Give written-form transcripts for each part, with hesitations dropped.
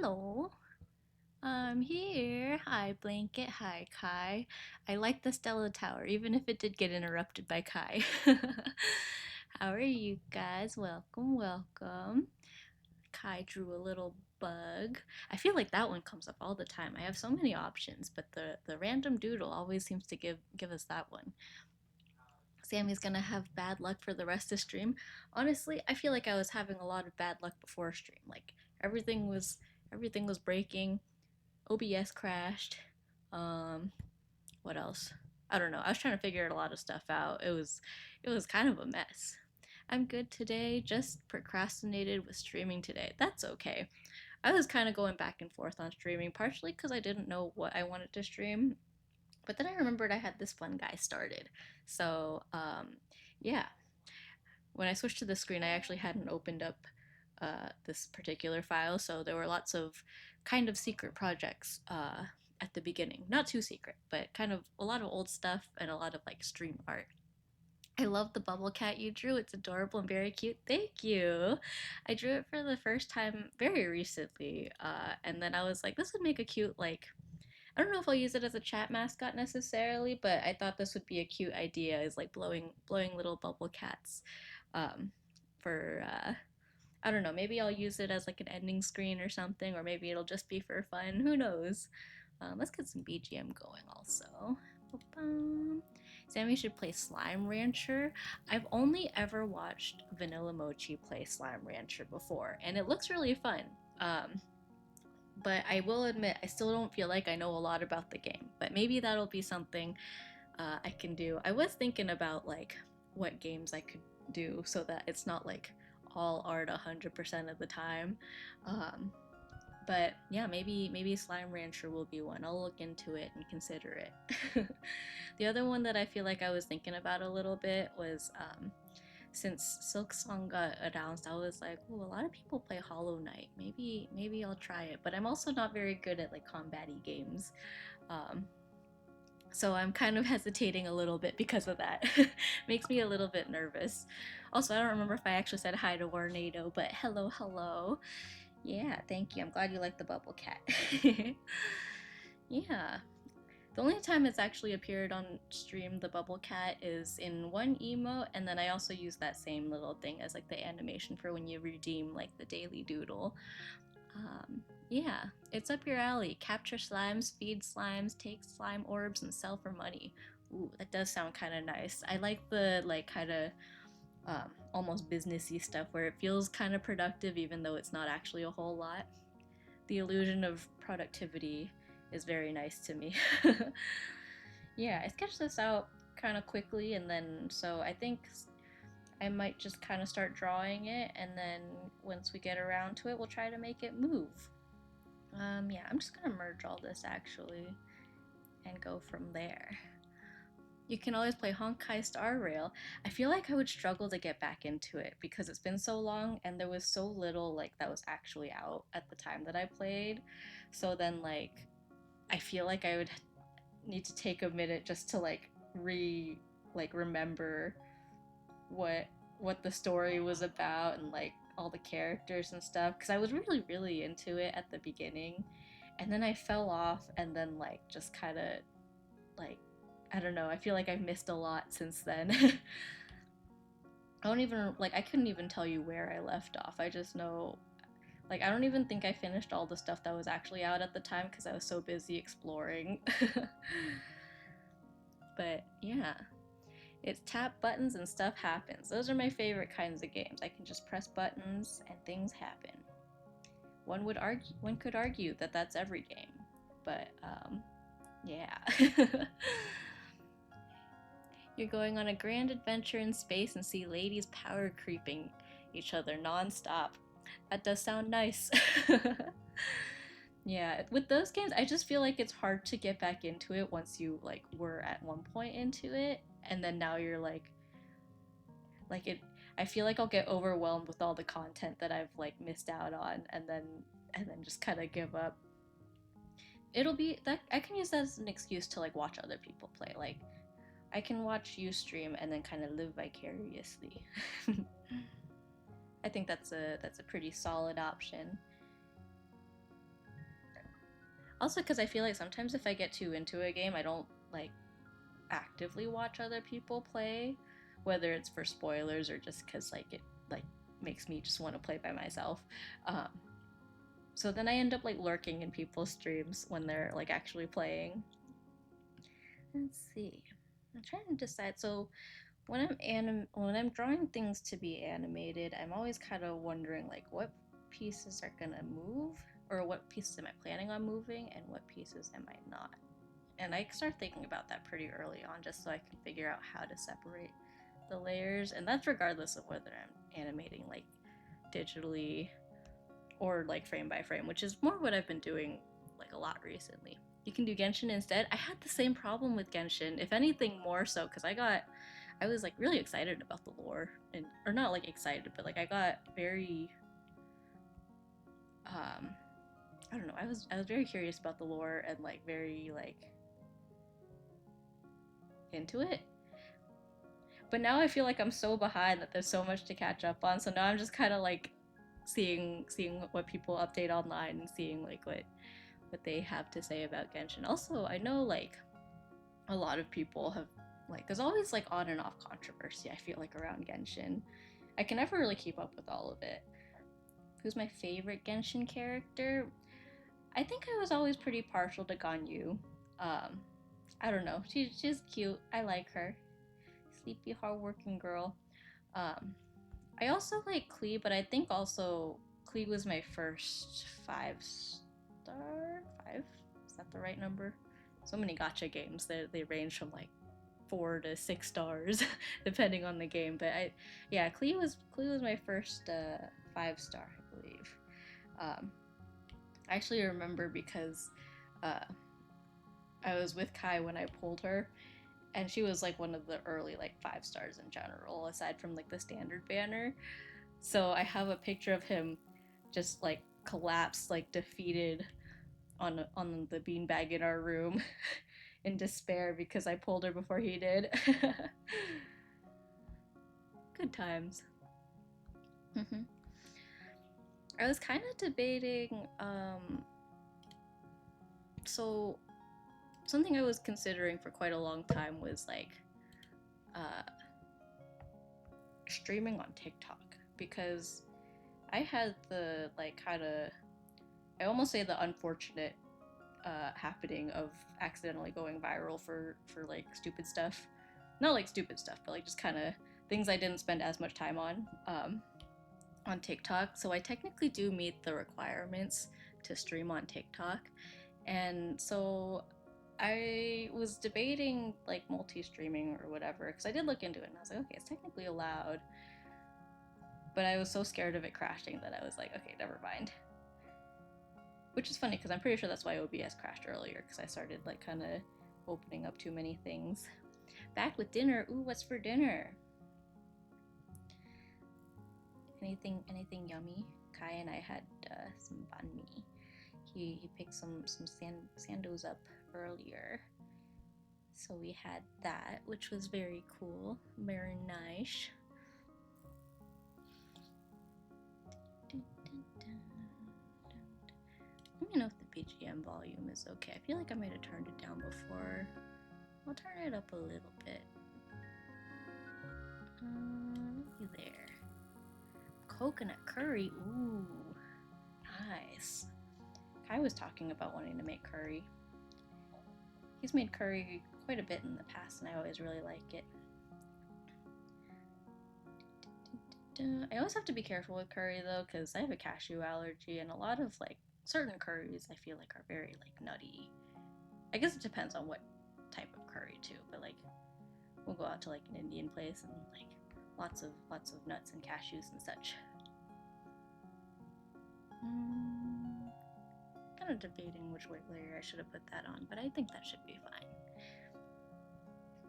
Hello, I'm here. Hi, Blanket. Hi, Kai. I like the Stella Tower, even if it did get interrupted by Kai. How are you guys? Welcome, welcome. Kai drew a little bug. I feel like that one comes up all the time. I have so many options, but the random doodle always seems to give us that one. Sammy's gonna have bad luck for the rest of stream. Honestly, I feel like I was having a lot of bad luck before stream. Like everything was breaking. OBS crashed. Um, what else? I don't know. I was trying to figure a lot of stuff out. It was kind of a mess. I'm good today. Just procrastinated with streaming today. That's okay. I was kind of going back and forth on streaming, partially because I didn't know what I wanted to stream, but then I remembered I had this one guy started. So, yeah, when I switched to the screen, I actually hadn't opened up this particular file, so there were lots of kind of secret projects at the beginning. Not too secret, but kind of a lot of old stuff and a lot of like stream art. I love the bubble cat you drew. It's adorable and very cute. Thank you. I drew it for the first time very recently, and then I was like, this would make a cute like I don't know if I'll use it as a chat mascot necessarily, but I thought this would be a cute idea is like blowing little bubble cats um, for I don't know, maybe I'll use it as like an ending screen or something, or maybe it'll just be for fun. Who knows? Let's get some BGM going also. Ba-bum. Sammy should play Slime Rancher. I've only ever watched Vanilla Mochi play Slime Rancher before, and it looks really fun. Um, but I will admit, I still don't feel like I know a lot about the game. But maybe that'll be something I can do. I was thinking about like what games I could do so that it's not like all art 100% of the time. Um, but yeah, maybe Slime Rancher will be one. I'll look into it and consider it. The other one that I feel like I was thinking about a little bit was since Silk Song got announced, I was like, "Ooh, a lot of people play Hollow Knight. Maybe I'll try it." But I'm also not very good at like combat-y games, um, so I'm kind of hesitating a little bit because of that. Makes me a little bit nervous. Also, I don't remember if I actually said hi to Warnado, but hello, hello. Yeah, thank you. I'm glad you like the bubble cat. Yeah. The only time it's actually appeared on stream, the bubble cat, is in one emote, and then I also use that same little thing as like the animation for when you redeem like the daily doodle. Yeah, it's up your alley. Capture slimes, feed slimes, take slime orbs, and sell for money. Ooh, that does sound kind of nice. I like the like kind of almost businessy stuff where it feels kind of productive even though it's not actually a whole lot. The illusion of productivity is very nice to me. Yeah, I sketched this out kind of quickly, and then so I think I might just kind of start drawing it, and then once we get around to it, we'll try to make it move. Yeah, I'm just gonna merge all this actually and go from there. You can always play Honkai Star Rail. I feel like I would struggle to get back into it because it's been so long and there was so little like that was actually out at the time that I played. So then like I feel like I would need to take a minute just to remember what what the story was about and like all the characters and stuff because I was really into it at the beginning and then I fell off and then like just kind of like I don't know, I feel like I've missed a lot since then. I don't even like I couldn't even tell you where I left off. I just know like I don't even think I finished all the stuff that was actually out at the time because I was so busy exploring. But yeah, it's tap buttons and stuff happens. Those are my favorite kinds of games. I can just press buttons and things happen. One could argue that that's every game, but yeah. You're going on a grand adventure in space and see ladies power creeping each other nonstop. That does sound nice. Yeah, with those games, I just feel like it's hard to get back into it once you like were at one point into it, and then now you're like it. I feel like I'll get overwhelmed with all the content that I've like missed out on, and then just kind of give up. It'll be that I can use that as an excuse to like watch other people play. Like I can watch you stream and then kind of live vicariously. I think that's a pretty solid option. Also, because I feel like sometimes if I get too into a game, I don't like actively watch other people play, whether it's for spoilers or just because like it like makes me just want to play by myself. Um, so then I end up like lurking in people's streams when they're like actually playing. Let's see. I'm trying to decide. So when I'm drawing things to be animated, I'm always kind of wondering like what pieces are gonna move, or what pieces am I planning on moving, and what pieces am I not. And I start thinking about that pretty early on, just so I can figure out how to separate the layers, and that's regardless of whether I'm animating like digitally or like frame by frame, which is more what I've been doing like a lot recently. You can do Genshin instead. I had the same problem with Genshin, if anything more so, because I was like really excited about the lore, and or not like excited, but like I got very I don't know, I was very curious about the lore and like very like into it. But now I feel like I'm so behind that there's so much to catch up on. So now I'm just kind of like seeing what people update online and seeing like what they have to say about Genshin. Also, I know like a lot of people have like there's always like on and off controversy I feel like around Genshin. I can never really keep up with all of it. Who's my favorite Genshin character? I think I was always pretty partial to Ganyu. Um, I don't know. She's cute. I like her. Sleepy, hardworking girl. Um, I also like Klee, but I think also Klee was my first 5-star. 5? Is that the right number? So many gacha games that they range from like 4 to 6 stars, depending on the game. But yeah, Klee was my first 5-star, I believe. I actually remember because uh, I was with Kai when I pulled her, and she was like one of the early like 5 stars in general, aside from like the standard banner. So I have a picture of him just like collapsed, like defeated on the beanbag in our room in despair because I pulled her before he did. Good times. I was kind of debating. So something I was considering for quite a long time was like uh, streaming on TikTok, because I had the like kind of I almost say the unfortunate happening of accidentally going viral for like stupid stuff, not like stupid stuff, but like just kind of things I didn't spend as much time on TikTok. So I technically do meet the requirements to stream on TikTok, and so I was debating like multi-streaming or whatever, because I did look into it and I was like, okay, it's technically allowed, but I was so scared of it crashing that I was like, okay, never mind. Which is funny because I'm pretty sure that's why OBS crashed earlier, because I started like kind of opening up too many things. Back with dinner. Ooh, what's for dinner? Anything yummy? Kai and I had some banh mi. He picked some sandos up earlier, so we had that, which was very cool, very nice. Let me know if the BGM volume is okay. I feel like I might have turned it down before. I'll turn it up a little bit. There. Coconut curry. Ooh, nice. Kai was talking about wanting to make curry. He's made curry quite a bit in the past, and I always really like it. I always have to be careful with curry though, because I have a cashew allergy, and a lot of like certain curries I feel like are very like nutty. I guess it depends on what type of curry too, but like we'll go out to like an Indian place and like lots of nuts and cashews and such. Kind of debating which layer I should have put that on, but I think that should be fine.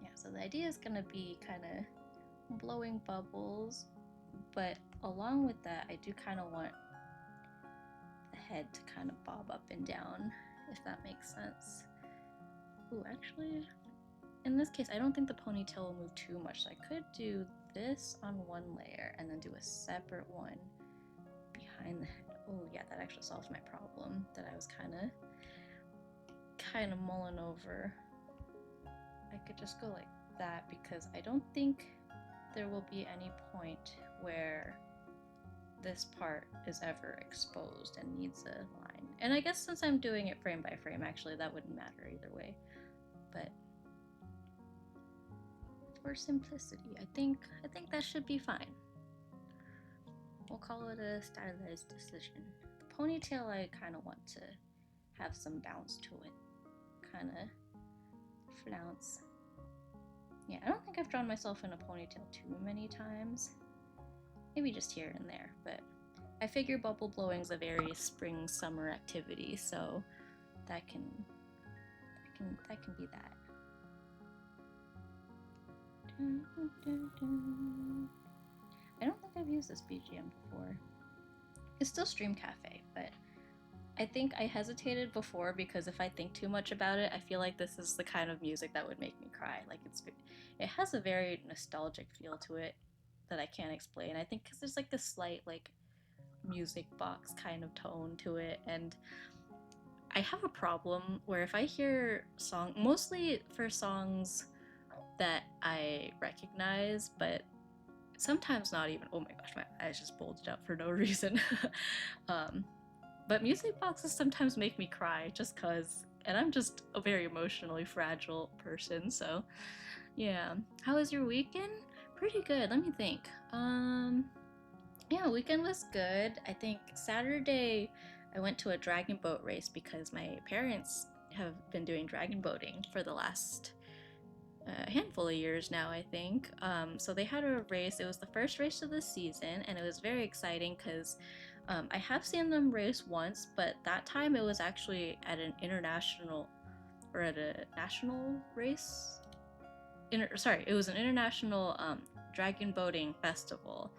Yeah, so the idea is gonna be kind of blowing bubbles, but along with that, I do kind of want the head to kind of bob up and down, if that makes sense. Ooh, actually, in this case, I don't think the ponytail will move too much, so I could do this on one layer and then do a separate one behind the head. Oh yeah, that actually solves my problem that I was kind of kind of mulling over. I could just go like that because I don't think there will be any point where this part is ever exposed and needs a line. And I guess since I'm doing it frame by frame, actually that wouldn't matter either way. But for simplicity, I think that should be fine. We'll call it a stylized decision. The ponytail, I kind of want to have some bounce to it. Kind of flounce. Yeah, I don't think I've drawn myself in a ponytail too many times. Maybe just here and there, but I figure bubble blowing's a very spring summer activity, so that can be that. I don't think I've used this BGM before. It's still Stream Cafe, but I think I hesitated before because if I think too much about it, I feel like this is the kind of music that would make me cry. Like it has a very nostalgic feel to it that I can't explain. I think because there's like this slight like music box kind of tone to it, and I have a problem where if I hear mostly for songs that I recognize, but sometimes not even. Oh my gosh, my eyes just bulged out for no reason. But music boxes sometimes make me cry just cause, and I'm just a very emotionally fragile person, so yeah. How was your weekend? Pretty good, let me think. Yeah, weekend was good. I think Saturday I went to a dragon boat race because my parents have been doing dragon boating for the last handful of years now, I think. So they had a race. It was the first race of the season, and it was very exciting because I have seen them race once, but that time it was actually at an international or at a national race. It was an international dragon boating festival.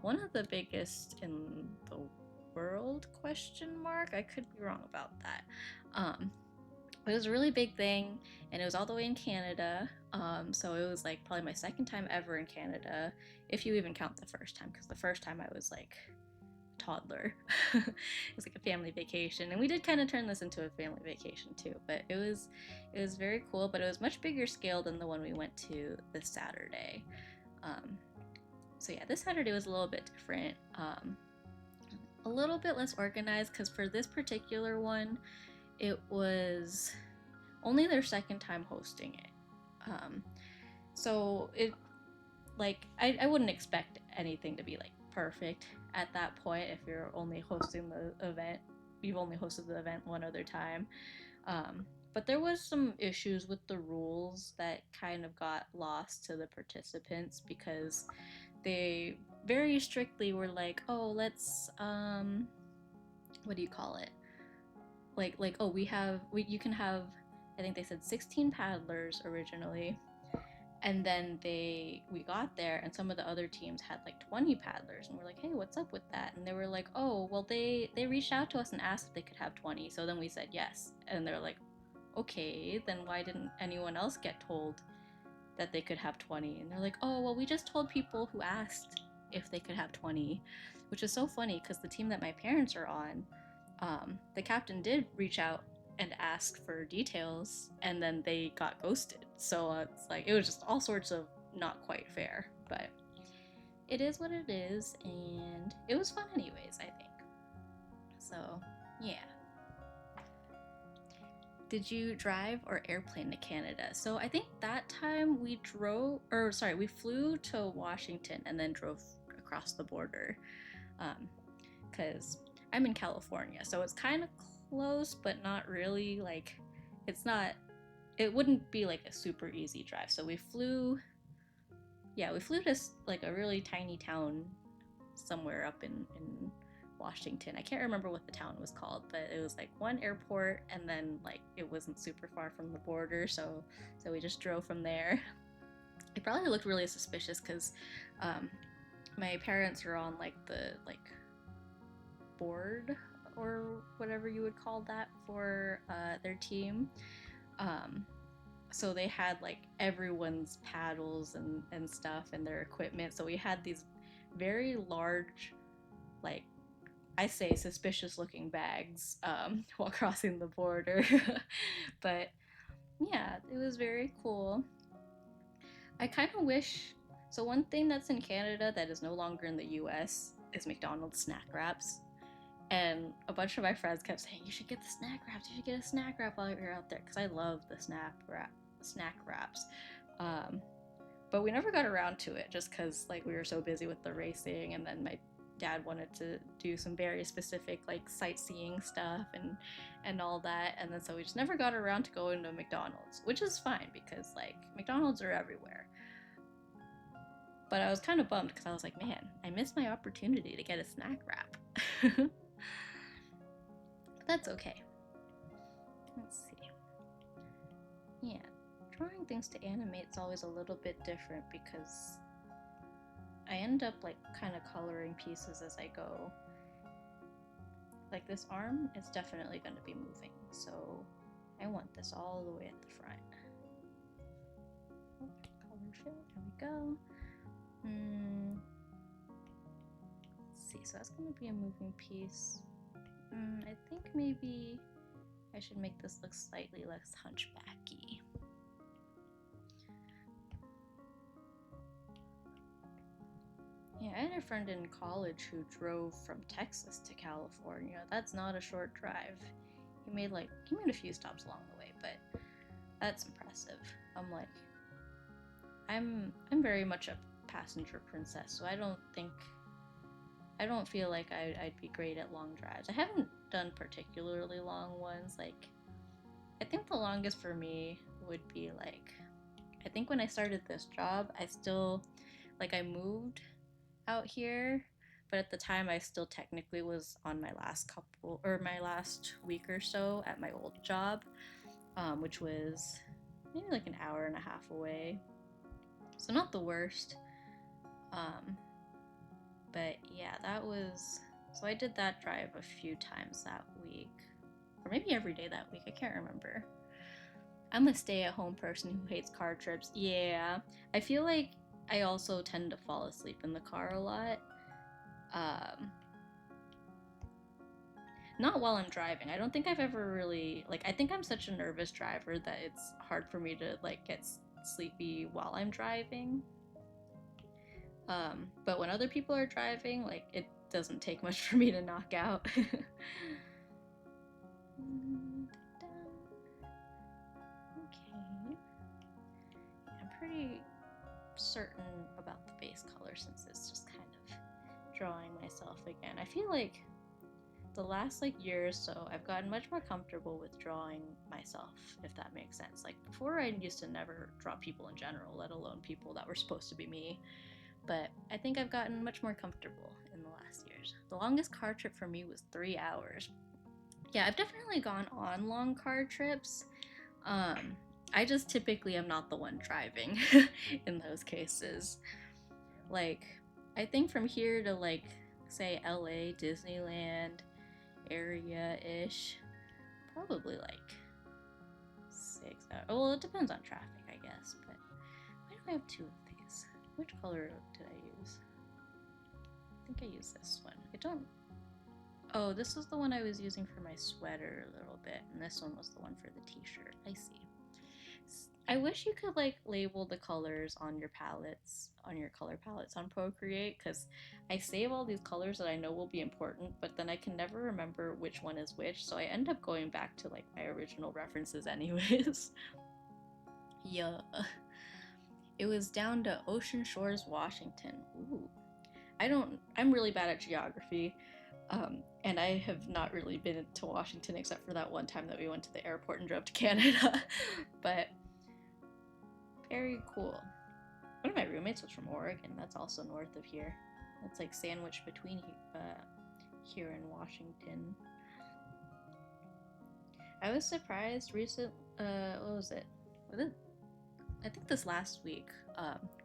One of the biggest in the world, question mark. I could be wrong about that. It was a really big thing, and it was all the way in Canada. So it was like probably my second time ever in Canada, if you even count the first time, because the first time I was like a toddler. It was like a family vacation, and we did kind of turn this into a family vacation too. But it was very cool, but it was much bigger scale than the one we went to this Saturday. So yeah, this Saturday was a little bit different, a little bit less organized, because for this particular one, it was only their second time hosting it. So it, like, I wouldn't expect anything to be like perfect at that point if you're only hosting the event. You've only hosted the event one other time. But there was some issues with the rules that kind of got lost to the participants because they very strictly were like, oh, let's what do you call it? Like oh, you can have, I think they said 16 paddlers originally, and then we got there and some of the other teams had like 20 paddlers, and we're like, hey, what's up with that? And they were like, oh, well, they reached out to us and asked if they could have 20, so then we said yes. And they're like, okay, then why didn't anyone else get told that they could have 20? And they're like, oh, well, we just told people who asked if they could have 20, which is so funny because the team that my parents are on, the captain did reach out and ask for details, and then they got ghosted. So it's like, it was just all sorts of not quite fair, but it is what it is, and it was fun anyways, I think. So yeah. Did you drive or airplane to Canada? So I think that time we flew to Washington and then drove across the border, because I'm in California, so it's kind of close, but not really. Like, it wouldn't be like a super easy drive. So we flew to like a really tiny town somewhere up in Washington. I can't remember what the town was called, but it was like one airport, and then like it wasn't super far from the border, so we just drove from there. It probably looked really suspicious because my parents are on like the board or whatever you would call that for their team. So they had like everyone's paddles and stuff and their equipment. So we had these very large, like, I say suspicious looking bags while crossing the border. But yeah, it was very cool. I kind of wish. So, one thing that's in Canada that is no longer in the US is McDonald's snack wraps. And a bunch of my friends kept saying, "You should get the snack wraps. You should get a snack wrap while you're out there," because I love the snack wraps. Um, but we never got around to it, just because like we were so busy with the racing, and then my dad wanted to do some very specific like sightseeing stuff and all that, and then so we just never got around to going to McDonald's, which is fine because like McDonald's are everywhere. But I was kind of bummed because I was like, man, I missed my opportunity to get a snack wrap. That's okay. Let's see. Yeah, drawing things to animate is always a little bit different because I end up like kind of coloring pieces as I go. Like this arm is definitely going to be moving, so I want this all the way at the front. Oh, color fill, there we go. Let's see, so that's going to be a moving piece. I think maybe I should make this look slightly less hunchbacky. Yeah, I had a friend in college who drove from Texas to California. That's not a short drive. He made a few stops along the way, but that's impressive. I'm like, I'm very much a passenger princess, so I don't feel like I'd be great at long drives. I haven't done particularly long ones. Like, I think the longest for me would be like, I think when I started this job, I moved out here, but at the time I still technically was on my last week or so at my old job, which was maybe like an hour and a half away. So not the worst. But yeah, so I did that drive a few times that week, or maybe every day that week, I can't remember. I'm a stay-at-home person who hates car trips. Yeah, I feel like I also tend to fall asleep in the car a lot. Not while I'm driving. I don't think I've ever really, I think I'm such a nervous driver that it's hard for me to get sleepy while I'm driving. But when other people are driving, it doesn't take much for me to knock out. Okay. I'm pretty certain about the base color since it's just kind of drawing myself again. I feel like the last year or so, I've gotten much more comfortable with drawing myself, if that makes sense. Before, I used to never draw people in general, let alone people that were supposed to be me. But I think I've gotten much more comfortable in the last years. The longest car trip for me was 3 hours. Yeah, I've definitely gone on long car trips. I just typically am not the one driving in those cases. I think from here to say LA, Disneyland area-ish, probably 6 hours. Well, it depends on traffic, I guess, but why do I have 2 of these? Which color did I use? I think I used this one. Oh, this was the one I was using for my sweater a little bit, and this one was the one for the t-shirt. I see. I wish you could label the colors on your palettes, on your color palettes on Procreate, because I save all these colors that I know will be important, but then I can never remember which one is which, so I end up going back to my original references anyways. Yeah. It was down to Ocean Shores, Washington. Ooh. I'm really bad at geography, and I have not really been to Washington except for that one time that we went to the airport and drove to Canada. But very cool. One of my roommates was from Oregon. That's also north of here. It's sandwiched between here and Washington. I was surprised what was it? I think this last week,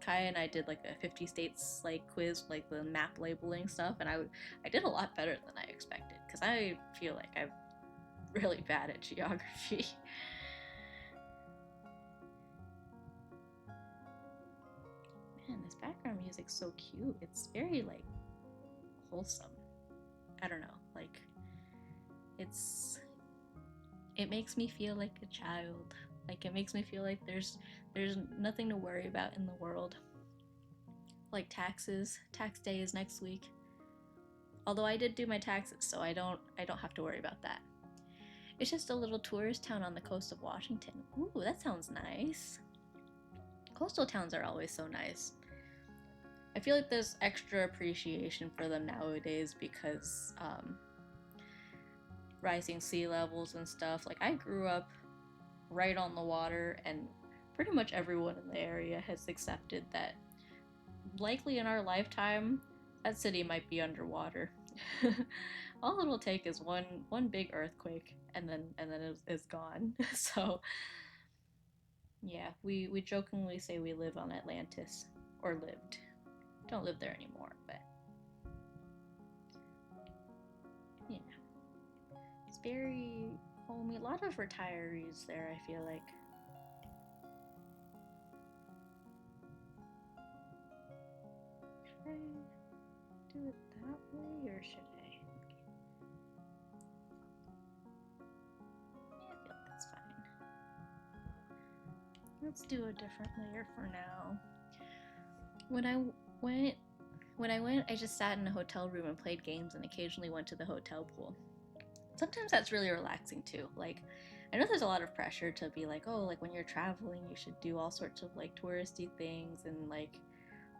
Kaya and I did a 50 states quiz, the map labeling stuff, and I did a lot better than I expected because I feel like I'm really bad at geography. Man, this background music's so cute. It's very wholesome. I don't know, like, it makes me feel like a child. Like, it makes me feel like there's nothing to worry about in the world. Like taxes. Tax day is next week. Although I did do my taxes, so I don't have to worry about that. It's just a little tourist town on the coast of Washington. Ooh, that sounds nice. Coastal towns are always so nice. I feel like there's extra appreciation for them nowadays because rising sea levels and stuff. Like, I grew up right on the water, and pretty much everyone in the area has accepted that likely in our lifetime that city might be underwater. All it'll take is one big earthquake, and then it's gone. So yeah, we jokingly say we live on Atlantis, or lived. Don't live there anymore, but yeah, it's very homey. A lot of retirees there, I feel like. Should I do it that way, or should I? Yeah, I feel like that's fine. Let's do a different layer for now. When I went, I just sat in a hotel room and played games and occasionally went to the hotel pool. Sometimes that's really relaxing too. Like, I know there's a lot of pressure to be like, oh, like when you're traveling, you should do all sorts of like touristy things and like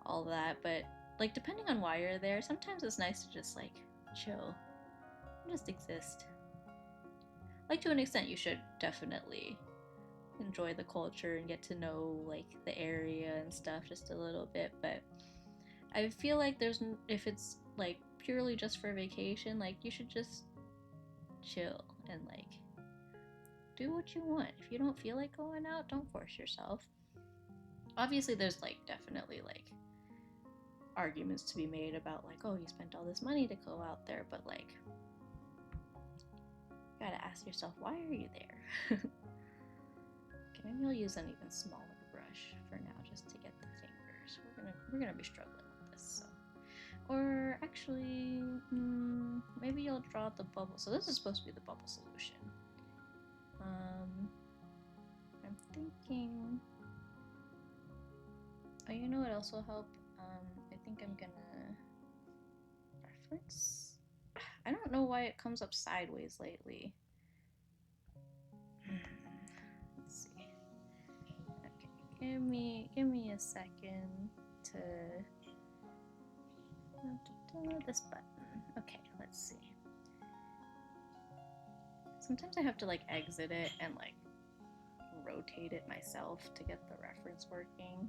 all that, but like depending on why you're there, sometimes it's nice to just like chill, just exist. Like, to an extent, you should definitely enjoy the culture and get to know like the area and stuff just a little bit, but I feel like if it's like purely just for vacation, like you should just chill and like do what you want. If you don't feel like going out, don't force yourself. Obviously there's like definitely like arguments to be made about like, oh, you spent all this money to go out there, but like you gotta ask yourself, why are you there? Okay, maybe I'll use an even smaller brush for now just to get the fingers. We're gonna be struggling with this, so. Or actually, maybe I'll draw the bubble. So this is supposed to be the bubble solution. I'm thinking. Oh, you know what else will help? I think I'm gonna reference. I don't know why it comes up sideways lately. Let's see. Okay, give me a second to this button. Okay, let's see. Sometimes I have to like exit it and like rotate it myself to get the reference working.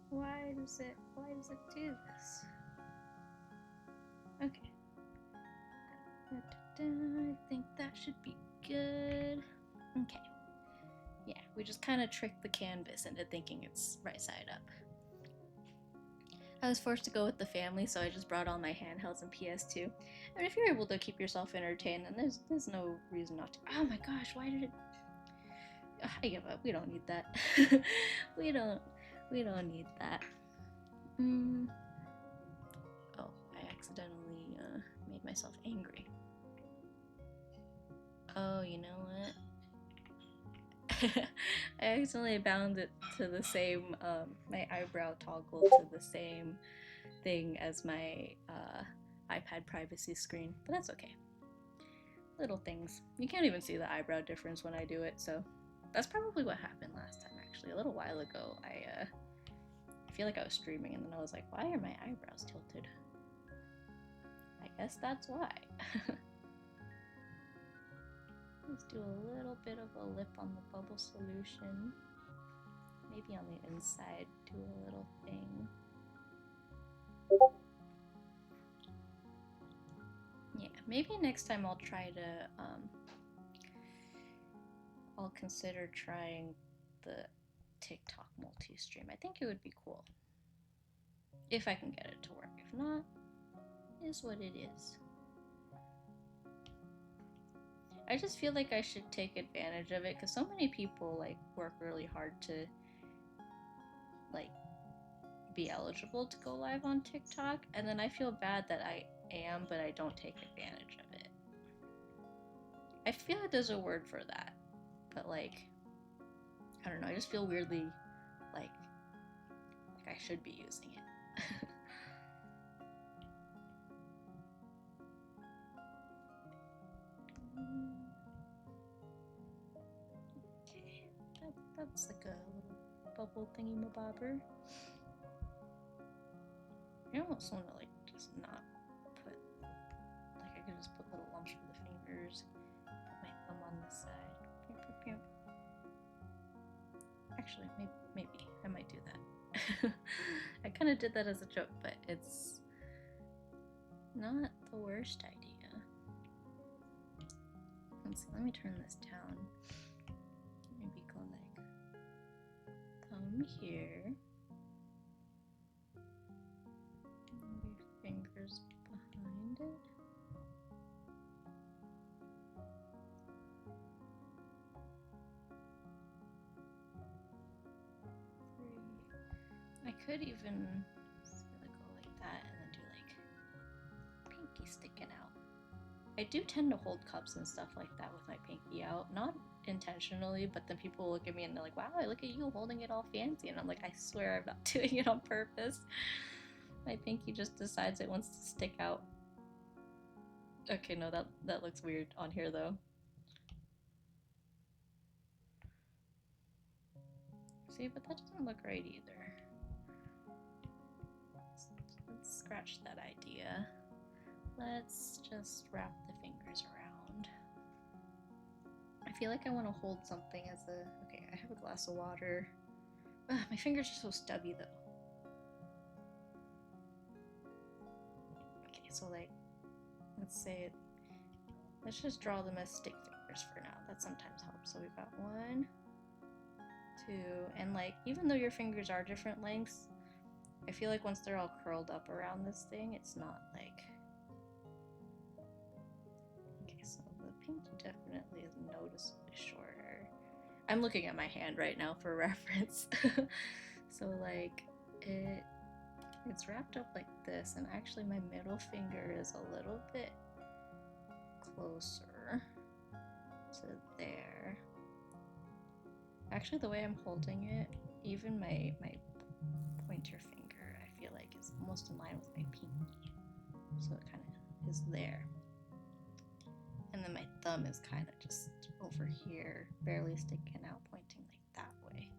Why does it do this? Okay. I think that should be good. Okay. Yeah, we just kind of tricked the canvas into thinking it's right side up. I was forced to go with the family, so I just brought all my handhelds and PS2. I mean, if you're able to keep yourself entertained, then there's no reason not to. Oh my gosh, why did it? I give up. We don't need that. we don't need that. Oh, I accidentally made myself angry. Oh, you know what? I accidentally bound it to the same, my eyebrow toggle to the same thing as my iPad privacy screen, but that's okay. Little things. You can't even see the eyebrow difference when I do it, so that's probably what happened last time, actually. A little while ago, I feel like I was streaming and then I was like, why are my eyebrows tilted? I guess that's why. Let's do a little bit of a lip on the bubble solution. Maybe on the inside, do a little thing. Yeah, maybe next time I'll try to, I'll consider trying the TikTok multi-stream. I think it would be cool. If I can get it to work. If not, it is what it is. I just feel like I should take advantage of it because so many people like work really hard to like be eligible to go live on TikTok, and then I feel bad that I am, but I don't take advantage of it. I feel like there's a word for that, but like, I don't know, I just feel weirdly like I should be using it. Okay, that's like a little bubble thingy mabobber. I almost want to like just not put, like I could just put little lumps for the fingers, put my thumb on this side. Pew, pew, pew. Actually, maybe I might do that. I kind of did that as a joke, but it's not the worst idea. Let's see, let me turn this down. Maybe go like thumb here. Maybe fingers behind it. I could even go like that and then do like pinky sticking out. I do tend to hold cups and stuff like that with my pinky out, not intentionally, but then people look at me and they're like, wow, look at you holding it all fancy, and I'm like, I swear I'm not doing it on purpose. My pinky just decides it wants to stick out. Okay, no, that looks weird on here though. See, but that doesn't look right either. Let's scratch that idea. Let's just wrap the fingers around. I feel like I want to hold something as a... Okay, I have a glass of water. Ugh, my fingers are so stubby though. Okay, so like, let's say, let's just draw them as stick fingers for now. That sometimes helps. So we've got 1, 2, and like, even though your fingers are different lengths, I feel like once they're all curled up around this thing, it's not like... Okay, so the pinky definitely is noticeably shorter. I'm looking at my hand right now for reference. So like, it's wrapped up like this, and actually my middle finger is a little bit closer to there. Actually, the way I'm holding it, even my pointer finger, I feel like is almost in line with my pinky. So it kind of is there. And then my thumb is kind of just over here, barely sticking out, pointing like that way.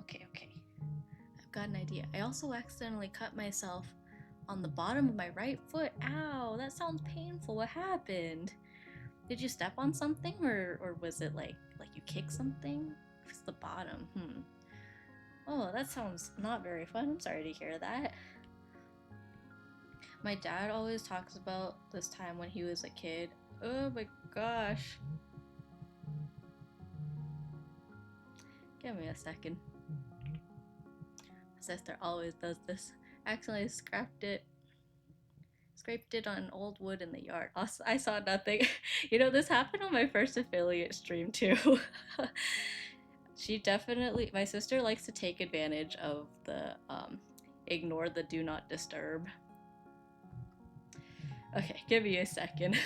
Okay. I've got an idea. I also accidentally cut myself on the bottom of my right foot. Ow, that sounds painful. What happened? Did you step on something, or was it like you kicked something? It's the bottom. Oh, that sounds not very fun. I'm sorry to hear that. My dad always talks about this time when he was a kid. Oh my gosh. Give me a second. My sister always does this. Accidentally scraped it on old wood in the yard. I saw nothing. You know, this happened on my first affiliate stream too. My sister likes to take advantage of the ignore the do not disturb. Okay, give me a second.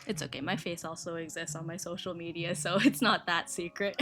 It's okay, my face also exists on my social media, so it's not that secret.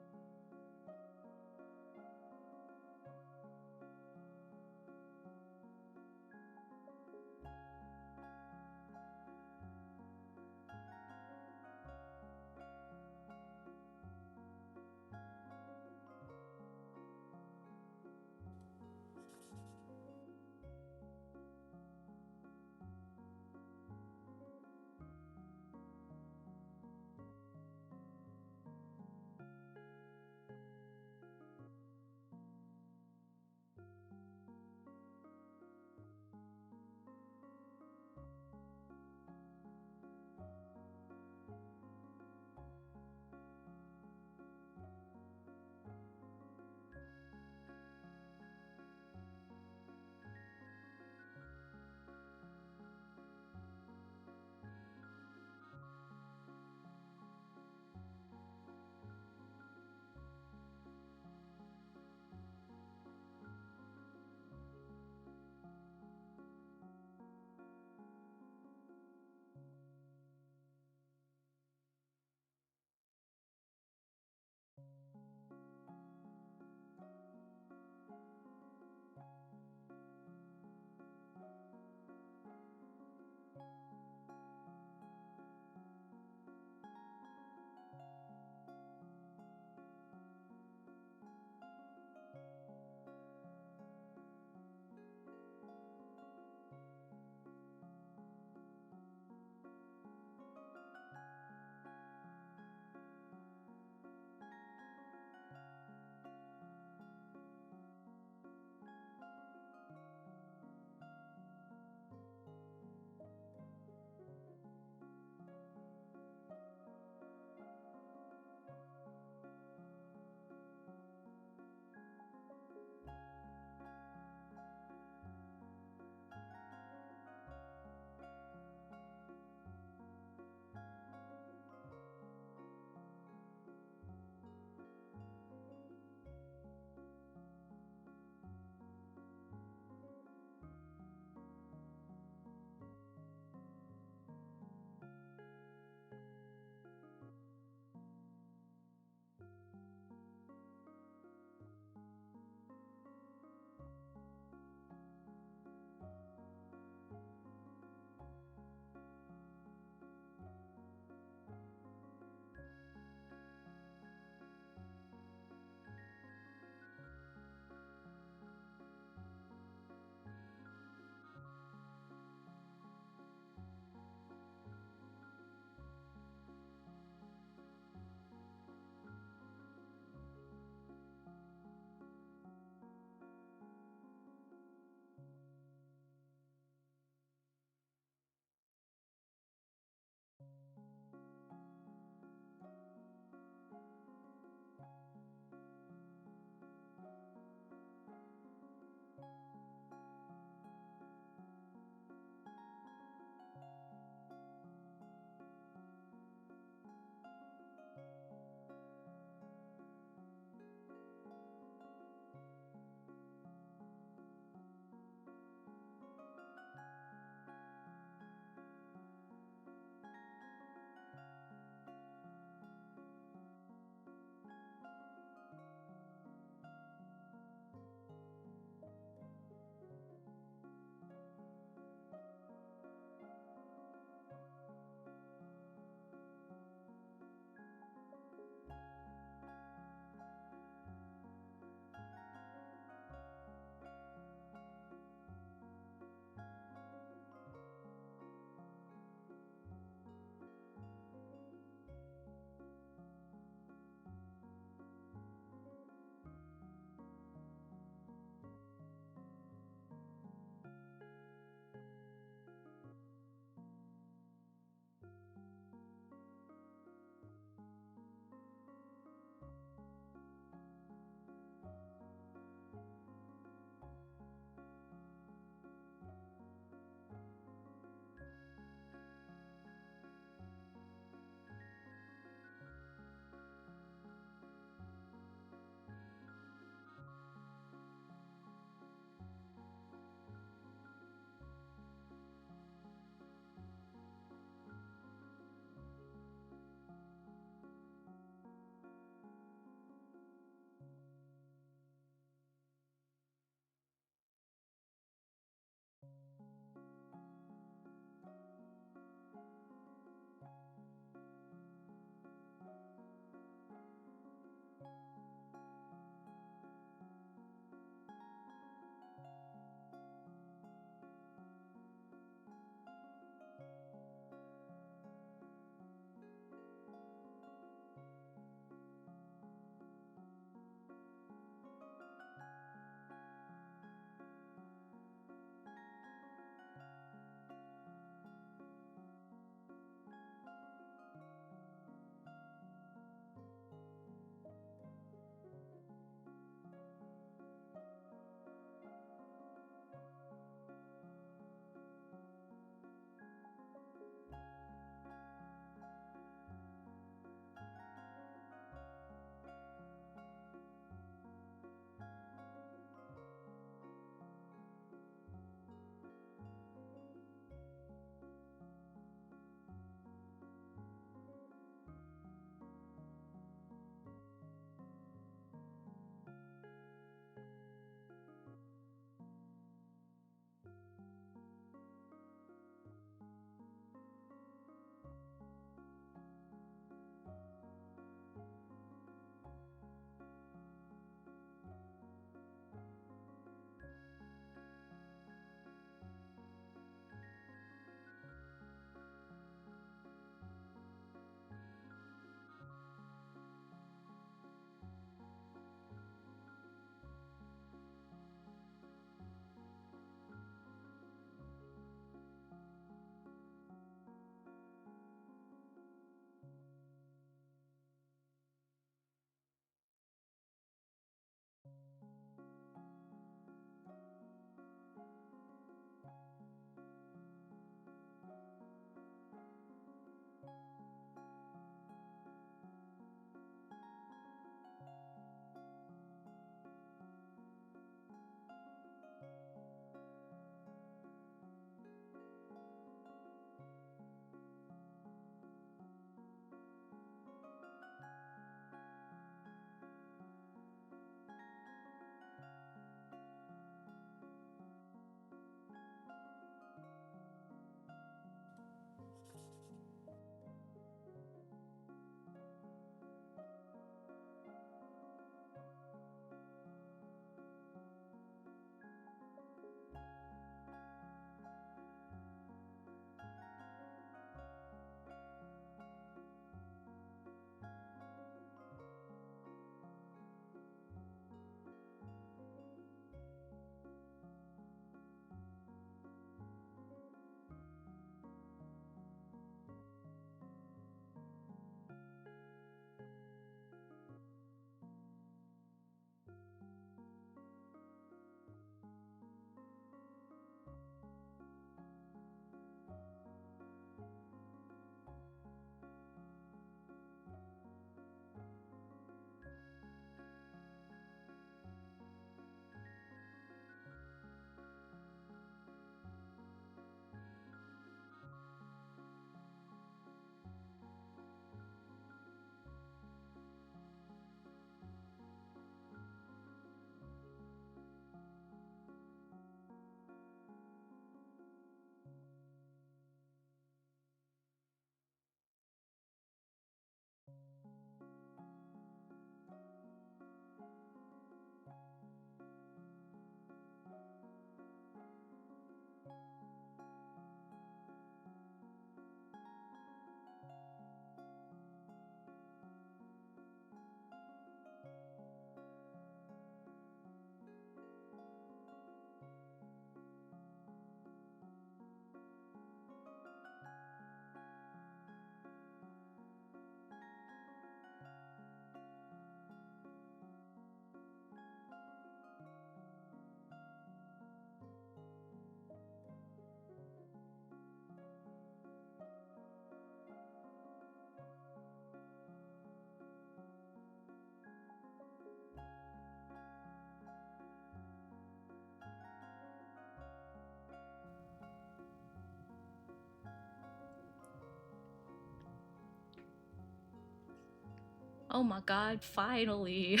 Oh my god, finally.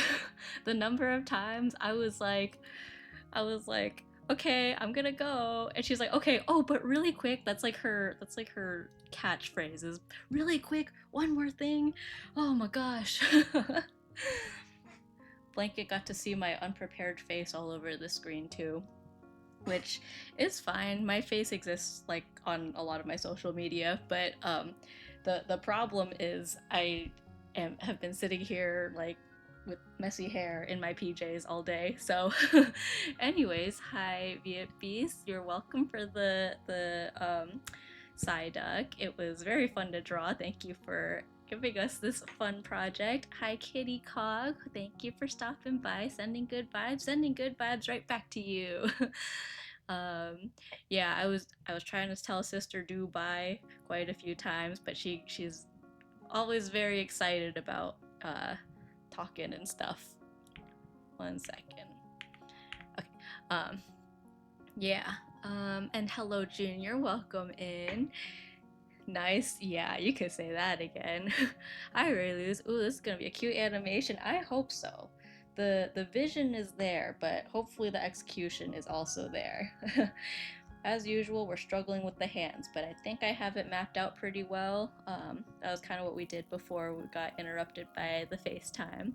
The number of times I was like, okay, I'm gonna go. And she's like, okay, oh, but really quick. That's like her catchphrase is really quick, one more thing. Oh my gosh. Blanket got to see my unprepared face all over the screen too, which is fine. My face exists like on a lot of my social media, but the problem is have been sitting here like with messy hair in my PJs all day. So, anyways, hi Viet Beast. You're welcome for the Psyduck. It was very fun to draw. Thank you for giving us this fun project. Hi Kitty Cog. Thank you for stopping by, sending good vibes right back to you. um, yeah, I was trying to tell Sister Do bye quite a few times, but she's always very excited about talking and stuff. 1 second. Okay. Um, yeah. And hello, Junior. Welcome in. Nice. Yeah, you could say that again. Hi, Rayluz. Ooh, this is gonna be a cute animation. I hope so. The vision is there, but hopefully the execution is also there. As usual, we're struggling with the hands, but I think I have it mapped out pretty well. That was kind of what we did before we got interrupted by the FaceTime.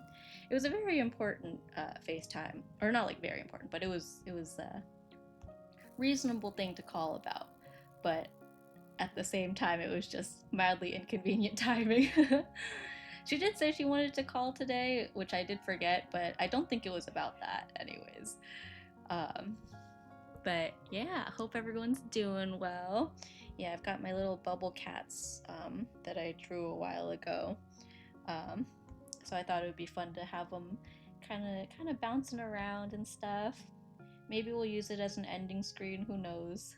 It was a very important FaceTime, or not like very important, but it was a reasonable thing to call about. But at the same time, it was just mildly inconvenient timing. She did say she wanted to call today, which I did forget, but I don't think it was about that, anyways. But yeah, hope everyone's doing well. Yeah, I've got my little bubble cats that I drew a while ago. So I thought it would be fun to have them kind of bouncing around and stuff. Maybe we'll use it as an ending screen, who knows.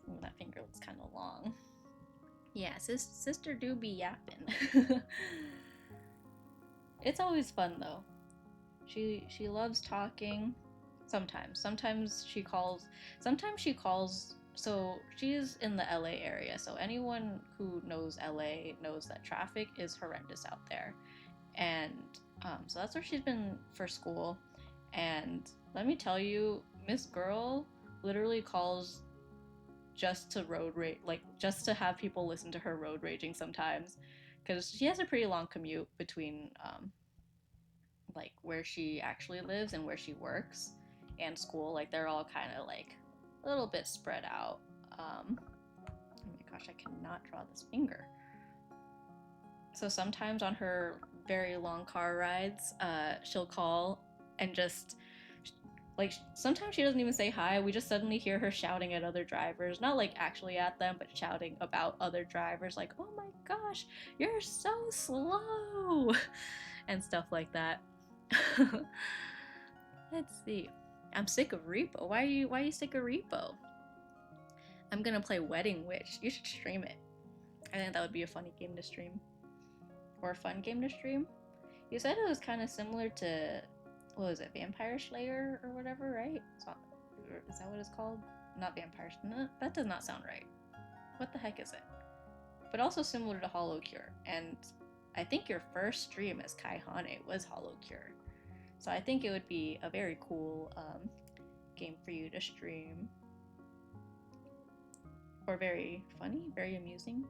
Ooh, that finger looks kind of long. Yeah, Sister do be yapping. It's always fun though. She loves talking. Sometimes she calls. So she's in the LA area. So anyone who knows LA knows that traffic is horrendous out there, and so that's where she's been for school. And let me tell you, Miss Girl literally calls just to road rage, like just to have people listen to her road raging sometimes, because she has a pretty long commute between like where she actually lives and where she works and school. Like they're all kind of like a little bit spread out. Oh my gosh, I cannot draw this finger. So sometimes on her very long car rides, she'll call and just like sometimes she doesn't even say hi. We just suddenly hear her shouting at other drivers, not like actually at them, but shouting about other drivers, like, "Oh my gosh, you're so slow," and stuff like that. Let's see. I'm sick of Repo. Why are you sick of Repo? I'm gonna play Wedding Witch. You should stream it. I think that would be a funny game to stream. Or a fun game to stream. You said it was kind of similar to, what was it, Vampire Slayer or whatever, right? Is that what it's called? Not Vampire Slayer. No, that does not sound right. What the heck is it? But also similar to Hollow Cure. And I think your first stream as Kai Hane was Hollow Cure. So I think it would be a very cool game for you to stream. Or very funny, very amusing,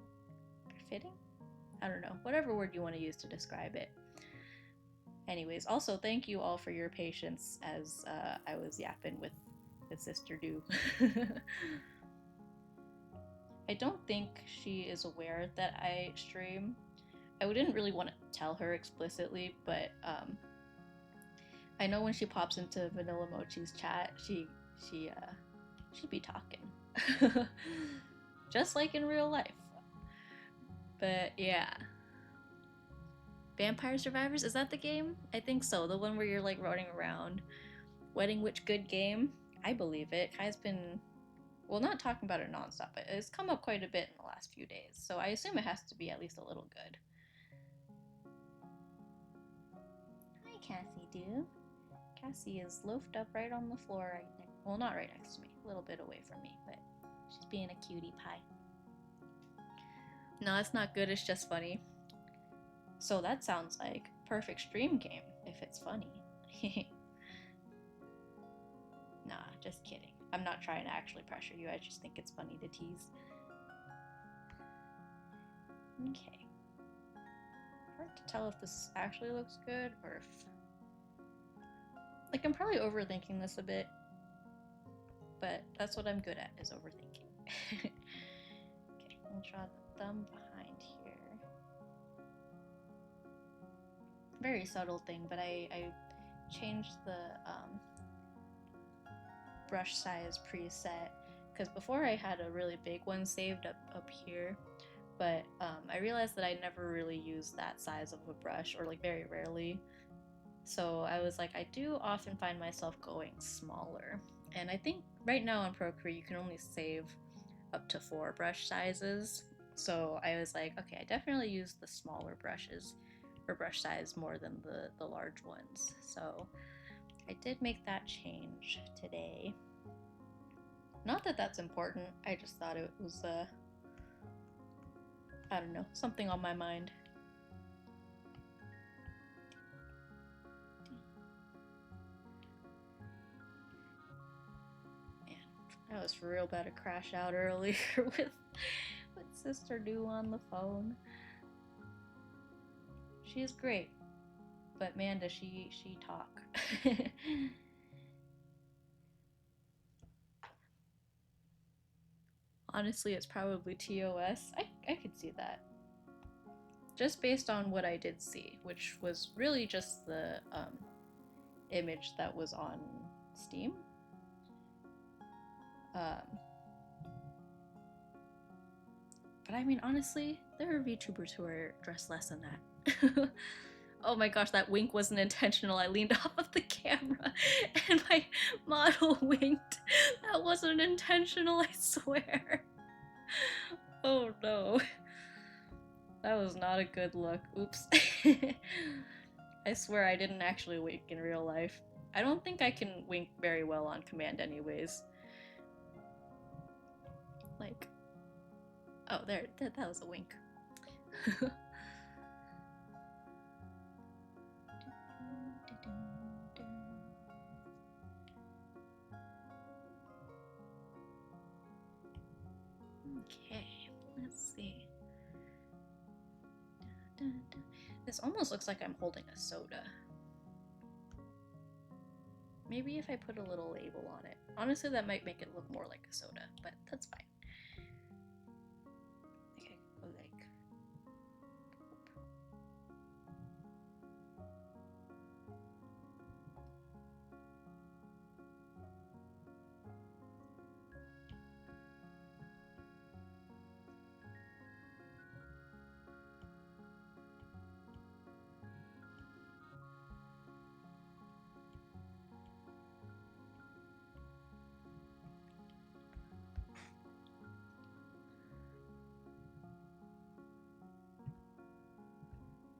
fitting? I don't know. Whatever word you want to use to describe it. Anyways, also thank you all for your patience as I was yapping with Sister Do. I don't think she is aware that I stream. I didn't really want to tell her explicitly, but I know when she pops into Vanilla Mochi's chat, she'd be talking. Just like in real life. But yeah. Vampire Survivors, is that the game? I think so. The one where you're like running around. Wedding Witch, good game. I believe it. Kai's been, well, not talking about it nonstop, but it's come up quite a bit in the last few days. So I assume it has to be at least a little good. Hi, Cassie, dude. Cassie is loafed up right on the floor right there. Well, not right next to me. A little bit away from me, but she's being a cutie pie. No, it's not good, it's just funny. So that sounds like perfect stream game if it's funny. Nah, just kidding. I'm not trying to actually pressure you, I just think it's funny to tease. Okay. Hard to tell if this actually looks good or if... Like, I'm probably overthinking this a bit, but that's what I'm good at, is overthinking. Okay, I'll draw the thumb behind here. Very subtle thing, but I changed the brush size preset, because before I had a really big one saved up here, but I realized that I never really used that size of a brush, or like very rarely. So I was like, I do often find myself going smaller. And I think right now on Procreate you can only save up to 4 brush sizes. So I was like, okay, I definitely use the smaller brushes or brush size more than the large ones. So I did make that change today. Not that that's important, I just thought it was, I don't know, something on my mind. Man, I was for real about to crash out earlier with Sister Do on the phone. She's great, but man, does she talk. Honestly, it's probably TOS. I could see that. Just based on what I did see, which was really just the image that was on Steam. But I mean, honestly, there are VTubers who are dressed less than that. Oh my gosh, that wink wasn't intentional. I leaned off of the camera and my model winked. That wasn't intentional, I swear. Oh no. That was not a good look. Oops. I swear I didn't actually wink in real life. I don't think I can wink very well on command anyways. Like, oh, there, that was a wink. Okay, let's see. This almost looks like I'm holding a soda. Maybe if I put a little label on it. Honestly, that might make it look more like a soda, but that's fine. I think I could go like...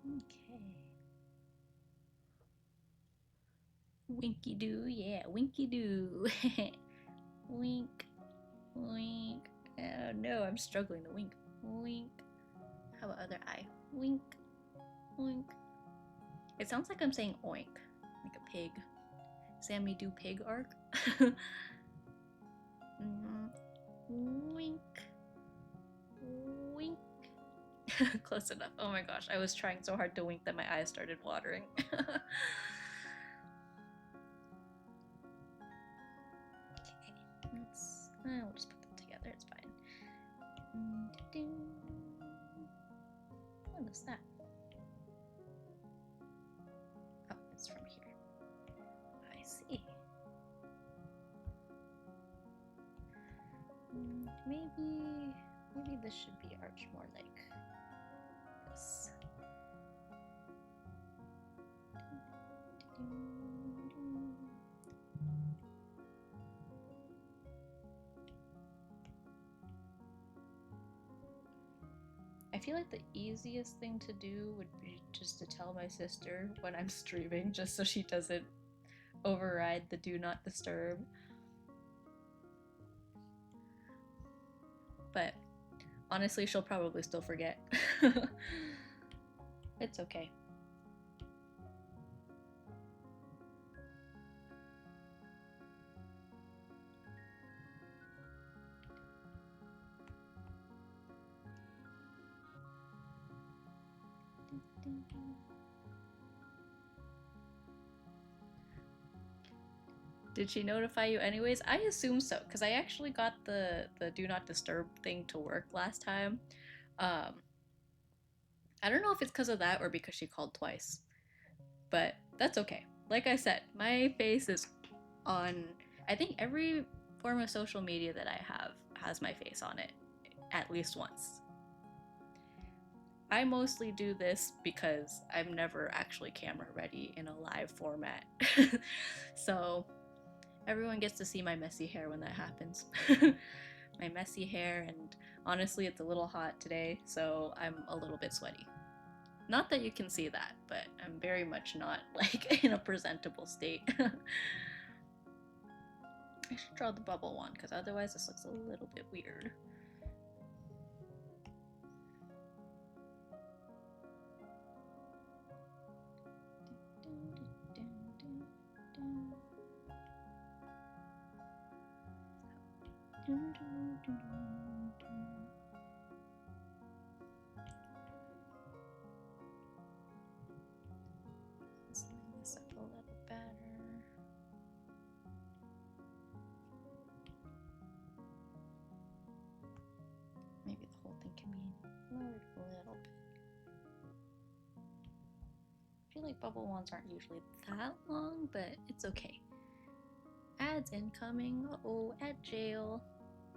Okay. Winky doo, yeah, winky doo. Wink, wink. Oh no, I'm struggling to wink. Wink. How about other eye? Wink, wink. It sounds like I'm saying oink, like a pig. Sammy do pig arc. Wink, wink. Close enough. Oh my gosh, I was trying so hard to wink that my eyes started watering. Okay, we'll just put them together, it's fine. What is that? Oh, it's from here. I see. Maybe this should be arched more like this. I feel like the easiest thing to do would be just to tell my sister when I'm streaming, just so she doesn't override the do not disturb. But Honestly, she'll probably still forget. It's okay. Did she notify you anyways? I assume so, because I actually got the do not disturb thing to work last time. Um, I don't know if it's because of that or because she called twice, but that's okay. Like I said, my face is on, I think every form of social media that I have has my face on it at least once. I mostly do this because I'm never actually camera ready in a live format. So everyone gets to see my messy hair when that happens. My messy hair, and honestly, it's a little hot today, so I'm a little bit sweaty. Not that you can see that, but I'm very much not like in a presentable state. I should draw the bubble one because otherwise this looks a little bit weird. Let's line this up a little better. Maybe the whole thing can be lowered a little bit. I feel like bubble ones aren't usually that long, but it's okay. Ads incoming. Uh-oh, at jail.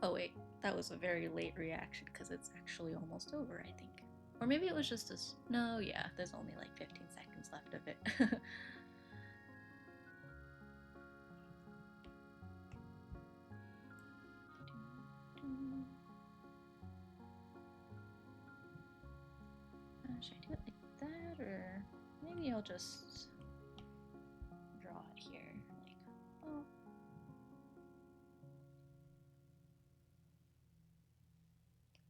Oh wait, that was a very late reaction because it's actually almost over, I think. Or maybe it was just a... No, yeah, there's only like 15 seconds left of it. Should I do it like that, or maybe I'll just draw it here, like, oh.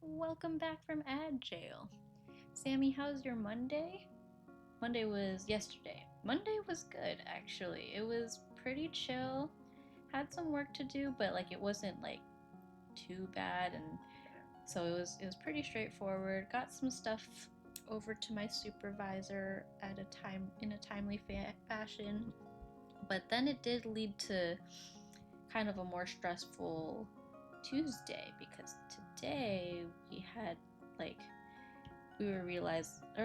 Welcome back from ad jail. Sammy, how's your Monday? Monday was yesterday. Monday was good, actually. It was pretty chill. Had some work to do, but like it wasn't like too bad, and so it was pretty straightforward. Got some stuff over to my supervisor at a time in a timely fashion, but then it did lead to kind of a more stressful Tuesday because today we had like we were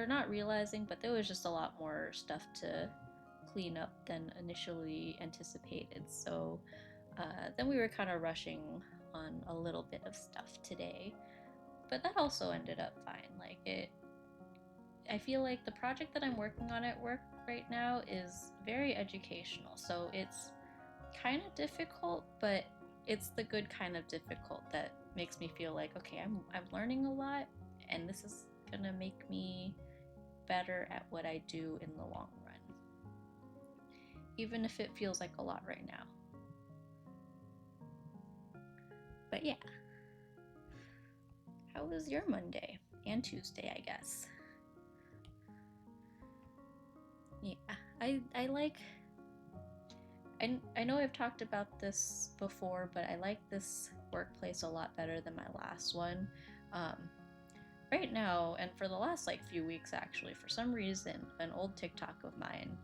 not realizing, but there was just a lot more stuff to clean up than initially anticipated. So then we were kind of rushing on a little bit of stuff today, but that also ended up fine. Like I feel like the project that I'm working on at work right now is very educational, so it's kind of difficult, but it's the good kind of difficult that makes me feel like, okay, I'm learning a lot, and this is gonna make me better at what I do in the long run, even if it feels like a lot right now. But yeah, how was your Monday and Tuesday, I guess? Yeah, I like. I know I've talked about this before, but I like this workplace a lot better than my last one. Um, right now, and for the last like few weeks actually, for some reason, an old TikTok of mine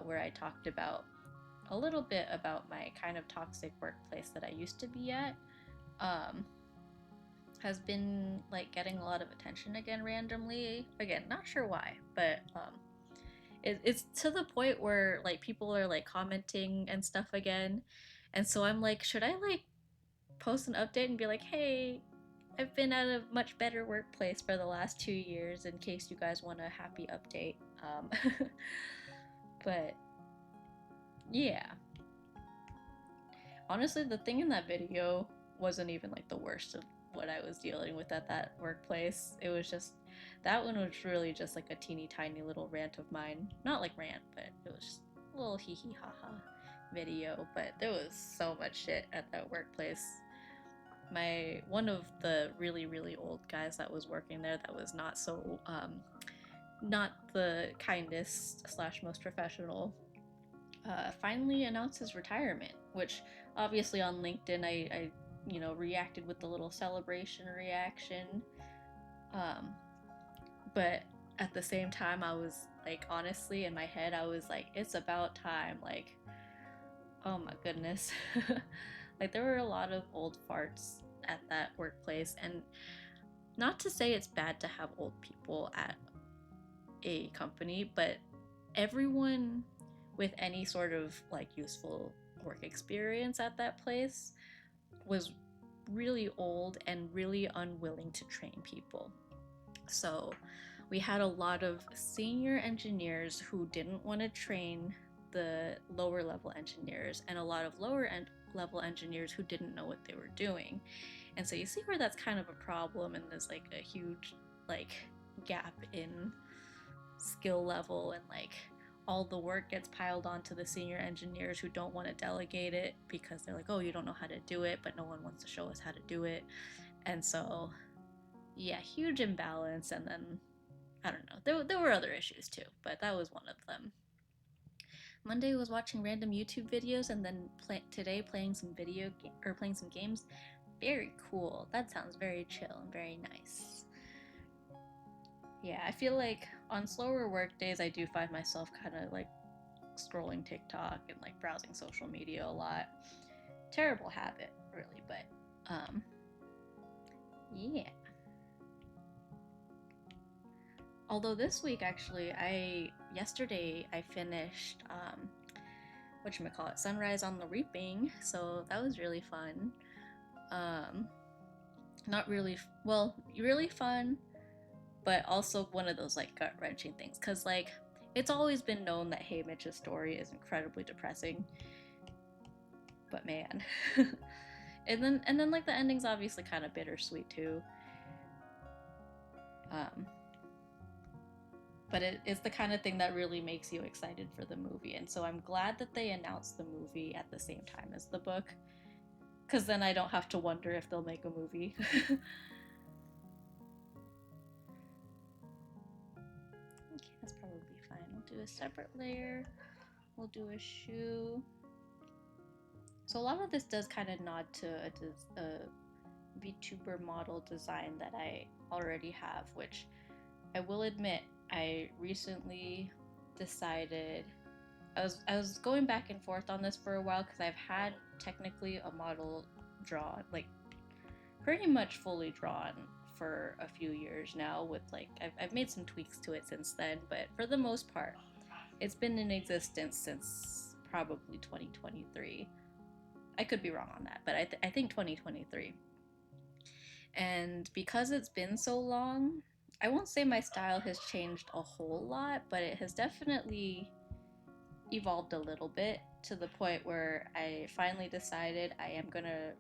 where I talked about a little bit about my kind of toxic workplace that I used to be at um, has been like getting a lot of attention again randomly. Again, not sure why, but it's to the point where like people are like commenting and stuff again, and so I'm like, should I like post an update and be like, hey, I've been at a much better workplace for the last 2 years in case you guys want a happy update. But yeah, honestly, the thing in that video wasn't even like the worst of what I was dealing with at that workplace. It was just that one was really just like a teeny tiny little rant of mine. Not like rant, but it was just a little hee hee ha ha video. But there was so much shit at that workplace. one of the really old guys that was working there, that was not so not the kindest slash most professional, finally announced his retirement, which obviously on LinkedIn I reacted with the little celebration reaction. But at the same time, I was like, honestly, in my head, I was like, it's about time. Like, oh my goodness. Like, there were a lot of old farts at that workplace. And not to say it's bad to have old people at a company, but everyone with any sort of like useful work experience at that place was really old and really unwilling to train people. So we had a lot of senior engineers who didn't want to train the lower level engineers, and a lot of lower level engineers who didn't know what they were doing. And so you see where that's kind of a problem, and there's like a huge like gap in skill level, and like all the work gets piled onto the senior engineers who don't want to delegate it because they're like, oh, you don't know how to do it, but no one wants to show us how to do it. And so yeah, huge imbalance. And then I don't know, there were other issues too, but that was one of them. Monday was watching random YouTube videos, and then today playing some playing some games. Very cool. That sounds very chill and very nice. Yeah, I feel like on slower work days I do find myself kind of like scrolling TikTok and like browsing social media a lot. Terrible habit, really, but yeah. Although this week, actually, yesterday I finished whatchamacallit, Sunrise on the Reaping, so that was really fun. Not really, well, really fun, but also one of those like gut-wrenching things, because like it's always been known that Haymitch's story is incredibly depressing, but man. and then like the ending's obviously kind of bittersweet too. But it is the kind of thing that really makes you excited for the movie, and so I'm glad that they announced the movie at the same time as the book, because then I don't have to wonder if they'll make a movie. Okay, that's probably fine. We'll do a separate layer. We'll do a shoe. So a lot of this does kind of nod to a VTuber model design that I already have, which I will admit I recently decided. I was going back and forth on this for a while because I've had technically a model drawn, like pretty much fully drawn for a few years now, with like I've made some tweaks to it since then, but for the most part it's been in existence since probably 2023. I could be wrong on that, but I think 2023. And because it's been so long, I won't say my style has changed a whole lot, but it has definitely evolved a little bit, to the point where I finally decided I am gonna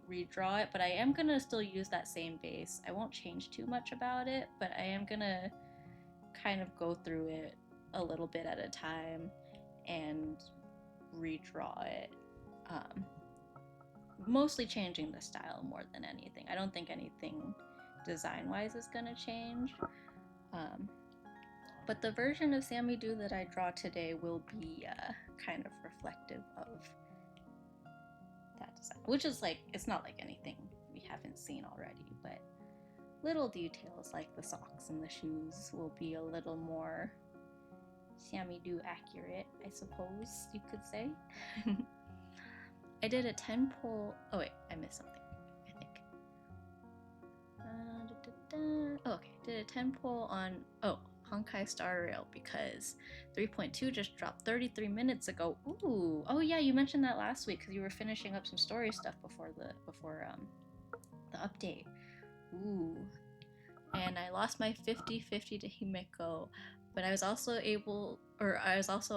redraw it, but I am gonna still use that same base. I won't change too much about it, but I am gonna kind of go through it a little bit at a time and redraw it. Mostly changing the style more than anything. I don't think anything design-wise is gonna change. But the version of Sammy Doo that I draw today will be kind of reflective of that design, which is like, it's not like anything we haven't seen already, but little details like the socks and the shoes will be a little more Sammy Doo accurate, I suppose you could say. I did a 10 pull. Oh wait, I missed something, I think. Oh, okay, did a 10 pull on Honkai Star Rail because 3.2 just dropped 33 minutes ago. Ooh, oh yeah, you mentioned that last week because you were finishing up some story stuff before the update. Ooh, and I lost my 50-50 to Himeko, but I was also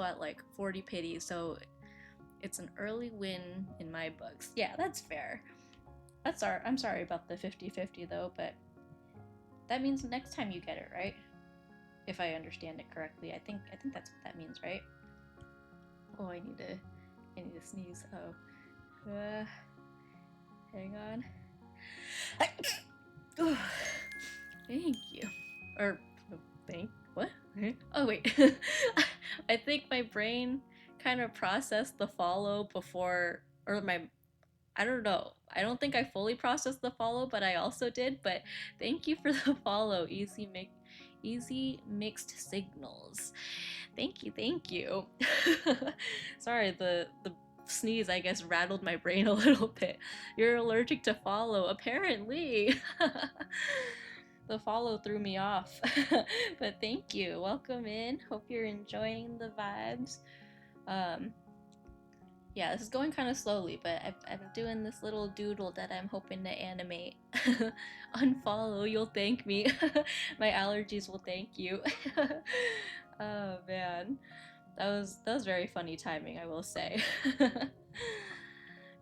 at like 40 pity, so it's an early win in my books. Yeah, that's fair. I'm sorry about the 50-50 though, but that means next time you get it, right? If I understand it correctly. I think that's what that means, right? Oh, I need to sneeze. Oh. Hang on. Thank you. Or thank what? Oh wait. I think my brain kind of processed the follow before, or my, I don't know. I don't think I fully processed the follow, but I also did. But thank you for the follow. Easy mixed signals. Thank you, thank you. Sorry, the sneeze I guess rattled my brain a little bit. You're allergic to follow, apparently. The follow threw me off. But thank you. Welcome in. Hope you're enjoying the vibes. Um, yeah, this is going kind of slowly, but I'm doing this little doodle that I'm hoping to animate. Unfollow, you'll thank me. My allergies will thank you. Oh man, that was very funny timing, I will say.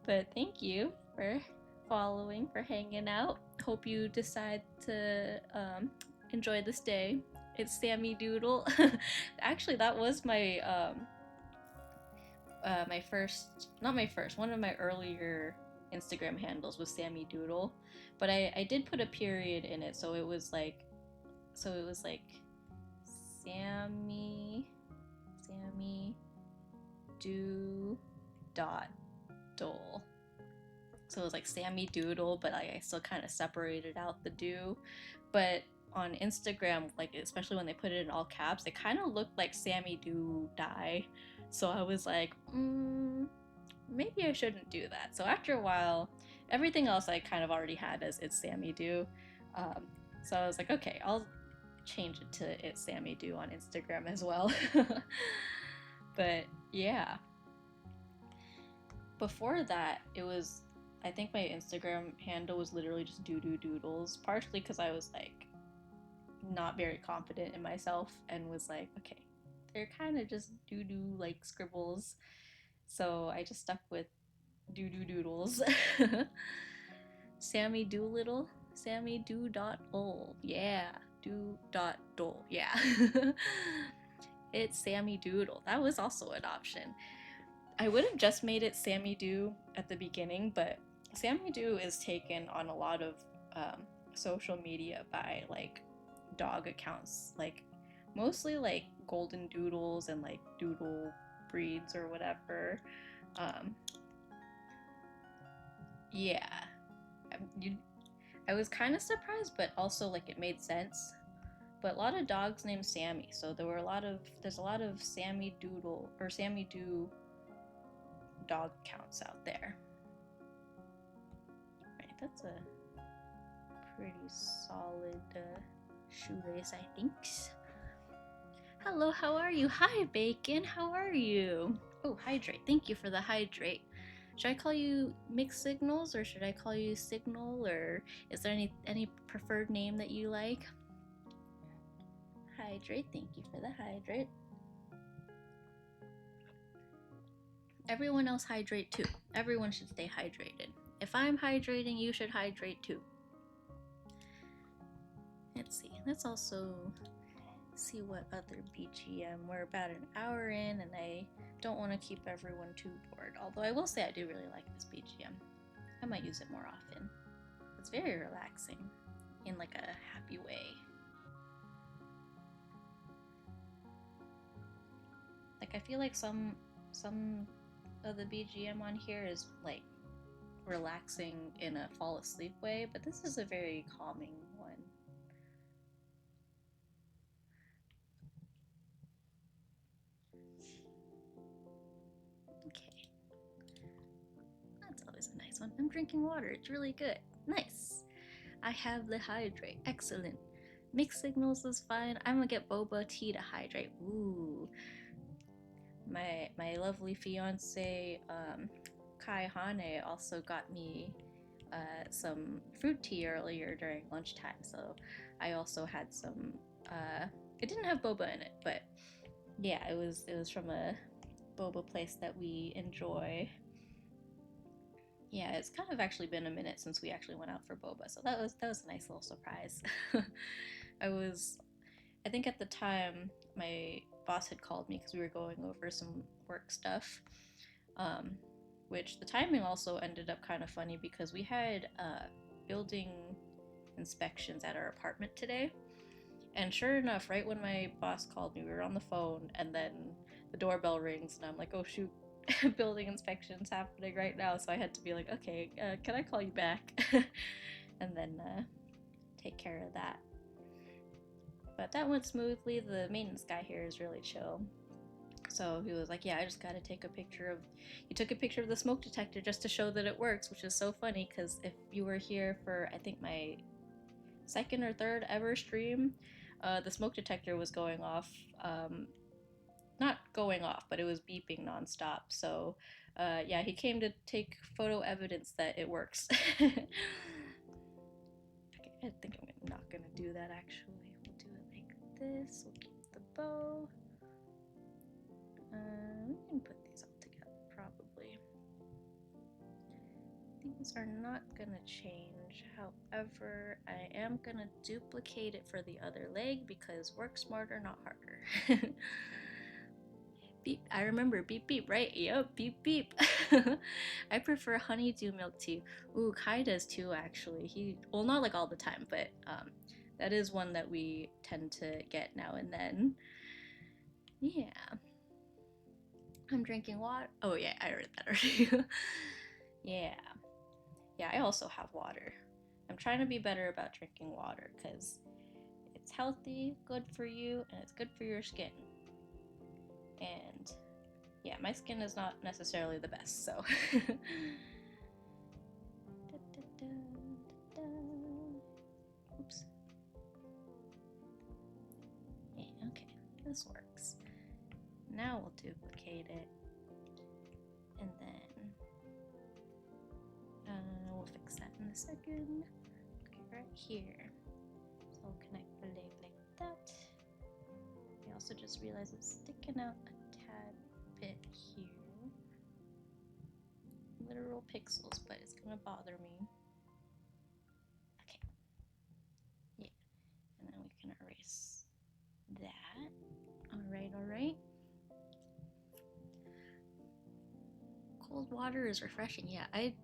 But thank you for following, for hanging out. Hope you decide to enjoy this day. It's Sammy Doodle. Actually, that was my first, not my first, one of my earlier Instagram handles was Sammy Doodle, but I did put a period in it, so it was like Sammy Do dot Dole. So it was like Sammy Doodle, but I still kind of separated out the do. But on Instagram, like especially when they put it in all caps, it kind of looked like Sammy Do Die. So I was like, maybe I shouldn't do that. So after a while, everything else I kind of already had as It's Sammy Do. Um, so I was like, okay, I'll change it to It's Sammy Do on Instagram as well. But yeah, before that, it was, I think my Instagram handle was literally just doo doo doodles, partially because I was like not very confident in myself and was like, okay, they're kind of just doo doo like scribbles. So I just stuck with doo doo doodles. Sammy Doolittle, Sammy Do dot ol. Yeah, Do dot dole. Yeah. It's Sammy Doodle. That was also an option. I would have just made it Sammy Do at the beginning, but Sammy Do is taken on a lot of social media by like dog accounts, like mostly like golden doodles and like doodle breeds or whatever. Um, yeah, I was kind of surprised, but also like it made sense. But a lot of dogs named Sammy, so there's a lot of Sammy Doodle or Sammy Do dog counts out there. Right, that's a pretty solid shoelace, I think. Hello, how are you? Hi, Bacon, how are you? Oh, hydrate. Thank you for the hydrate. Should I call you mixed signals or should I call you signal, or is there any preferred name that you like? Hydrate. Thank you for the hydrate. Everyone else hydrate too. Everyone should stay hydrated. If I'm hydrating, you should hydrate too. Let's see. Let's also see what other BGM. We're about an hour in, and I don't want to keep everyone too bored. Although I will say I do really like this BGM. I might use it more often. It's very relaxing in like a happy way. Like I feel like some of the BGM on here is like relaxing in a fall asleep way, but this is a very calming one. Okay, that's always a nice one. I'm drinking water, it's really good. Nice. I have the hydrate. Excellent. Mixed signals is fine. I'm gonna get boba tea to hydrate. Ooh. My lovely fiance, Kai Hane, also got me some fruit tea earlier during lunchtime, so I also had some. It didn't have boba in it, but yeah, it was from a boba place that we enjoy. Yeah, it's kind of actually been a minute since we actually went out for boba, so that was a nice little surprise. I think at the time my boss had called me because we were going over some work stuff, um, which the timing also ended up kind of funny because we had building inspections at our apartment today. And sure enough, right when my boss called me, we were on the phone, and then the doorbell rings, and I'm like, oh shoot, building inspections happening right now. So I had to be like, okay, can I call you back? And then take care of that. But that went smoothly. The maintenance guy here is really chill. So he was like, yeah, I just gotta take a picture of. He took a picture of the smoke detector just to show that it works, which is so funny because if you were here for, I think, my second or third ever stream, the smoke detector was going off. Not going off, but it was beeping nonstop. So, yeah, he came to take photo evidence that it works. Okay, I think I'm not gonna do that actually. We'll do it like this. We'll keep the bow. We can put these all together probably. These are not gonna change. However, I am gonna duplicate it for the other leg because work smarter, not harder. Beep. I remember beep beep, right? Yep, beep beep. I prefer honeydew milk tea. Ooh, Kai does too, actually. Well, not like all the time, but that is one that we tend to get now and then. Yeah. I'm drinking water. Oh yeah, I read that already. Yeah. Yeah, I also have water. I'm trying to be better about drinking water because it's healthy, good for you, and it's good for your skin. And yeah, my skin is not necessarily the best, so. Oops. Yeah, okay, this works. Now we'll duplicate it, and then we'll fix that in a second. Okay, right here. So we'll connect the leg like that. I also just realized it's sticking out a tad bit here. Literal pixels, but it's gonna bother me. Okay. Yeah. And then we can erase that. Alright. Cold water is refreshing. Yeah, I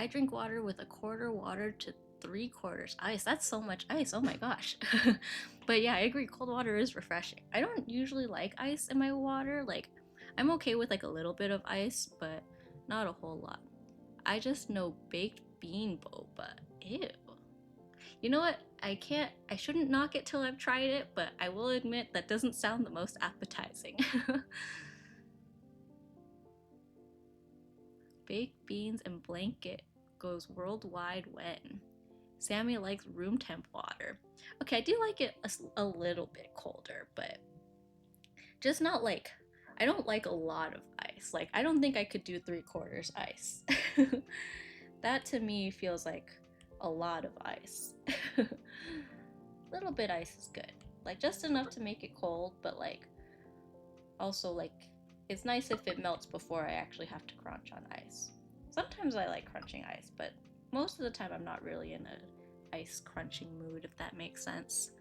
drink water with a quarter water to 3/4 ice. That's so much ice. Oh my gosh. But yeah, I agree. Cold water is refreshing. I don't usually like ice in my water. Like, I'm okay with like a little bit of ice, but not a whole lot. I just know baked bean boba. Ew. You know what? I shouldn't knock it till I've tried it, but I will admit that doesn't sound the most appetizing. Baked beans and blanket goes worldwide when? Sammy likes room temp water. Okay, I do like it a little bit colder, but just not like, I don't like a lot of ice. Like, I don't think I could do 3/4 ice. That to me feels like a lot of ice. Little bit ice is good. Like, just enough to make it cold, but like, also like, it's nice if it melts before I actually have to crunch on ice. Sometimes I like crunching ice, but most of the time I'm not really in a ice crunching mood, if that makes sense.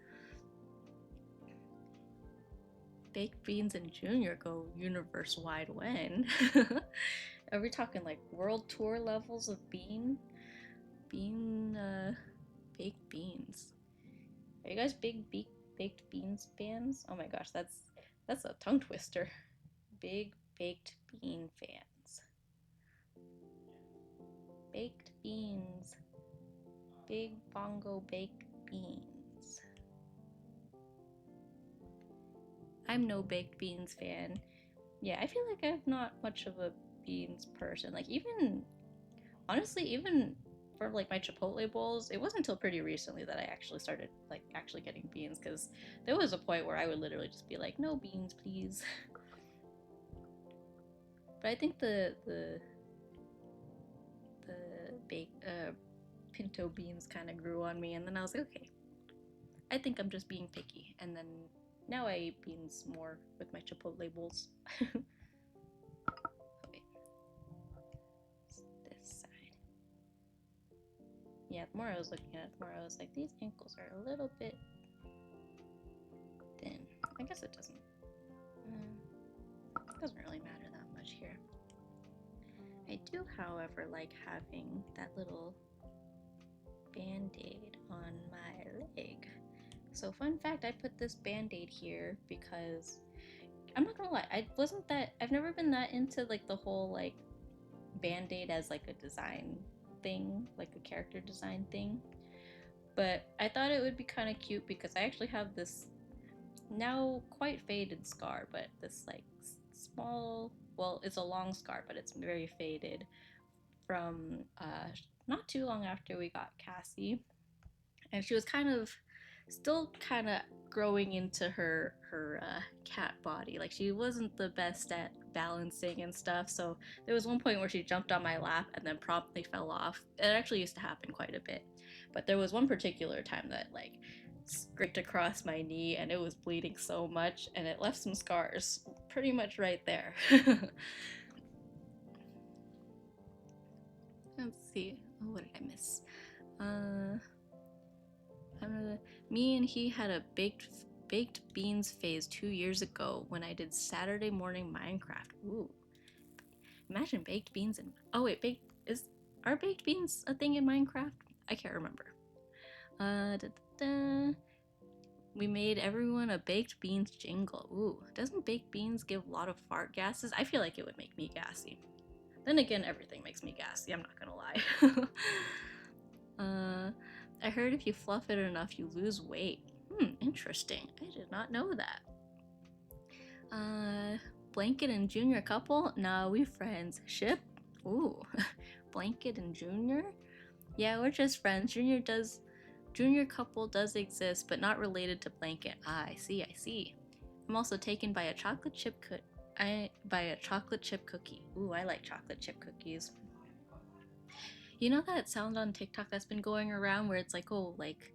Baked beans and Junior go universe wide when? Are we talking like world tour levels of baked beans? Are you guys big baked beans fans? Oh my gosh, that's a tongue twister. Big baked bean fans. Baked beans. Big bongo baked beans. I'm no baked beans fan. Yeah, I feel like I'm not much of a beans person. Like, honestly, even for like my Chipotle bowls, it wasn't until pretty recently that I actually started like actually getting beans, because there was a point where I would literally just be like, no beans, please. But I think the pinto beans kind of grew on me, and then I was like, okay, I think I'm just being picky, and then now I eat beans more with my Chipotle bowls. Okay. This side. Yeah, the more I was looking at it, the more I was like, these ankles are a little bit thin. I guess it doesn't really matter that much here. I do, however, like having that little band-aid on my leg. So fun fact, I put this band-aid here because I'm not gonna lie, I've never been that into like the whole like band-aid as like a design thing, like a character design thing. But I thought it would be kind of cute because I actually have this now quite faded scar, but this like small, well, it's a long scar, but it's very faded from not too long after we got Cassie, and she was kind of still kind of growing into her cat body. Like she wasn't the best at balancing and stuff. So there was one point where she jumped on my lap and then promptly fell off. It actually used to happen quite a bit, but there was one particular time that like scraped across my knee and it was bleeding so much and it left some scars pretty much right there. Let's see. Oh, what did I miss? Me and he had a baked beans phase 2 years ago when I did Saturday morning Minecraft. Ooh, imagine baked beans in. Oh wait, are baked beans a thing in Minecraft? I can't remember. Da, da, da. We made everyone a baked beans jingle. Ooh, doesn't baked beans give a lot of fart gases? I feel like it would make me gassy. Then again, everything makes me gassy. I'm not gonna lie. I heard if you fluff it enough, you lose weight. Interesting. I did not know that. Blanket and Junior couple? Nah, we friends. Ship? Ooh. Blanket and Junior? Yeah, we're just friends. Junior couple does exist, but not related to Blanket. Ah, I see. I'm also taken by a chocolate chip cookie. Ooh, I like chocolate chip cookies. You know that sound on TikTok that's been going around where it's like, oh, like,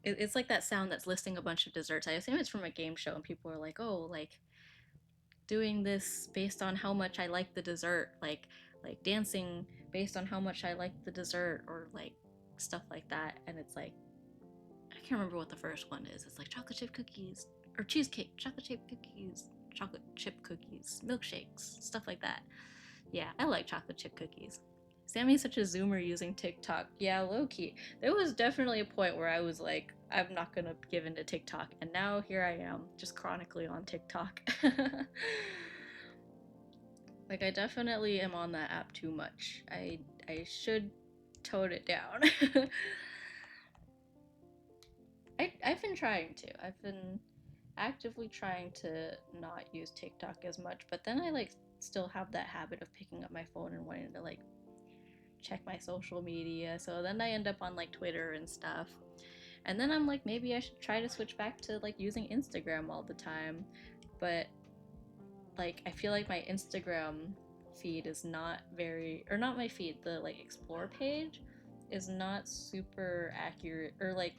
it's like that sound that's listing a bunch of desserts. I assume it's from a game show, and people are like, oh, like, doing this based on how much I like the dessert, like dancing based on how much I like the dessert, or like stuff like that. And it's like, I can't remember what the first one is. It's like chocolate chip cookies or cheesecake, chocolate chip cookies, milkshakes, stuff like that. Yeah, I like chocolate chip cookies. Sammy's such a zoomer using TikTok. Yeah, low key. There was definitely a point where I was like, I'm not gonna give into TikTok, and now here I am, just chronically on TikTok. Like, I definitely am on that app too much. I should tone it down. I've been trying to. I've been actively trying to not use TikTok as much, but then I like still have that habit of picking up my phone and wanting to like check my social media. So then I end up on like Twitter and stuff. And then I'm like, maybe I should try to switch back to like using Instagram all the time. But like, I feel like my Instagram feed is not very, or not my feed, the like explore page is not super accurate, or like,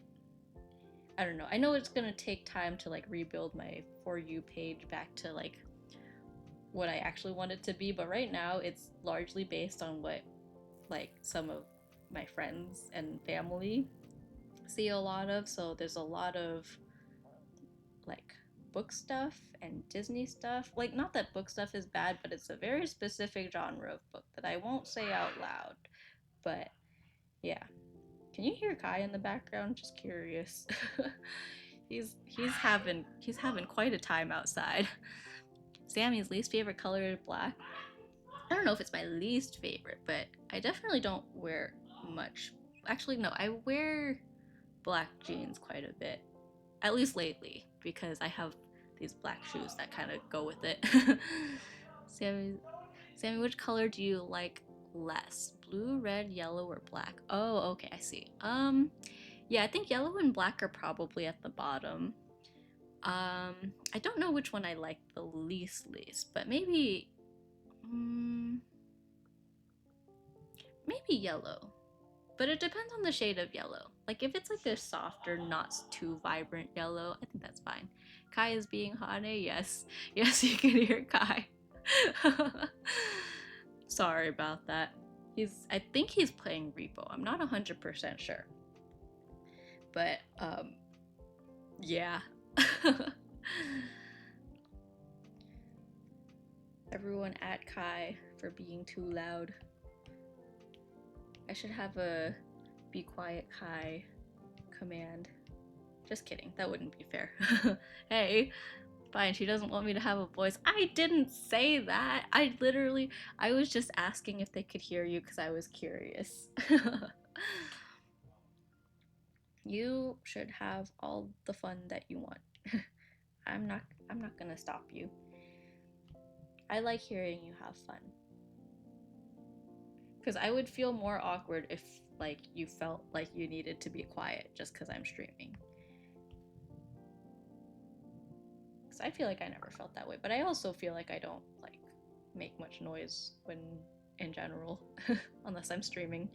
I don't know. I know it's gonna take time to like rebuild my For You page back to like what I actually want it to be, but right now it's largely based on what like some of my friends and family see a lot of. So there's a lot of like book stuff and Disney stuff. Like, not that book stuff is bad, but it's a very specific genre of book that I won't say out loud. But yeah. Can you hear Kai in the background? Just curious. he's having quite a time outside. Sammy's least favorite color is black. I don't know if it's my least favorite, but I definitely don't wear much. Actually, no, I wear black jeans quite a bit, at least lately, because I have these black shoes that kind of go with it. Sammy, which color do you like less? Blue, red, yellow, or black? Oh, okay, I see. Yeah, I think yellow and black are probably at the bottom. I don't know which one I like the least, but maybe, maybe yellow. But it depends on the shade of yellow. Like, if it's like a softer, not too vibrant yellow, I think that's fine. Kai is being Hane? Yes. Yes, you can hear Kai. Sorry about that. I think he's playing Repo. I'm not 100% sure. But, yeah. Everyone at Kai for being too loud. I should have a be quiet Kai command. Just kidding, that wouldn't be fair. Hey, fine, she doesn't want me to have a voice. I didn't say that. I was just asking if they could hear you because I was curious. You should have all the fun that you want. I'm not gonna stop you. I like hearing you have fun. Because I would feel more awkward if like you felt like you needed to be quiet just because I'm streaming. Because I feel like I never felt that way, but I also feel like I don't like make much noise when in general, unless I'm streaming.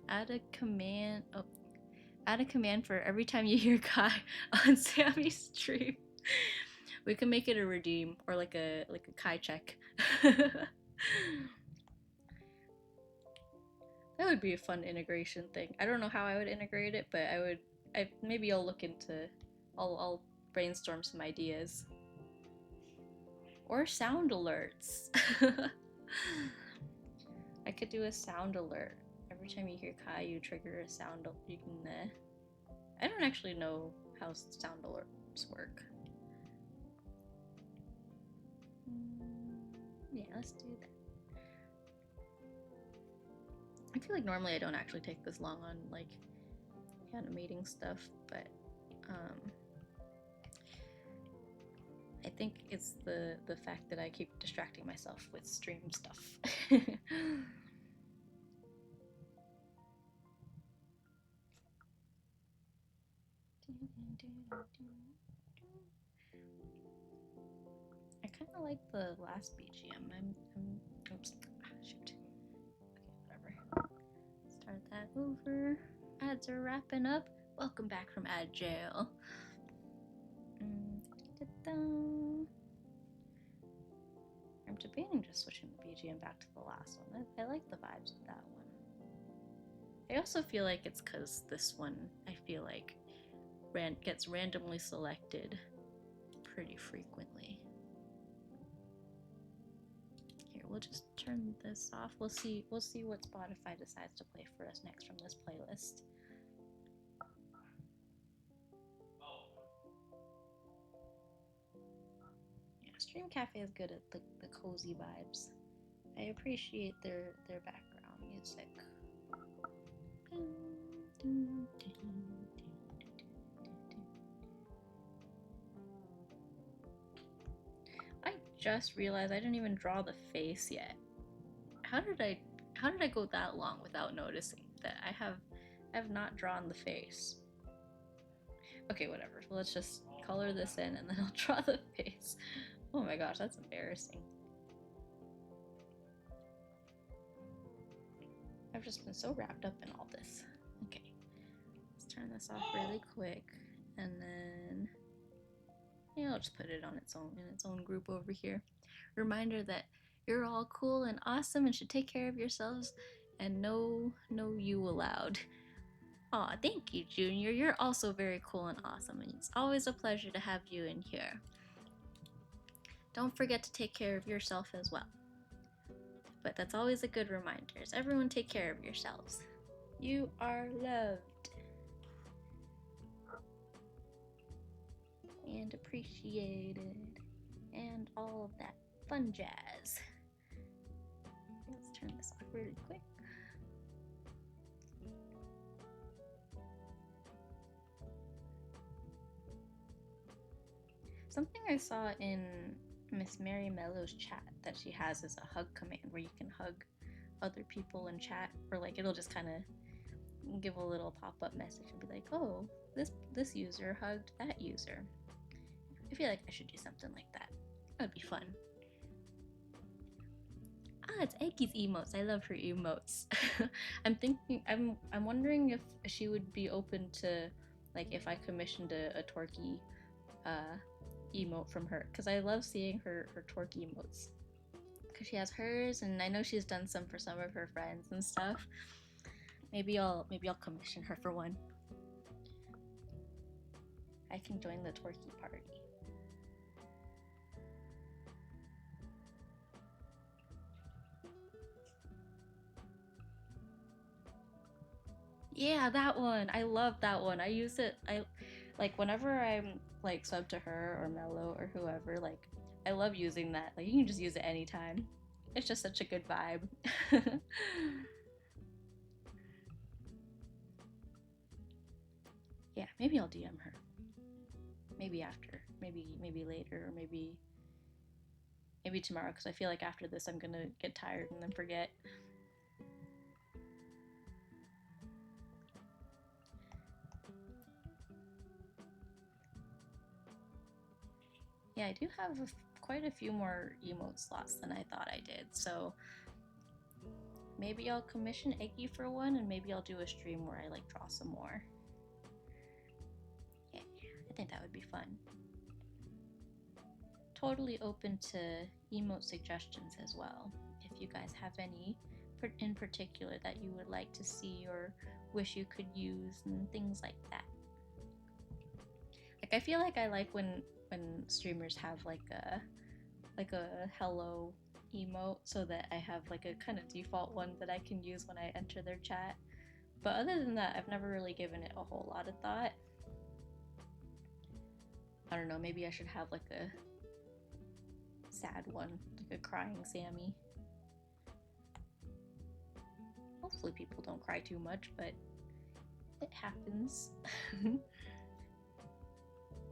Add a command. Oh, add a command for every time you hear Kai on Sammy's stream. We can make it a redeem or like a Kai check. That would be a fun integration thing. I don't know how I would integrate it, but maybe I'll look into. I'll brainstorm some ideas. Or sound alerts. I could do a sound alert. Every time you hear Kai, you trigger a sound. You can. I don't actually know how sound alerts work. Yeah, let's do that. I feel like normally I don't actually take this long on like animating stuff, but I think it's the fact that I keep distracting myself with stream stuff. I kind of like the last BGM. Oops. Shoot. Okay, whatever. Start that over. Ads are wrapping up. Welcome back from ad jail. I'm debating just switching the BGM back to the last one. I like the vibes of that one. I also feel like it's because this one, I feel like, gets randomly selected pretty frequently. Here, we'll just turn this off. We'll see what Spotify decides to play for us next from this playlist. Yeah, Stream Cafe is good at the cozy vibes. I appreciate their background music. I just realized I didn't even draw the face yet. How did I go that long without noticing that I have not drawn the face? Okay, whatever. Let's just color this in and then I'll draw the face. Oh my gosh, that's embarrassing. I've just been so wrapped up in all this. Okay, let's turn this off really quick, and then yeah, I'll just put it on its own group over here. Reminder that you're all cool and awesome and should take care of yourselves, and no you allowed. Aw, thank you, Junior. You're also very cool and awesome, and it's always a pleasure to have you in here. Don't forget to take care of yourself as well. But that's always a good reminder. Everyone take care of yourselves. You are loved and appreciated and all of that fun jazz. Let's turn this off really quick. Something I saw in Miss Mary Mellow's chat that she has is a hug command where you can hug other people in chat, or like it'll just kind of give a little pop-up message and be like, oh, this user hugged that user. I feel like I should do something like that. That would be fun. Ah, it's Eggy's emotes. I love her emotes. I'm wondering if she would be open to, like, if I commissioned a Torky emote from her, because I love seeing her Torky emotes. Because she has hers, and I know she's done some for some of her friends and stuff. Maybe I'll commission her for one. I can join the Torky party. Yeah, that one. I love that one. I use it. I like whenever I'm like sub to her or Mello or whoever. Like, I love using that. Like, you can just use it anytime. It's just such a good vibe. Yeah, maybe I'll DM her. Maybe after. Maybe later, or maybe tomorrow. Because I feel like after this, I'm gonna get tired and then forget. Yeah, I do have quite a few more emote slots than I thought I did. So maybe I'll commission Eggy for one, and maybe I'll do a stream where I like draw some more. Yeah, I think that would be fun. Totally open to emote suggestions as well. If you guys have any in particular that you would like to see or wish you could use and things like that. Like, I feel like I like when streamers have like a hello emote, so that I have like a kind of default one that I can use when I enter their chat. But other than that, I've never really given it a whole lot of thought. I don't know, maybe I should have like a sad one, like a crying Sammy. Hopefully people don't cry too much, but it happens.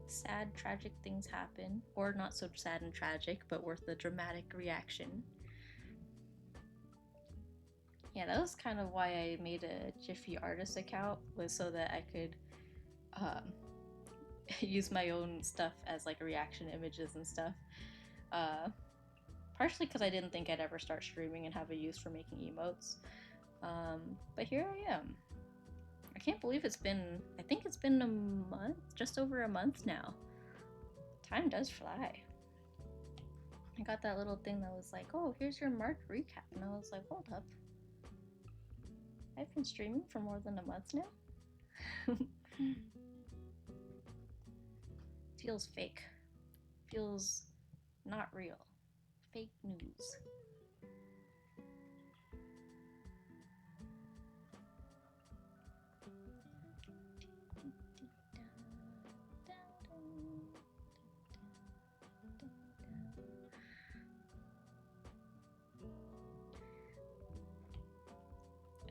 Sad, tragic things happen, or not so sad and tragic, but worth the dramatic reaction. Yeah, that was kind of why I made a Jiffy artist account, was so that I could um, use my own stuff as like reaction images and stuff. Partially because I didn't think I'd ever start streaming and have a use for making emotes. But here I am. I can't believe I think it's been a month, just over a month now. Time does fly. I got that little thing that was like, oh, here's your March recap. And I was like, hold up. I've been streaming for more than a month now? Feels fake. Feels not real. Fake news.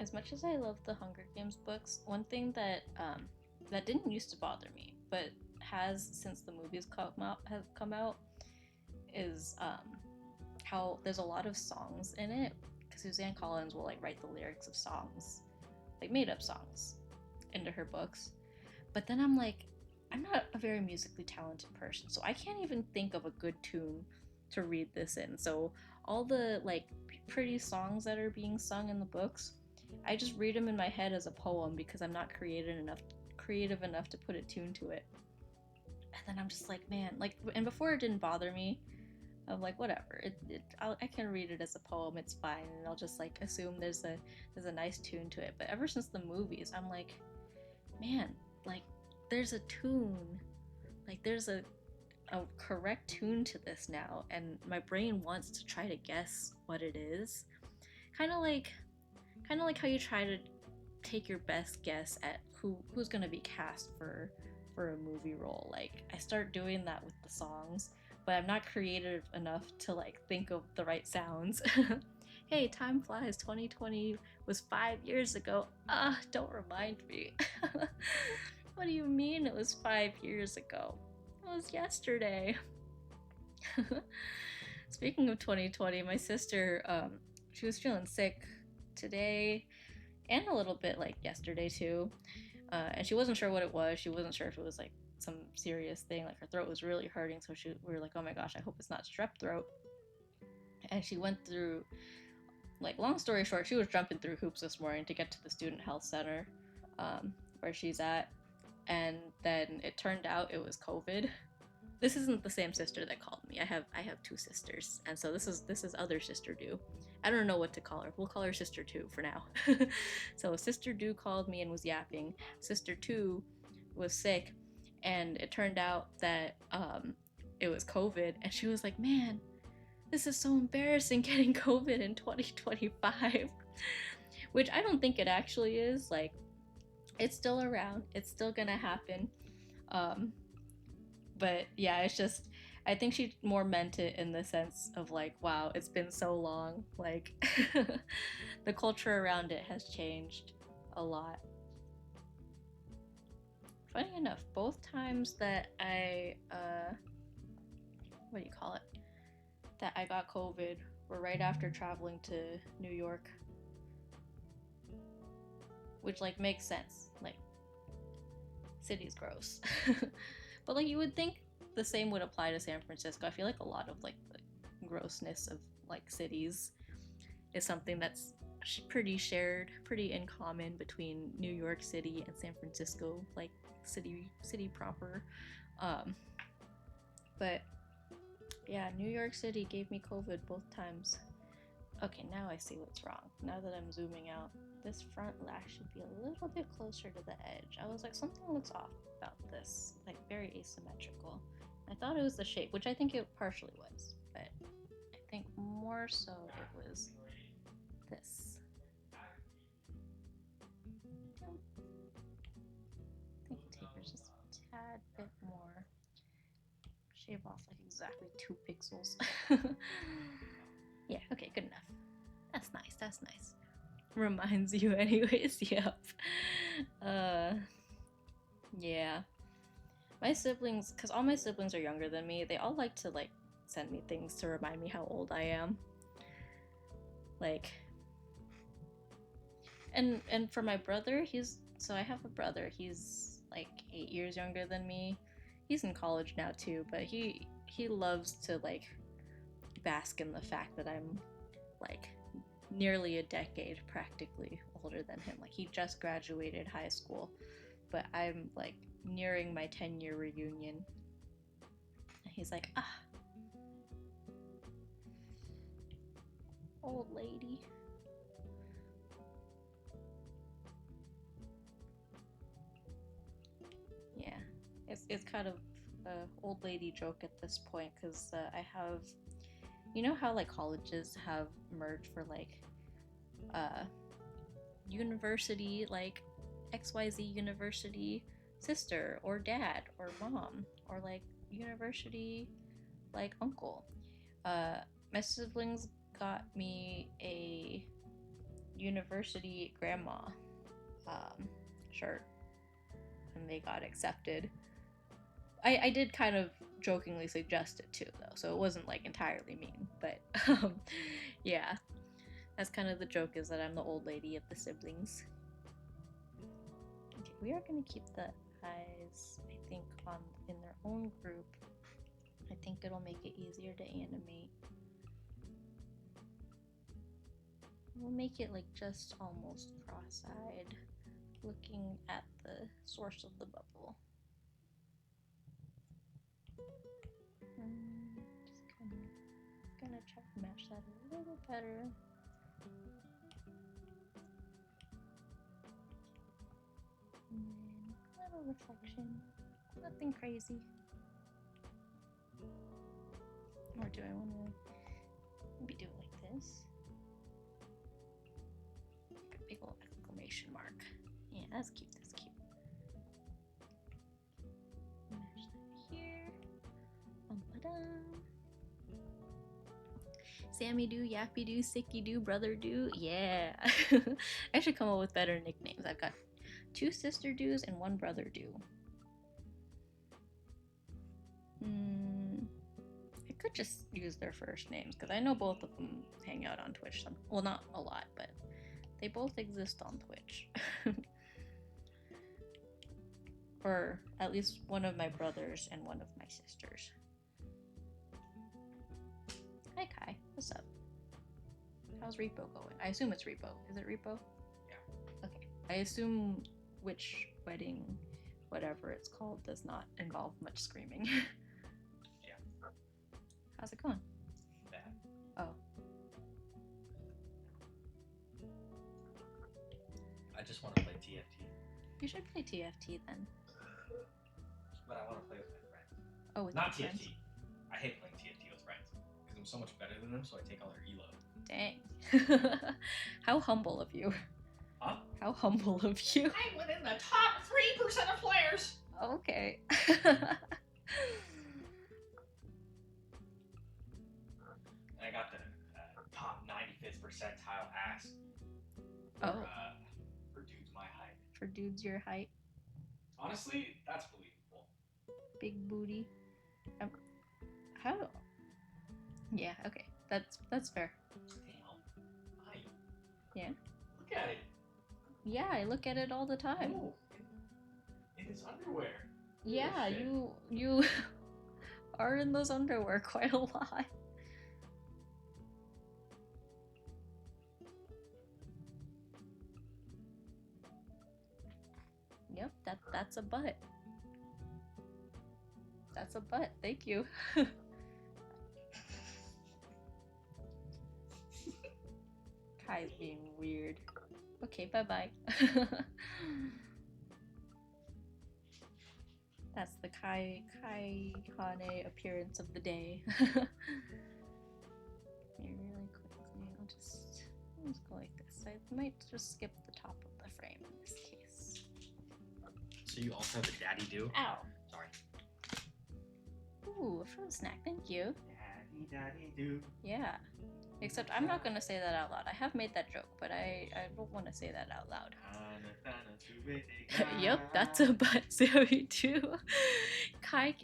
As much as I love the Hunger Games books, one thing that that didn't used to bother me, but has since the movies have come out, is how there's a lot of songs in it. Because Suzanne Collins will like write the lyrics of songs, like made up songs, into her books. But then I'm like, I'm not a very musically talented person, so I can't even think of a good tune to read this in. So all the like pretty songs that are being sung in the books, I just read them in my head as a poem because I'm not creative enough to put a tune to it. And then I'm just like, man, like, and before it didn't bother me. I'm like, whatever. I can read it as a poem. It's fine, and I'll just like assume there's a nice tune to it. But ever since the movies, I'm like, man, like, there's a tune, like there's a correct tune to this now, and my brain wants to try to guess what it is. Kind of like how you try to take your best guess at who's gonna be cast for a movie role. Like, I start doing that with the songs, but I'm not creative enough to like think of the right sounds. Hey, time flies. 2020 was 5 years ago. Don't remind me. What do you mean it was 5 years ago? It was yesterday. Speaking of 2020, my sister, she was feeling sick today and a little bit like yesterday too. And she wasn't sure what it was. She wasn't sure if it was like some serious thing, like her throat was really hurting. So we were like, oh my gosh, I hope it's not strep throat. And she went through, like, long story short, she was jumping through hoops this morning to get to the student health center, where she's at. And then it turned out it was COVID. This isn't the same sister that called me. I have two sisters, and so this is other sister Do. I don't know what to call her. We'll call her Sister 2 for now. So Sister Do called me and was yapping. Sister 2 was sick, and it turned out that it was COVID, and she was like, man, this is so embarrassing getting COVID in 2025. Which I don't think it actually is. Like, It's still around. It's still gonna happen. Um, but yeah, it's just I think she more meant it in the sense of like, wow, it's been so long. Like the culture around it has changed a lot. Funny enough, both times that I what do you call it? That I got COVID were right after traveling to New York. Which like makes sense. Like city's gross. But like you would think the same would apply to San Francisco. I feel like a lot of like the grossness of like cities is something that's pretty shared, pretty in common between New York City and San Francisco, like city proper. Um, but yeah, New York City gave me COVID both times. Okay, now I see what's wrong. Now that I'm zooming out, this front lash should be a little bit closer to the edge. I was like, something looks off about this, like very asymmetrical. I thought it was the shape, which I think it partially was, but I think more so it was this. I think it tapers just a tad bit more. Shave off like exactly 2 pixels. Yeah, okay, good enough. That's nice, that's nice. Reminds you anyways, yep. Yeah. My siblings, because all my siblings are younger than me, they all like to like send me things to remind me how old I am. Like and for my brother, I have a brother, he's like 8 years younger than me. He's in college now too, but he loves to like bask in the fact that I'm like nearly a decade practically older than him. Like he just graduated high school, but I'm like nearing my 10-year reunion. And he's like, old lady. Yeah, it's kind of a old lady joke at this point because I have, you know how like colleges have merged for like university, like XYZ university sister or dad or mom, or like university like uncle. My siblings got me a university grandma shirt and they got accepted. I did kind of jokingly suggest it too, though, so it wasn't like entirely mean. But yeah, that's kind of the joke, is that I'm the old lady of the siblings. Okay, we are gonna keep the eyes, I think, on in their own group. I think it'll make it easier to animate. We'll make it like just almost cross-eyed, looking at the source of the bubble. Just kind of gonna try to match that a little better. And then a little reflection, nothing crazy. Or do I want to maybe do it like this? Like a big old exclamation mark. Yeah, that's cute, that's cute. Match that here. Sammy do, Yappy do, Sicky do, Brother do. Yeah. I should come up with better nicknames. I've got 2 sister do's and 1 brother do. I could just use their first names because I know both of them hang out on Twitch. Well, not a lot, but they both exist on Twitch. Or at least one of my brothers and one of my sisters. Hi Kai, what's up? How's Repo going? I assume it's Repo. Is it Repo? Yeah. Okay. I assume Witch Wedding, whatever it's called, does not involve much screaming. Yeah. How's it going? Bad. Oh. I just want to play TFT. You should play TFT then. But I want to play with my friends. Oh, with Not your TFT. friends? I hate playing TFT with friends because I'm so much better than them, so I take all their elo. Dang. How humble of you. Huh? How humble of you. I'm within the top 3% of players. Okay. I got the top 95th percentile ass Oh, for dudes my height. for dudes your height, Honestly, that's believable. big booty. How? Yeah. Okay. That's fair. Damn. Hi. Yeah. Look at it. Yeah, I look at it all the time. Oh, in his underwear. Yeah, Shit. you are in those underwear quite a lot. Yep, that's a butt. That's a butt. Thank you. Kai's being weird. Okay, bye-bye. That's the Kai Hane appearance of the day. Here, really quickly, I'll just go like this. I might just skip the top of the frame in this case. So you also have a daddy do? Ow. Sorry. Ooh, a fruit snack, thank you. Daddy do. Yeah. Except I'm not gonna say that out loud. I have made that joke, but I don't want to say that out loud. Yep, that's a butt Zoe too. Kai,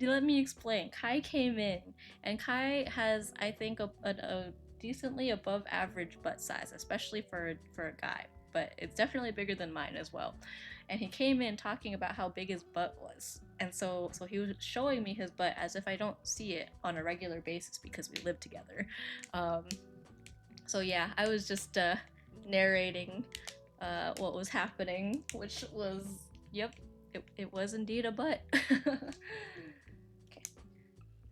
let me explain. Kai came in, and Kai has, I think, a decently above average butt size, especially for a guy. But it's definitely bigger than mine as well. And he came in talking about how big his butt was, and so he was showing me his butt as if I don't see it on a regular basis because we live together. So yeah, I was just narrating what was happening, which was, yep, it was indeed a butt. Okay,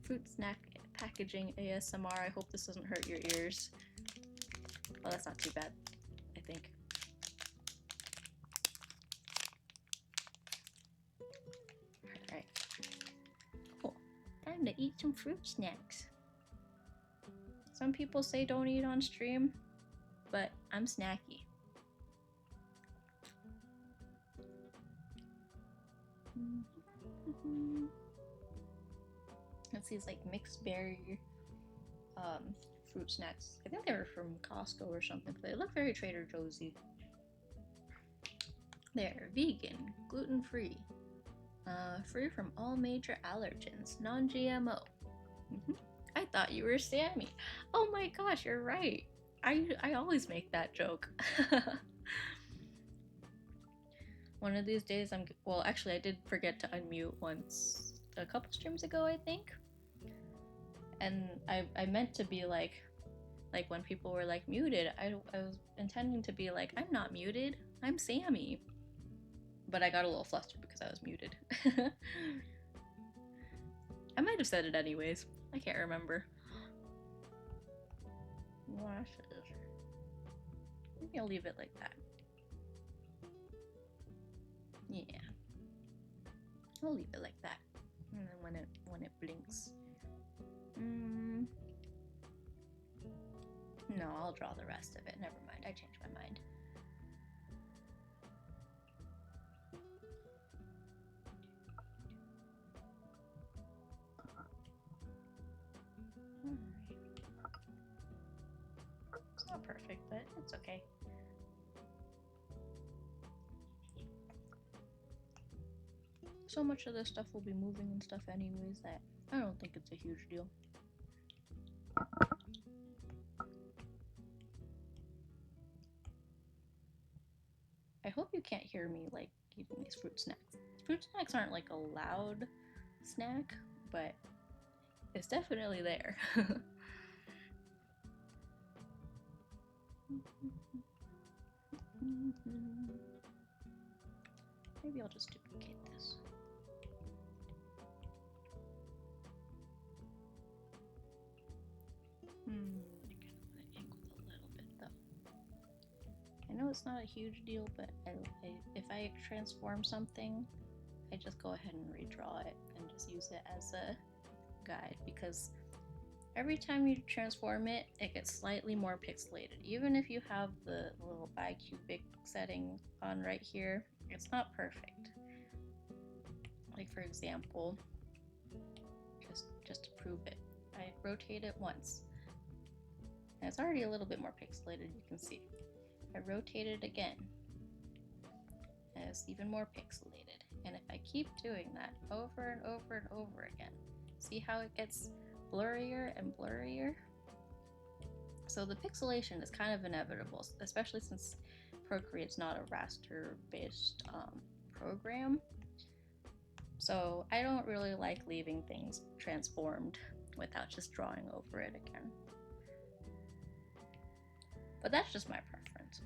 fruit snack packaging ASMR. I hope this doesn't hurt your ears. Well, that's not too bad, I think. Alright. Cool. Time to eat some fruit snacks. Some people say don't eat on stream, but I'm snacky. It's these like mixed berry fruit snacks. I think they were from Costco or something, but they look very Trader Joe'sy. They're vegan, gluten-free, free from all major allergens, non-GMO. I thought you were Sammy. Oh my gosh, you're right. I always make that joke. One of these days well, actually I did forget to unmute once a couple streams ago, I think. And I meant to be like when people were like muted, I was intending to be like, I'm not muted, I'm Sammy. But I got a little flustered because I was muted. I might have said it anyways. I can't remember. Maybe I'll leave it like that. Yeah. I'll leave it like that. And then when it blinks. No, I'll draw the rest of it. Never mind, I changed my mind. It's not perfect, but it's okay. So much of this stuff will be moving and stuff anyways that I don't think it's a huge deal. I hope you can't hear me like eating these fruit snacks. Fruit snacks aren't like a loud snack, but it's definitely there. Maybe I'll just duplicate this. I kind of want to angle a little bit though. I know it's not a huge deal, but if I transform something, I just go ahead and redraw it and just use it as a guide because every time you transform it, it gets slightly more pixelated. Even if you have the little bicubic setting on right here, it's not perfect. Like for example, just to prove it, I rotate it once. And it's already a little bit more pixelated, you can see. I rotate it again, and it's even more pixelated. And if I keep doing that over and over and over again, see how it gets blurrier and blurrier? So the pixelation is kind of inevitable, especially since Procreate's not a raster-based program. So I don't really like leaving things transformed without just drawing over it again. But that's just my preference.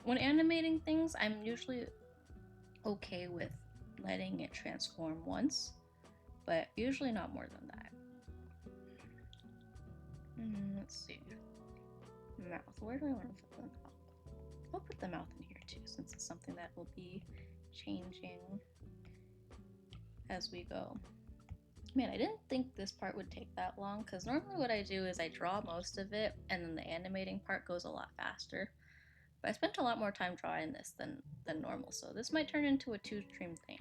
When animating things, I'm usually okay with letting it transform once, but usually not more than that. Let's see. Mouth. Where do I want to put the mouth? I'll put the mouth in here too, since it's something that will be changing as we go. Man, I didn't think this part would take that long, because normally what I do is I draw most of it, and then the animating part goes a lot faster. But I spent a lot more time drawing this than normal, so this might turn into a 2-stream thing.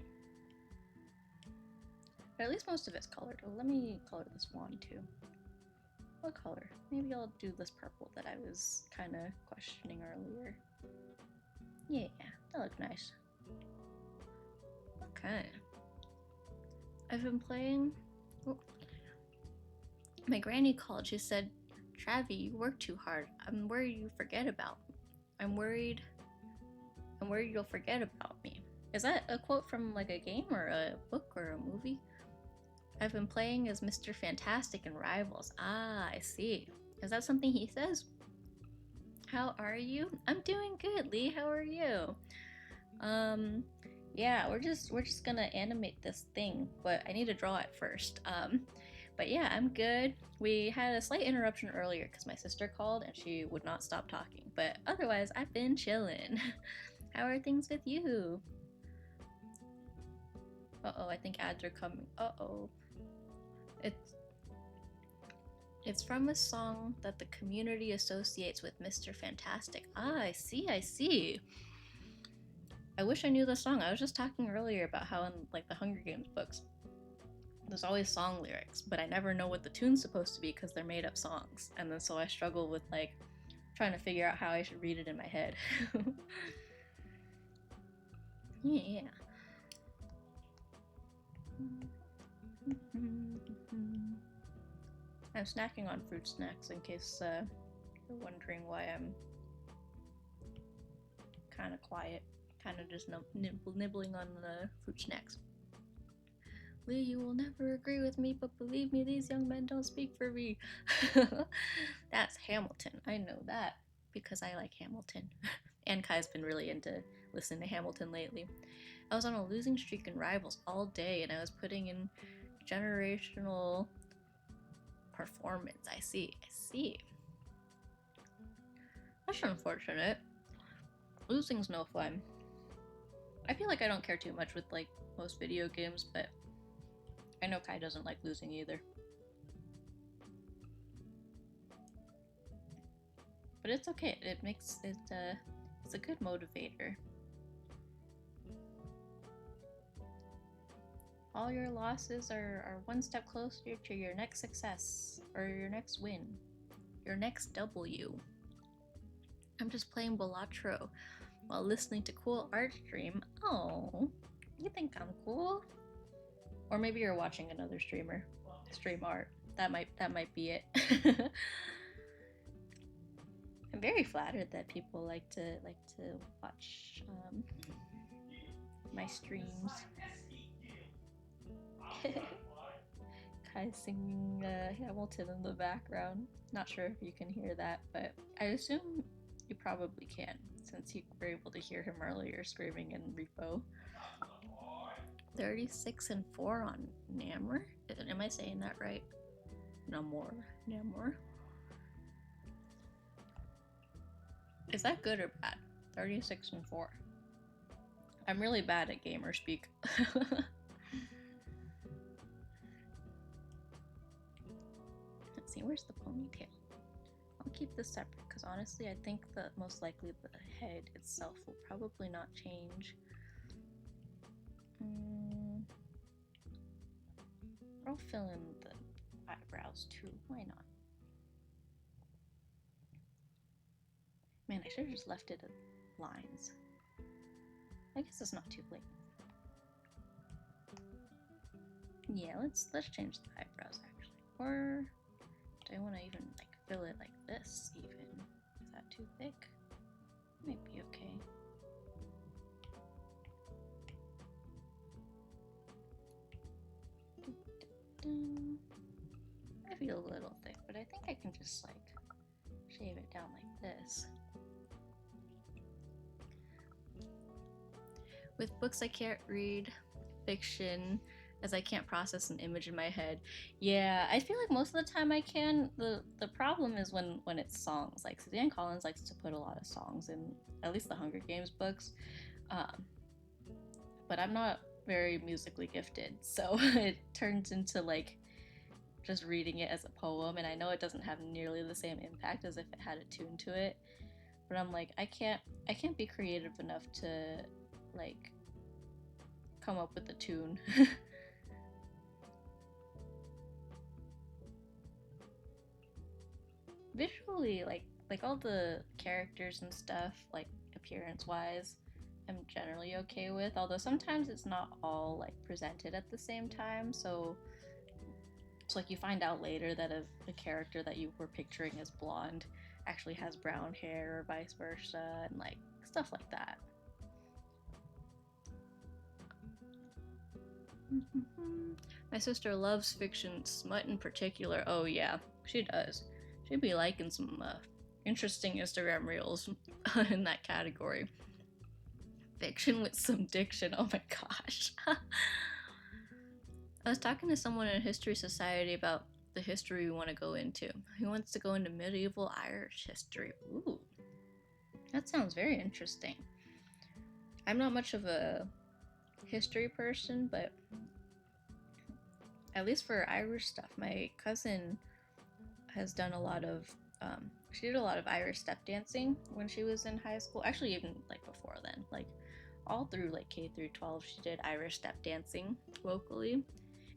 But at least most of it's colored. Oh, let me color this wand too. What color? Maybe I'll do this purple that I was kind of questioning earlier. Yeah, that looked nice. Okay. I've been playing... Oh. My granny called. She said, Travi, you work too hard. I'm worried you forget about me. I'm worried you'll forget about me. Is that a quote from like a game or a book or a movie? I've been playing as Mr. Fantastic in Rivals. Ah, I see. Is that something he says? How are you? I'm doing good, Lee. How are you? Yeah, we're just gonna animate this thing, but I need to draw it first. But yeah, I'm good. We had a slight interruption earlier because my sister called and she would not stop talking. But otherwise, I've been chilling. How are things with you? Uh-oh, I think ads are coming. Uh-oh. It's from a song that the community associates with Mr. Fantastic. Ah, I see. I wish I knew the song. I was just talking earlier about how in like the Hunger Games books, there's always song lyrics, but I never know what the tune's supposed to be because they're made up songs. And then so I struggle with like trying to figure out how I should read it in my head. Yeah. I'm snacking on fruit snacks in case you're wondering why I'm kind of quiet. Kind of just nibbling on the fruit snacks. Lee, you will never agree with me, but believe me, these young men don't speak for me. That's Hamilton. I know that because I like Hamilton. And Kai's been really into listening to Hamilton lately. I was on a losing streak in Rivals all day, and I was putting in generational performance. I see. That's unfortunate. Losing's no fun. I feel like I don't care too much with like most video games, but I know Kai doesn't like losing either. But it's okay. It makes it it's a good motivator. All your losses are one step closer to your next success or your next win, your next W. I'm just playing Balatro while listening to cool art stream. Oh, you think I'm cool? Or maybe you're watching another streamer stream art. That might be it. I'm very flattered that people like to watch my streams. Kai singing Hamilton in the background. Not sure if you can hear that, but I assume you probably can, since you were able to hear him earlier screaming in Repo. 36 and 4 on Namor? Am I saying that right? Namor. Is that good or bad? 36 and 4. I'm really bad at gamer speak. Let's see, where's the ponytail? I'll keep this separate because honestly, I think that most likely the head itself will probably not change. I'll fill in the eyebrows too. Why not? Man, I should have just left it at lines. I guess it's not too late. Yeah, let's change the eyebrows actually. Or do I want to even like fill it like this even? Is that too thick? Might be okay. Might be a little thick, but I think I can just like shave it down like this. With books I can't read, fiction, as I can't process an image in my head. Yeah, I feel like most of the time I can. The problem is when it's songs. Like Suzanne Collins likes to put a lot of songs in at least the Hunger Games books. But I'm not very musically gifted, so it turns into like just reading it as a poem, and I know it doesn't have nearly the same impact as if it had a tune to it. But I'm like, I can't be creative enough to like come up with a tune. Visually, like all the characters and stuff, like appearance wise, I'm generally okay with, although sometimes it's not all like presented at the same time, so it's like you find out later that a character that you were picturing as blonde actually has brown hair or vice versa, and like stuff like that. My sister loves fiction, smut in particular. Oh yeah, she does. She'd be liking some interesting Instagram reels in that category. Fiction with some diction. Oh my gosh. I was talking to someone in History Society about the history we want to go into. He wants to go into medieval Irish history. Ooh, that sounds very interesting. I'm not much of a history person, but at least for Irish stuff, my cousin has done a lot of she did a lot of Irish step dancing when she was in high school. Actually, even like before then, like all through like K through 12, she did Irish step dancing locally.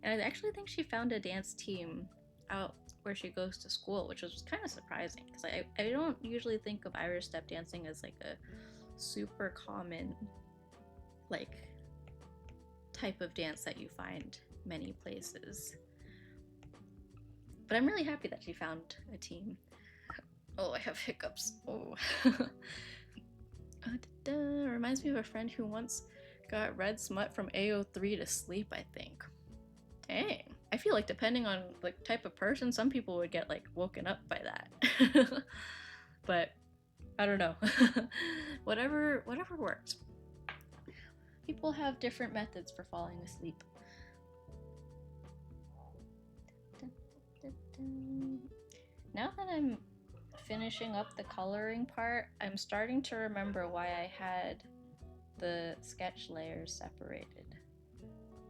And I actually think she found a dance team out where she goes to school, which was kind of surprising because I don't usually think of Irish step dancing as like a super common like type of dance that you find many places. But I'm really happy that she found a team. Oh, I have hiccups. Oh. Reminds me of a friend who once got red smut from AO3 to sleep, I think. Dang. I feel like depending on the type of person, some people would get like woken up by that. But I don't know. whatever works. People have different methods for falling asleep. Now that I'm finishing up the coloring part, I'm starting to remember why I had the sketch layers separated.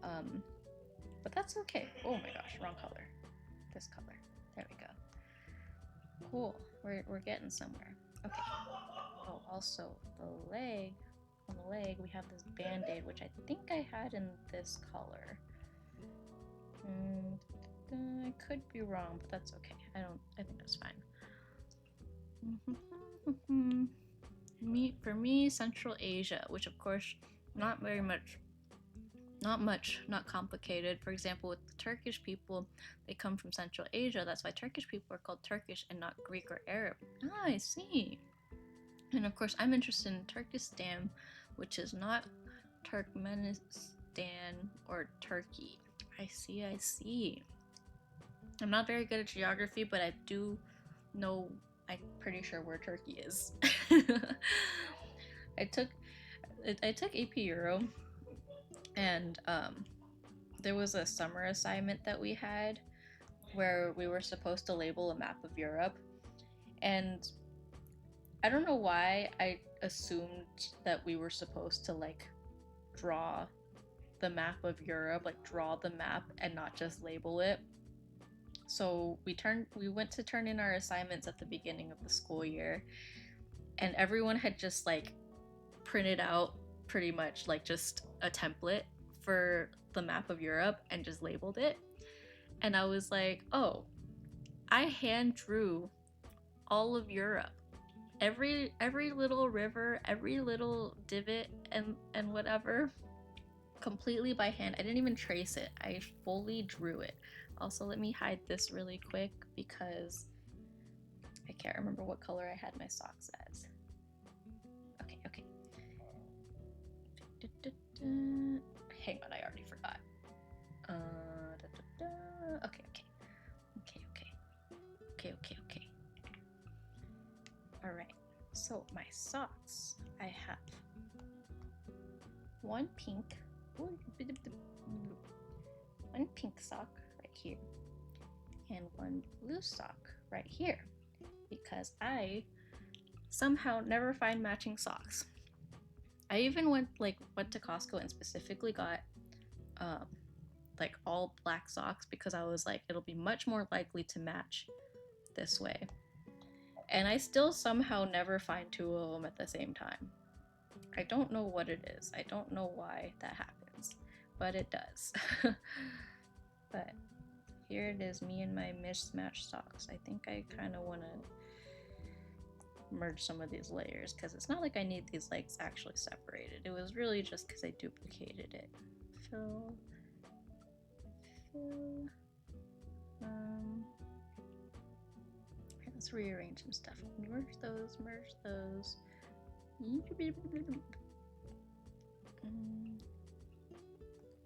But that's okay. Oh my gosh, wrong color. This color. There we go. Cool. We're getting somewhere. Okay. Oh, also the leg. On the leg, we have this band-aid, which I think I had in this color. I could be wrong, but that's okay. I think that's fine. For me, Central Asia, which of course, not complicated. For example, with the Turkish people, they come from Central Asia. That's why Turkish people are called Turkish and not Greek or Arab. Ah, I see. And of course, I'm interested in Turkestan, which is not Turkmenistan or Turkey. I see. I'm not very good at geography, but I do know, I'm pretty sure where Turkey is. I took AP Euro, and there was a summer assignment that we had where we were supposed to label a map of Europe, and I don't know why I assumed that we were supposed to like draw the map of Europe, like draw the map and not just label it. So we went to turn in our assignments at the beginning of the school year, and everyone had just like printed out pretty much like just a template for the map of Europe and just labeled it. And I was like, oh, I hand drew all of Europe. Every little river, every little divot and whatever, completely by hand. I didn't even trace it. I fully drew it. Also, let me hide this really quick because I can't remember what color I had my socks as. Okay, okay. Hang on, I already forgot. Okay, okay. Okay, okay. Okay, okay, okay. Alright, so my socks, I have one pink sock right here and one blue sock right here because I somehow never find matching socks. I even went to Costco and specifically got like all black socks because I was like, it'll be much more likely to match this way. And I still somehow never find two of them at the same time. I don't know what it is. I don't know why that happens, but it does. But here it is, me and my mismatched socks. I think I kind of want to merge some of these layers because it's not like I need these legs actually separated. It was really just because I duplicated it. Fill. Okay, let's rearrange some stuff. Merge those.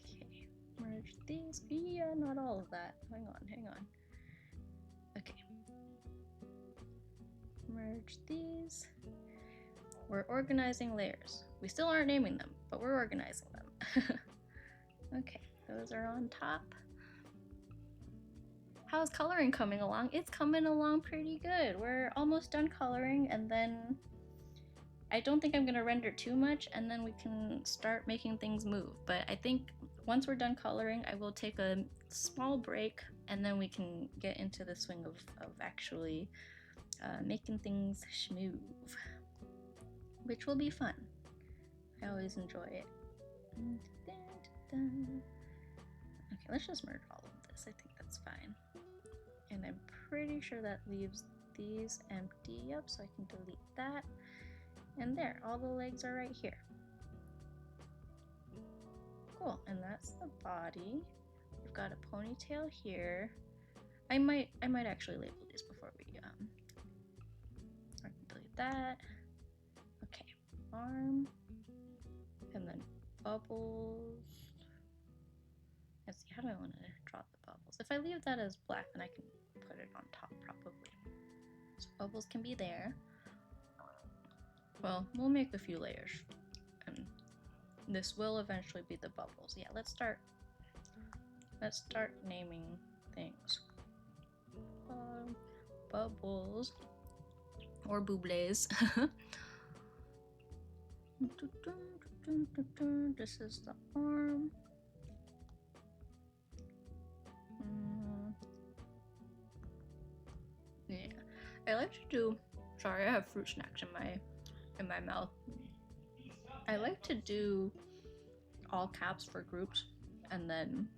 Okay, merge these. Yeah, not all of that. Hang on. Okay. Merge these. We're organizing layers. We still aren't naming them, but we're organizing them. Okay, those are on top. How's coloring coming along? It's coming along pretty good. We're almost done coloring, and then I don't think I'm gonna render too much, and then we can start making things move. But I think once we're done coloring, I will take a small break, and then we can get into the swing of actually making things schmoove, which will be fun. I always enjoy it. Okay, let's just merge all of this. I think that's fine. And I'm pretty sure that leaves these empty up, so I can delete that. And there, all the legs are right here. Cool, and that's the body. We've got a ponytail here. I might actually label these before we I can delete that. Okay, arm, and then bubbles. Let's see, how do I want to draw the bubbles? If I leave that as black, then I can put it on top probably. So bubbles can be there. Well, we'll make a few layers, and this will eventually be the bubbles. Yeah, let's start naming things. Bubbles or boublés. This is the arm. Yeah, I like to do. Sorry, I have fruit snacks in my mouth. I like to do all caps for groups, and then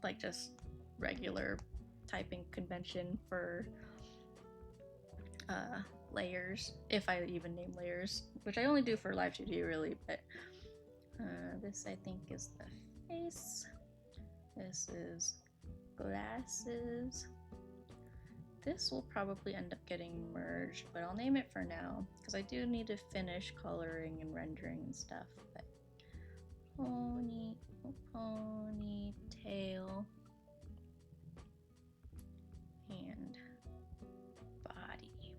like just regular typing convention for layers, if I even name layers, which I only do for live 2D really. But this I think is the face. This is glasses. This will probably end up getting merged, but I'll name it for now because I do need to finish coloring and rendering and stuff. But ponytail and body.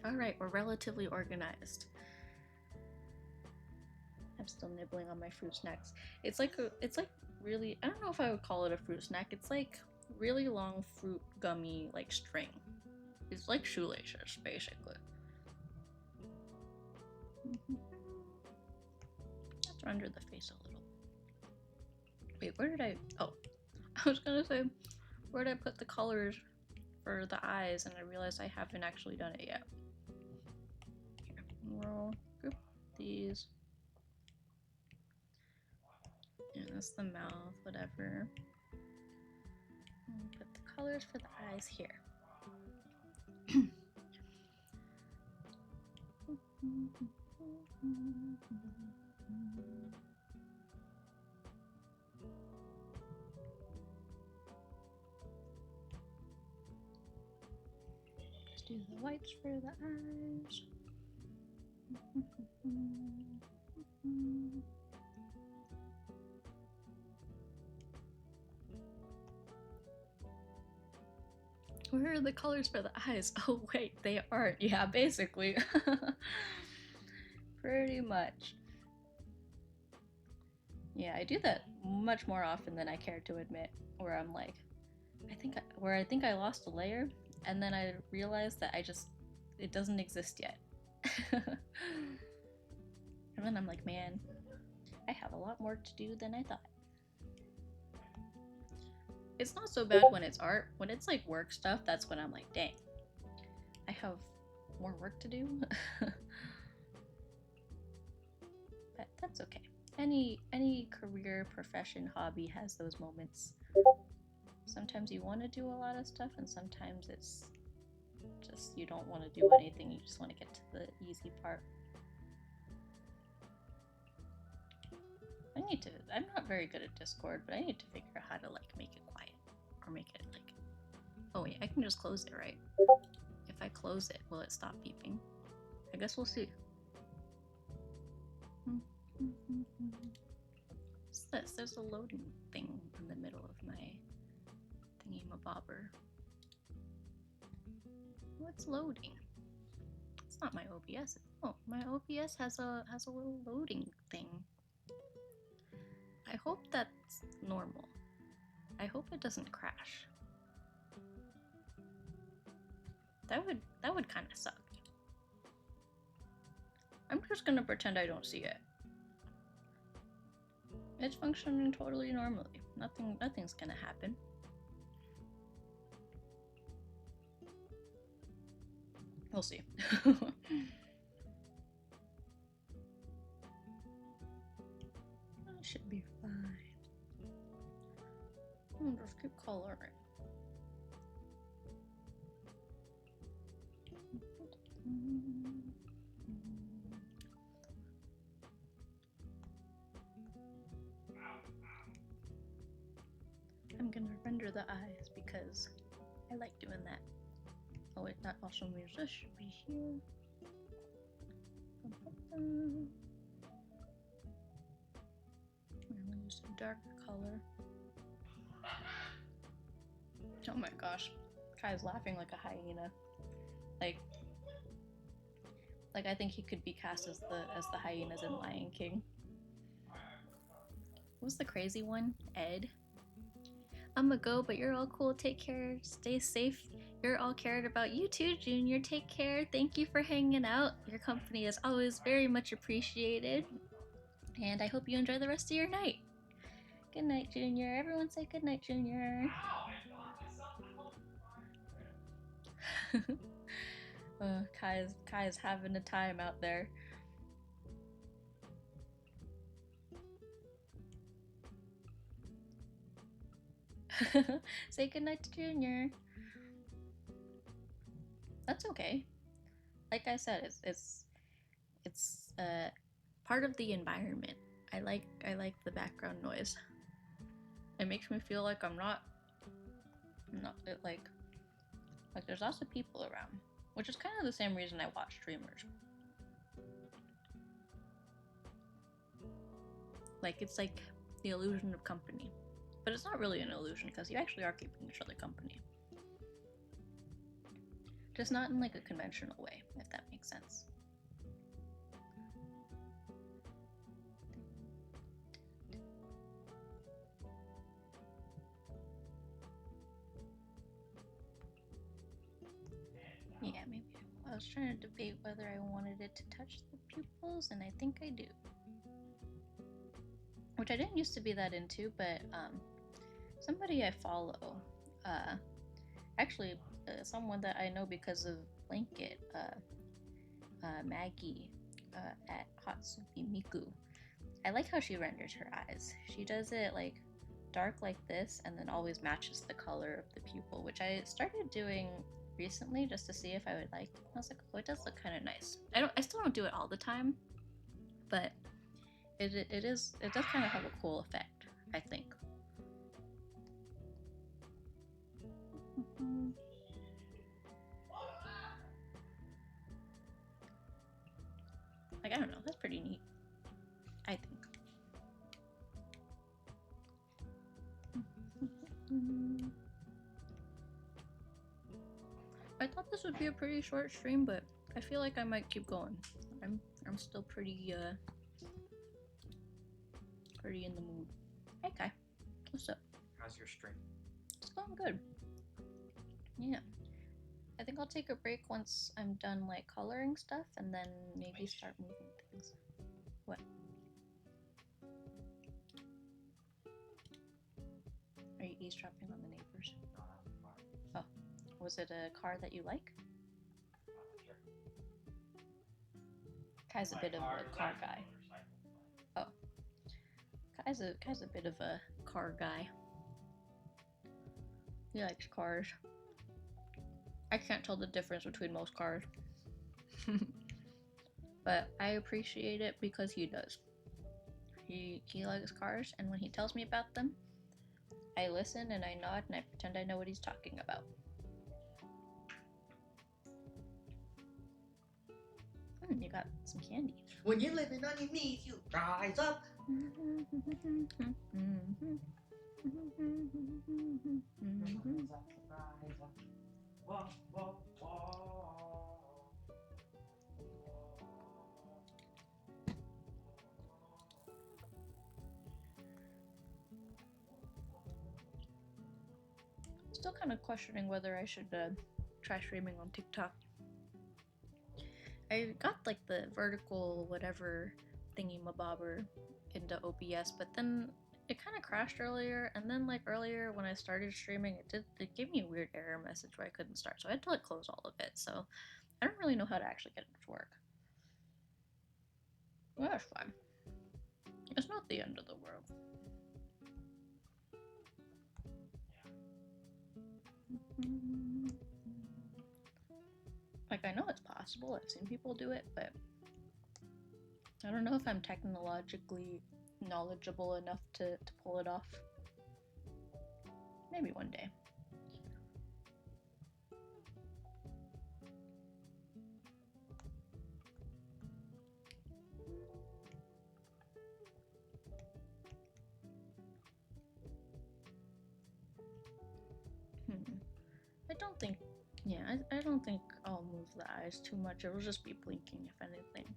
All right, we're relatively organized. I'm still nibbling on my fruit snacks. It's like really, I don't know if I would call it a fruit snack. It's like really long fruit gummy like string. It's like shoelaces basically. Let's render the face a little. Wait, where did I... Oh, I was gonna say, where did I put the colors for the eyes? And I realized I haven't actually done it yet. Here, we'll group these. Yeah, that's the mouth, whatever. And put the colors for the eyes here. Let's do the whites for the eyes. Where are the colors for the eyes? Oh wait, they aren't. Yeah, basically. Pretty much. Yeah, I do that much more often than I care to admit, where I'm like, I think I lost a layer, and then I realized that it doesn't exist yet. And then I'm like, man, I have a lot more to do than I thought. It's not so bad when it's art. When it's like work stuff, that's when I'm like, dang, I have more work to do. But that's okay. Any career, profession, hobby has those moments. Sometimes you want to do a lot of stuff, and sometimes it's just you don't want to do anything. You just want to get to the easy part. I'm not very good at Discord, but I need to figure out how to like make it quiet or make it like, oh wait, I can just close it, right? If I close it, will it stop beeping? I guess we'll see. What's this? There's a loading thing in the middle of my thingy-mabobber. What's loading? It's not my OBS. Oh, my OBS has a little loading thing. I hope that's normal. I hope it doesn't crash. That would kind of suck. I'm just gonna pretend I don't see it. It's functioning totally normally. Nothing's gonna happen. We'll see. That should be fine. I'll just keep coloring. I'm gonna render the eyes because I like doing that. Oh wait, that also means this should be here. I'm gonna use a darker color. Oh my gosh, Kai's laughing like a hyena. Like I think he could be cast as the hyenas in Lion King. Who's the crazy one? Ed. I'ma go, but you're all cool. Take care. Stay safe. You're all cared about. You too, Junior. Take care. Thank you for hanging out. Your company is always very much appreciated. And I hope you enjoy the rest of your night. Good night, Junior. Everyone say good night, Junior. Kai's having a time out there. Say goodnight to Junior. That's okay. Like I said, it's part of the environment. I like the background noise. It makes me feel like I'm not like there's lots of people around, which is kind of the same reason I watch streamers. Like it's like the illusion of company, but it's not really an illusion because you actually are keeping each other company. Just not in like a conventional way, if that makes sense. Yeah, maybe I was trying to debate whether I wanted it to touch the pupils, and I think I do. which I didn't used to be that into, but somebody I follow, actually someone that I know because of Blanket, Maggie at Hatsubi Miku. I like how she renders her eyes. She does it like dark like this and then always matches the color of the pupil, which I started doing recently just to see if I would like it. I was like, oh, it does look kind of nice. I still don't do it all the time, but it does kind of have a cool effect, I think. Like, I don't know, that's pretty neat, I think. I thought this would be a pretty short stream, but I feel like I might keep going. I'm still pretty in the mood. Hey Kai, what's up? How's your stream? It's going good. Yeah. I think I'll take a break once I'm done like coloring stuff and then maybe start moving things. What? Are you eavesdropping on the neighbors? No, not the car. Oh. Was it a car that you like? Sure. Kai's a bit of a car guy. Oh. Kai's a bit of a car guy. He likes cars. I can't tell the difference between most cars. But I appreciate it because he does. He likes cars, and when he tells me about them, I listen and I nod and I pretend I know what he's talking about. You got some candy. When you're living on your knees, you rise up. Whoa, whoa, whoa. Still kind of questioning whether I should try streaming on TikTok. I got like the vertical whatever thingy mabobber into OBS, but then it kind of crashed earlier, and then like earlier when I started streaming, it gave me a weird error message where I couldn't start, so I had to like close all of it. So I don't really know how to actually get it to work. Well, that's fine. It's not the end of the world. Like, I know it's possible, I've seen people do it, but I don't know if I'm technologically knowledgeable enough to pull it off. Maybe one day. I don't think, yeah, I don't think I'll move the eyes too much. It'll just be blinking, if anything.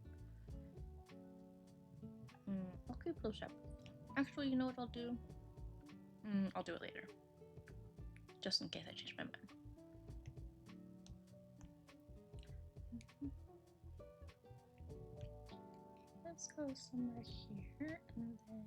I'll keep those separate. Actually, you know what I'll do? I'll do it later. Just in case I change my mind. Let's go somewhere here, and then...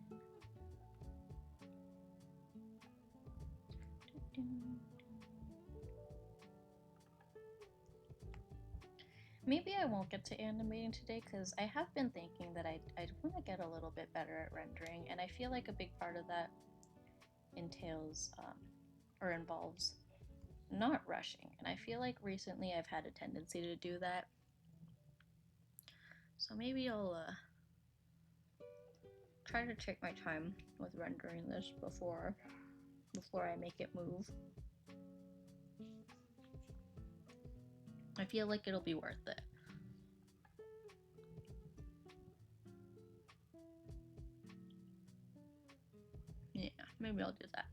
Maybe I won't get to animating today because I have been thinking that I want to get a little bit better at rendering, and I feel like a big part of that entails or involves not rushing, and I feel like recently I've had a tendency to do that. So maybe I'll try to take my time with rendering this before I make it move. I feel like it'll be worth it. Yeah, maybe I'll do that.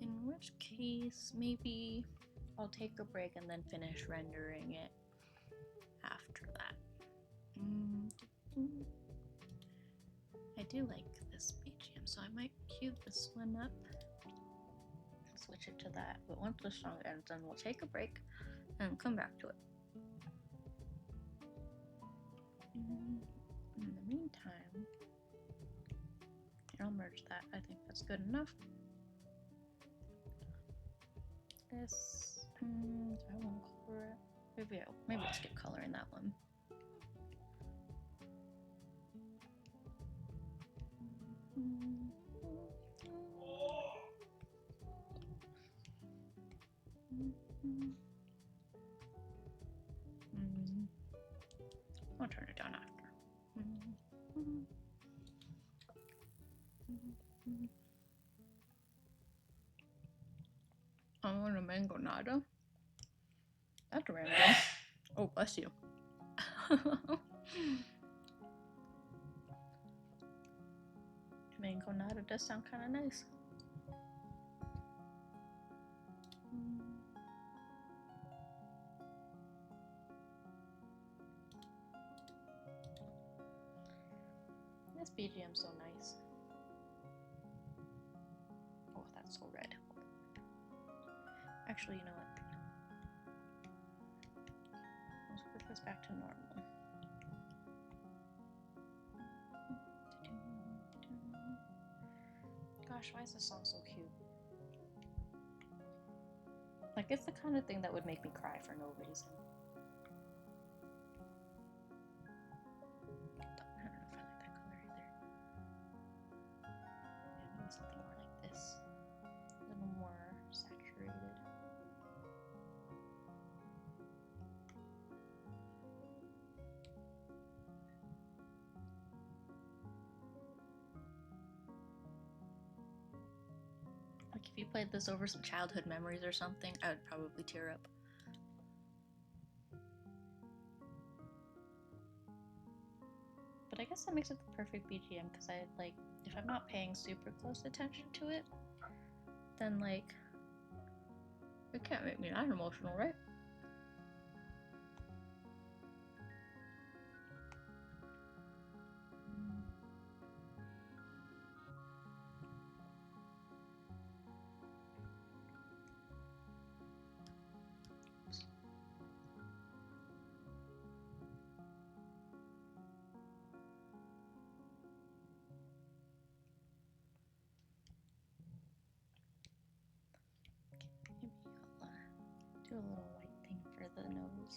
In which case, maybe I'll take a break and then finish rendering it after that. I do like this BGM, so I might cue this one up and switch it to that. But once the song ends, then we'll take a break and come back to it. In the meantime, I'll merge that. I think that's good enough. This, I won't color it. Maybe I'll skip coloring that one. I'll turn it down after. I want a mango nada. That's random. Oh, bless you. Mango nada does sound kind of nice. This BGM's so nice. Oh, that's so red. Actually, you know what? Let's put this back to normal. Gosh, why is this song so cute? Like, it's the kind of thing that would make me cry for no reason. I don't know if I like that color either. Yeah, maybe something more like this. A little more saturated. Like, if you played this over some childhood memories or something, I would probably tear up. But I guess that makes it the perfect BGM, because I, like, if I'm not paying super close attention to it, then, like, it can't make me that emotional, right? Maybe I'll do a little white thing for the nose.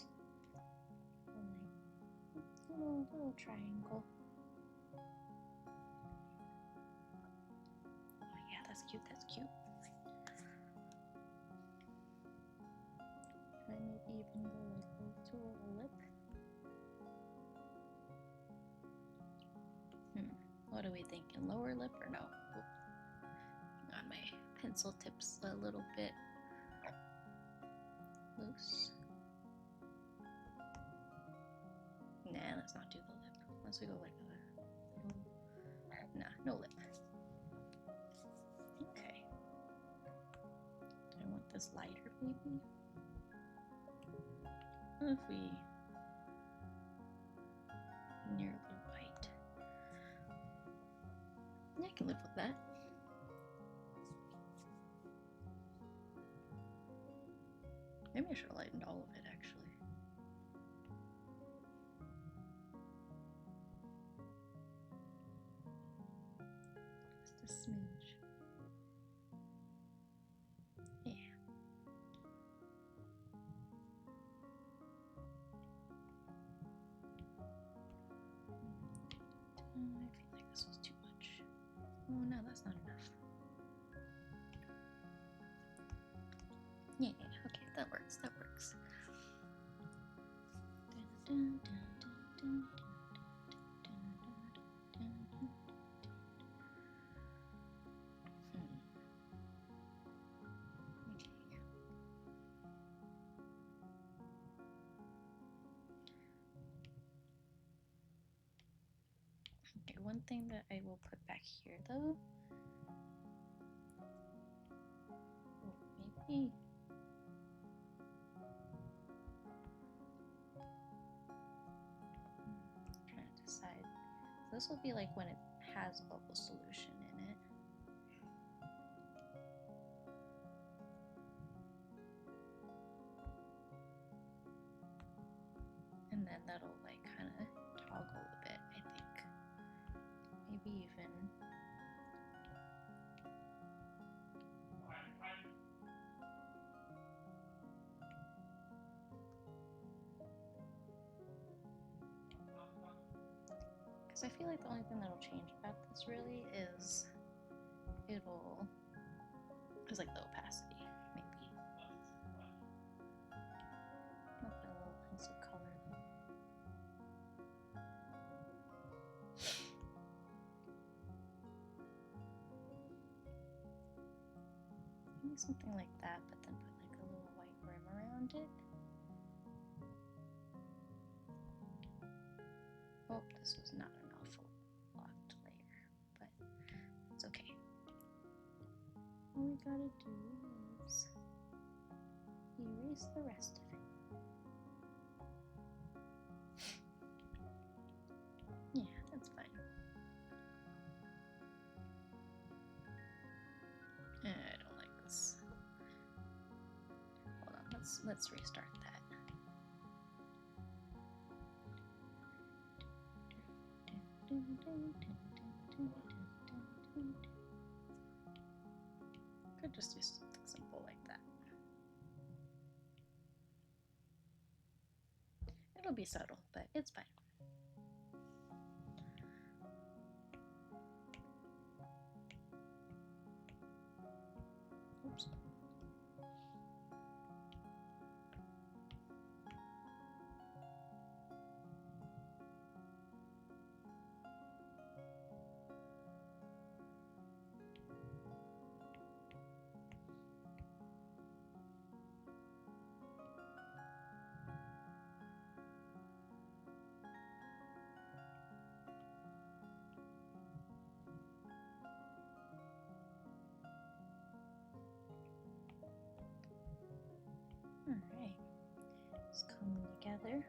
A little triangle. Oh yeah, that's cute, that's cute. Can I maybe even go like to a lip? What are we thinking? Lower lip or no? Oop. On my pencil tips a little bit loose. Nah, let's not do the lip. Unless we go like a... Nah, no lip. Okay. Do I want this lighter maybe? What if we... nearly white? Yeah, I can live with that. Maybe I should have lightened all of it, actually. Just a smidge. Yeah. I feel like this was too much. Oh no, that's not enough. Yeah, okay, that works, that works. Okay, one thing that I will put back here though. Oh, maybe. Trying to decide. So this will be like when it has bubble solution in it. And then that'll like kind of toggle Because I feel like the only thing that'll change about this really is it's like the opacity, maybe. Not the little hints of color though. Maybe something like that, but then put like a little white rim around it. Oh, this was not an awful locked layer, but it's okay. All we gotta do is erase the rest of it. Yeah, that's fine. I don't like this. Hold on, let's restart that. Could just do something simple like that. It'll be subtle, but it's fine. Oops. Alright, it's coming together.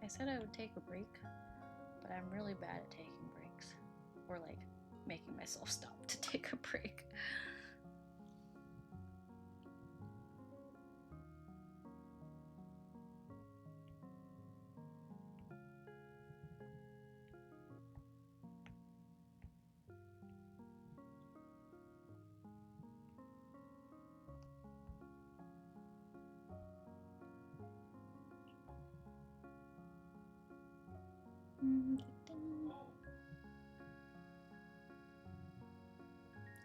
I said I would take a break, but I'm really bad at taking breaks. Or like making myself stop to take a break.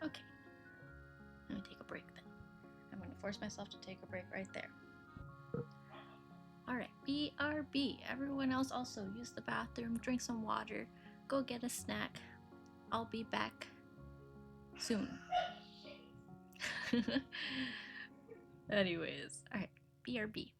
Okay, let me take a break then. I'm gonna force myself to take a break right there. Alright, BRB. Everyone else also use the bathroom, drink some water, go get a snack. I'll be back soon. Anyways, alright, BRB.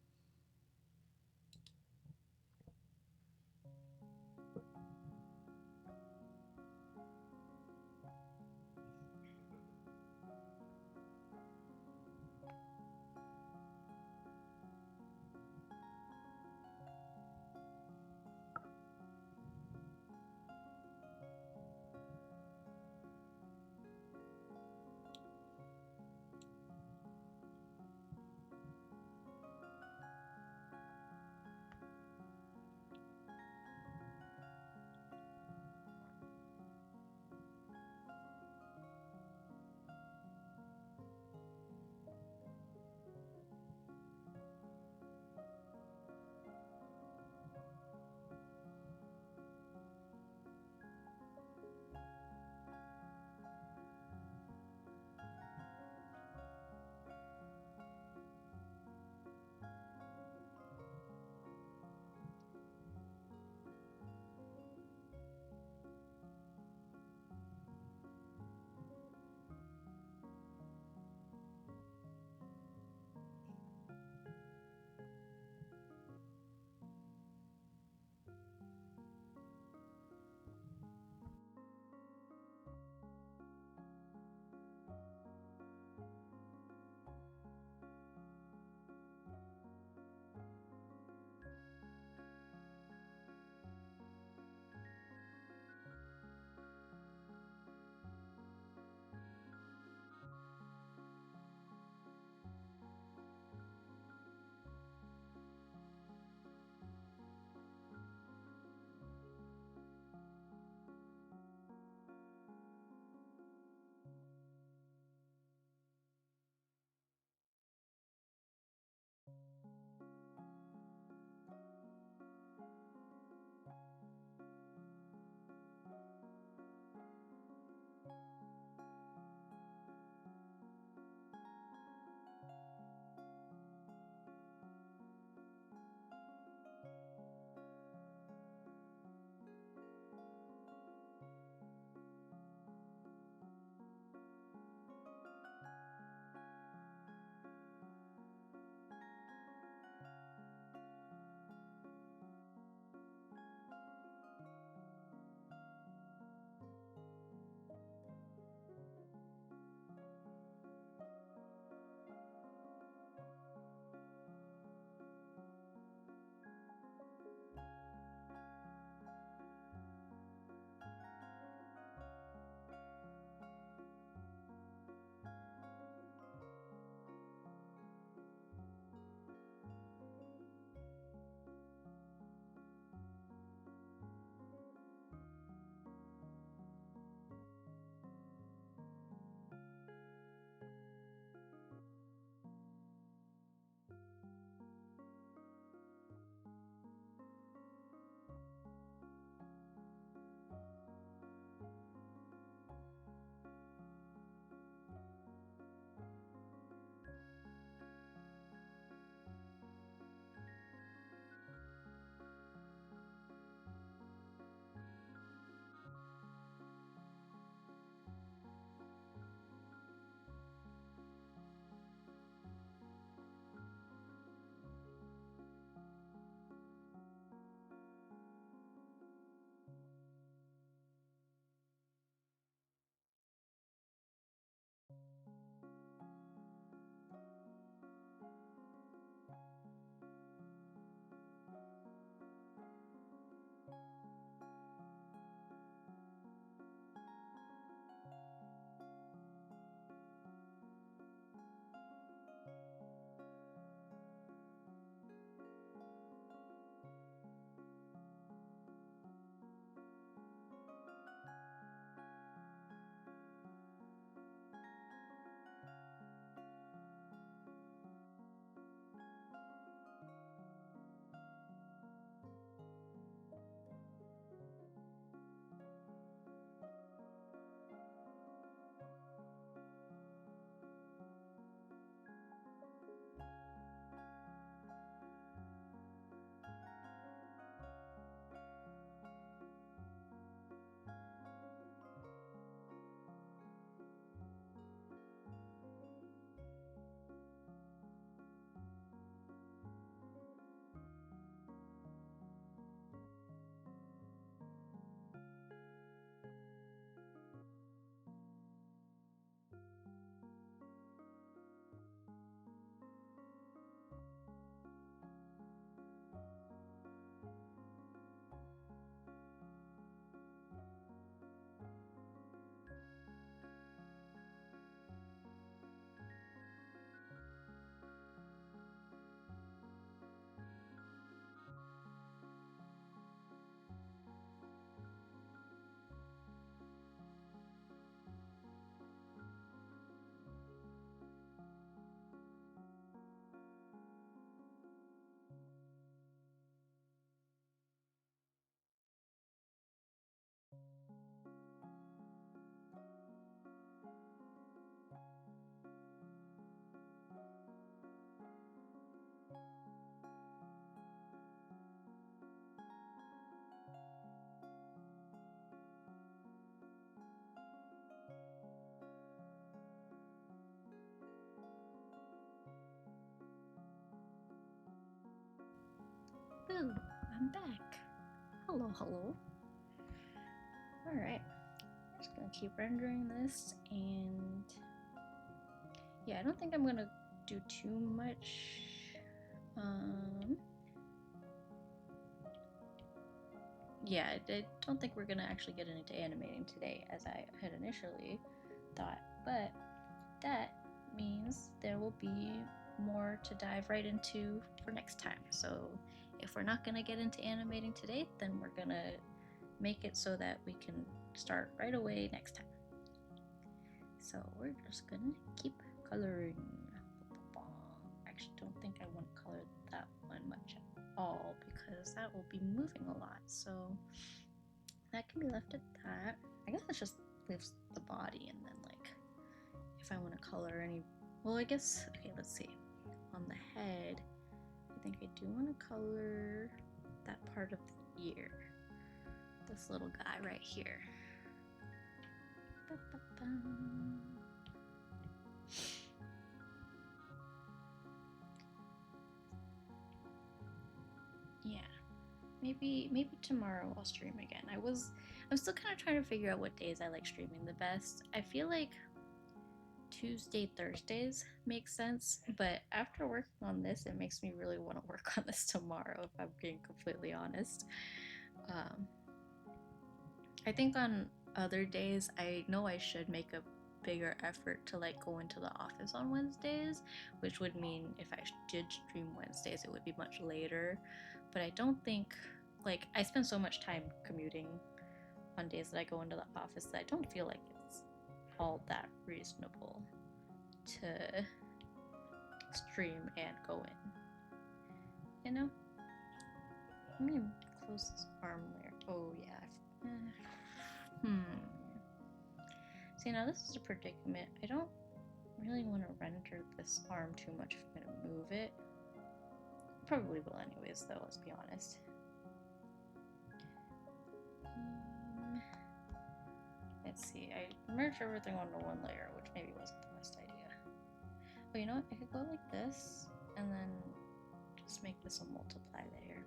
I'm back. Hello, hello. Alright, I'm just gonna keep rendering this, and yeah, I don't think I'm gonna do too much. Yeah, I don't think we're gonna actually get into animating today as I had initially thought, but that means there will be more to dive right into for next time. So if we're not gonna get into animating today, then we're gonna make it so that we can start right away next time. So we're just gonna keep coloring. I actually don't think I want to color that one much at all because that will be moving a lot. So that can be left at that. I guess it just leaves the body, and then like if I want to color any, well, I guess, okay, let's see. On the head, I think I do want to color that part of the ear. This little guy right here. Yeah, maybe tomorrow I'll stream again. I'm still kind of trying to figure out what days I like streaming the best. I feel like Tuesday, Thursdays make sense, but after working on this, it makes me really want to work on this tomorrow, if I'm being completely honest. I think on other days, I know I should make a bigger effort to like go into the office on Wednesdays, which would mean if I did stream Wednesdays, it would be much later. But I don't think, like, I spend so much time commuting on days that I go into the office that I don't feel like it's all that reasonable to stream and go in. You know? Let me close this arm layer. Oh, yeah. See, now this is a predicament. I don't really want to render this arm too much if I'm going to move it. Probably will anyways, though, let's be honest. Let's see, I merged everything onto one layer, which maybe wasn't the best idea. But you know what? I could go like this, and then just make this a multiply layer.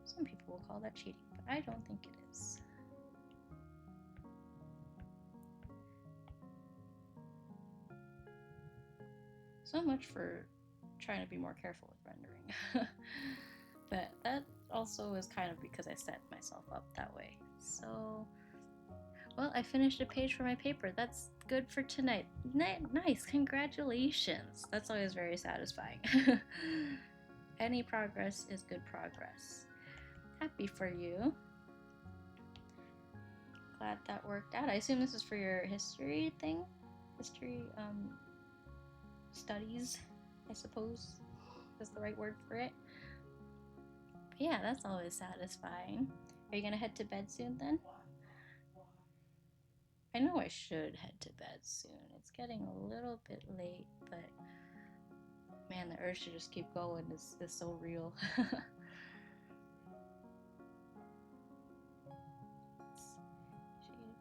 Some people will call that cheating, but I don't think it is. So much for trying to be more careful with rendering. But that also is kind of because I set myself up that way. So, well, I finished a page for my paper. That's good for tonight. Nice, congratulations. That's always very satisfying. Any progress is good progress. Happy for you. Glad that worked out. I assume this is for your history thing? History studies, I suppose is the right word for it. But yeah, that's always satisfying. Are you gonna head to bed soon then? I know I should head to bed soon. It's getting a little bit late, but man, the urge to just keep going is so real. Shade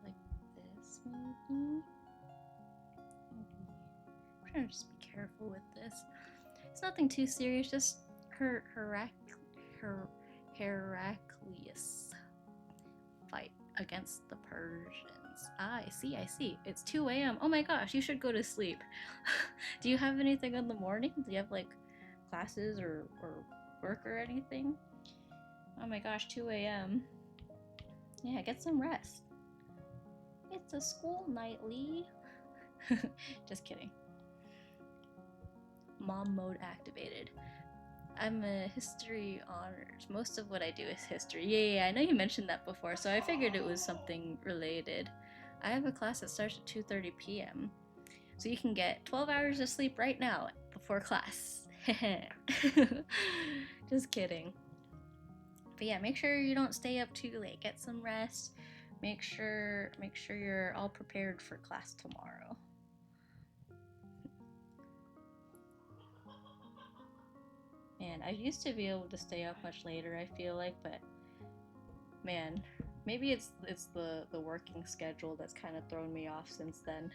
like this, maybe? I'm trying to just be careful with this. It's nothing too serious, just Heraclius fight against the Persians. Ah, I see. It's 2 a.m. Oh my gosh, you should go to sleep. Do you have anything in the morning? Do you have like classes or work or anything? Oh my gosh, 2 a.m. Yeah, get some rest. It's a school nightly. Just kidding. Mom mode activated. I'm a history honors. Most of what I do is history. Yeah, I know you mentioned that before, so I figured it was something related. I have a class that starts at 2:30 p.m. So you can get 12 hours of sleep right now before class. Just kidding. But yeah, make sure you don't stay up too late. Get some rest. Make sure you're all prepared for class tomorrow. Man, I used to be able to stay up much later, I feel like, but man, maybe it's the working schedule that's kind of thrown me off since then.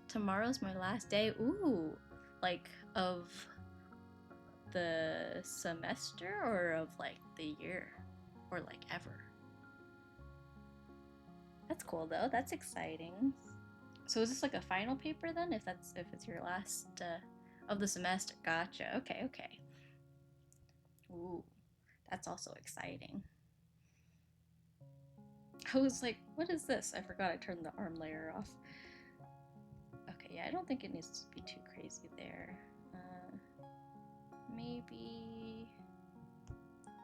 Tomorrow's my last day. Ooh, like of the semester or of like the year or like ever? That's cool though. That's exciting. So is this like a final paper then? If it's your last of the semester? Gotcha. Okay, okay. Ooh, that's also exciting. I was like, what is this? I forgot I turned the arm layer off. Okay, yeah, I don't think it needs to be too crazy there. Maybe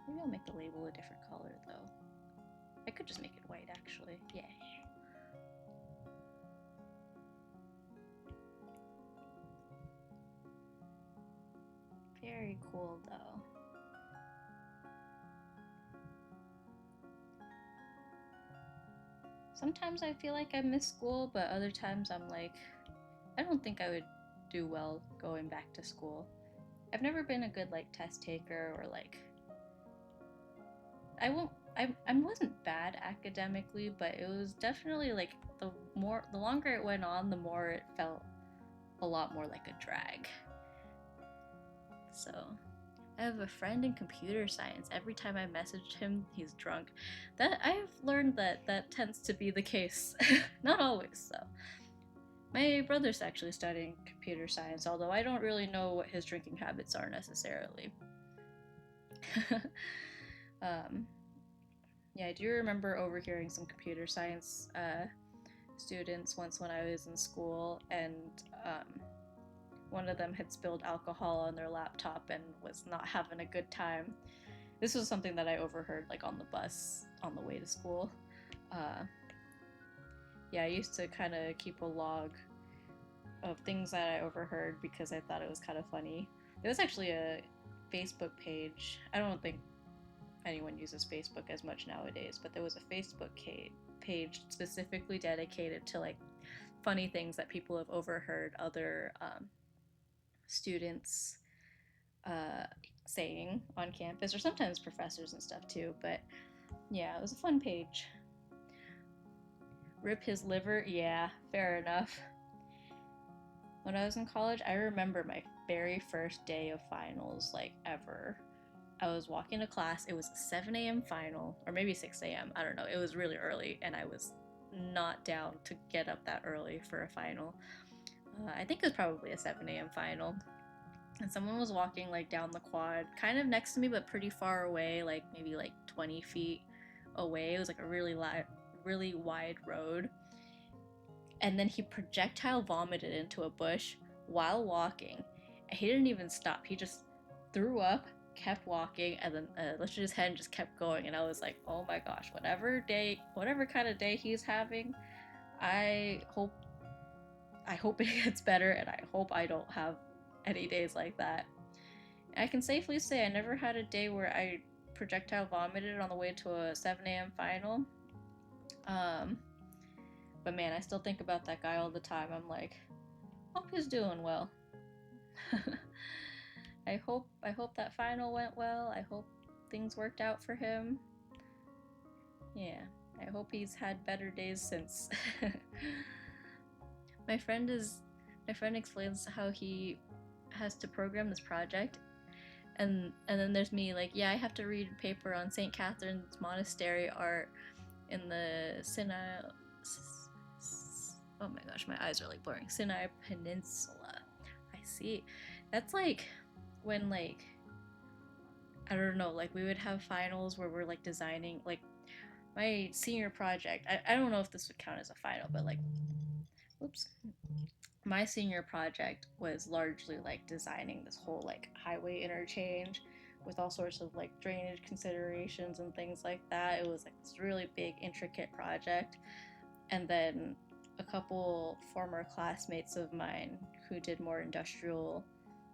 I'll make the label a different color though. I could just make it white actually. Yeah. Very cool though. Sometimes I feel like I miss school, but other times I'm like, I don't think I would do well going back to school. I've never been a good like test taker or like I wasn't bad academically, but it was definitely like the longer it went on, the more it felt a lot more like a drag. So I have a friend in computer science. Every time I messaged him, he's drunk. That I've learned that tends to be the case. Not always, though. My brother's actually studying computer science, although I don't really know what his drinking habits are necessarily. um, yeah, I do remember overhearing some computer science students once when I was in school, and one of them had spilled alcohol on their laptop and was not having a good time. This was something that I overheard like on the bus on the way to school. Uh, yeah, I used to kind of keep a log of things that I overheard because I thought it was kind of funny. There was actually a Facebook page. I don't think anyone uses Facebook as much nowadays, but there was a Facebook page specifically dedicated to like funny things that people have overheard other students uh, saying on campus, or sometimes professors and stuff too. But yeah, it was a fun page. Rip his liver? Yeah, fair enough. When I was in college, I remember my very first day of finals, like ever. I was walking to class. It was a 7 a.m. final, or maybe 6 a.m. I don't know. It was really early, and I was not down to get up that early for a final. I think it was probably a 7 a.m. final. And someone was walking like down the quad, kind of next to me, but pretty far away, like maybe like 20 feet away. It was like a really wide road. And then he projectile vomited into a bush while walking. And he didn't even stop. He just threw up, kept walking, and then lifted his head and just kept going. And I was like, oh my gosh, whatever kind of day he's having, I hope it gets better, and I hope I don't have any days like that. And I can safely say I never had a day where I projectile vomited on the way to a 7 a.m. final. Um, but man, I still think about that guy all the time. I'm like, hope he's doing well. I hope that final went well. I hope things worked out for him. Yeah, I hope he's had better days since. my friend is my friend explains how he has to program this project, and then there's me like, yeah, I have to read a paper on St. Catherine's Monastery art in the Sinai. Oh my gosh, my eyes are like blurring. Sinai Peninsula. I see. That's like when like I don't know, like we would have finals where we're like designing like my senior project. I don't know if this would count as a final, but like oops. My senior project was largely like designing this whole like highway interchange with all sorts of like drainage considerations and things like that. It was like this really big intricate project. And then a couple former classmates of mine who did more industrial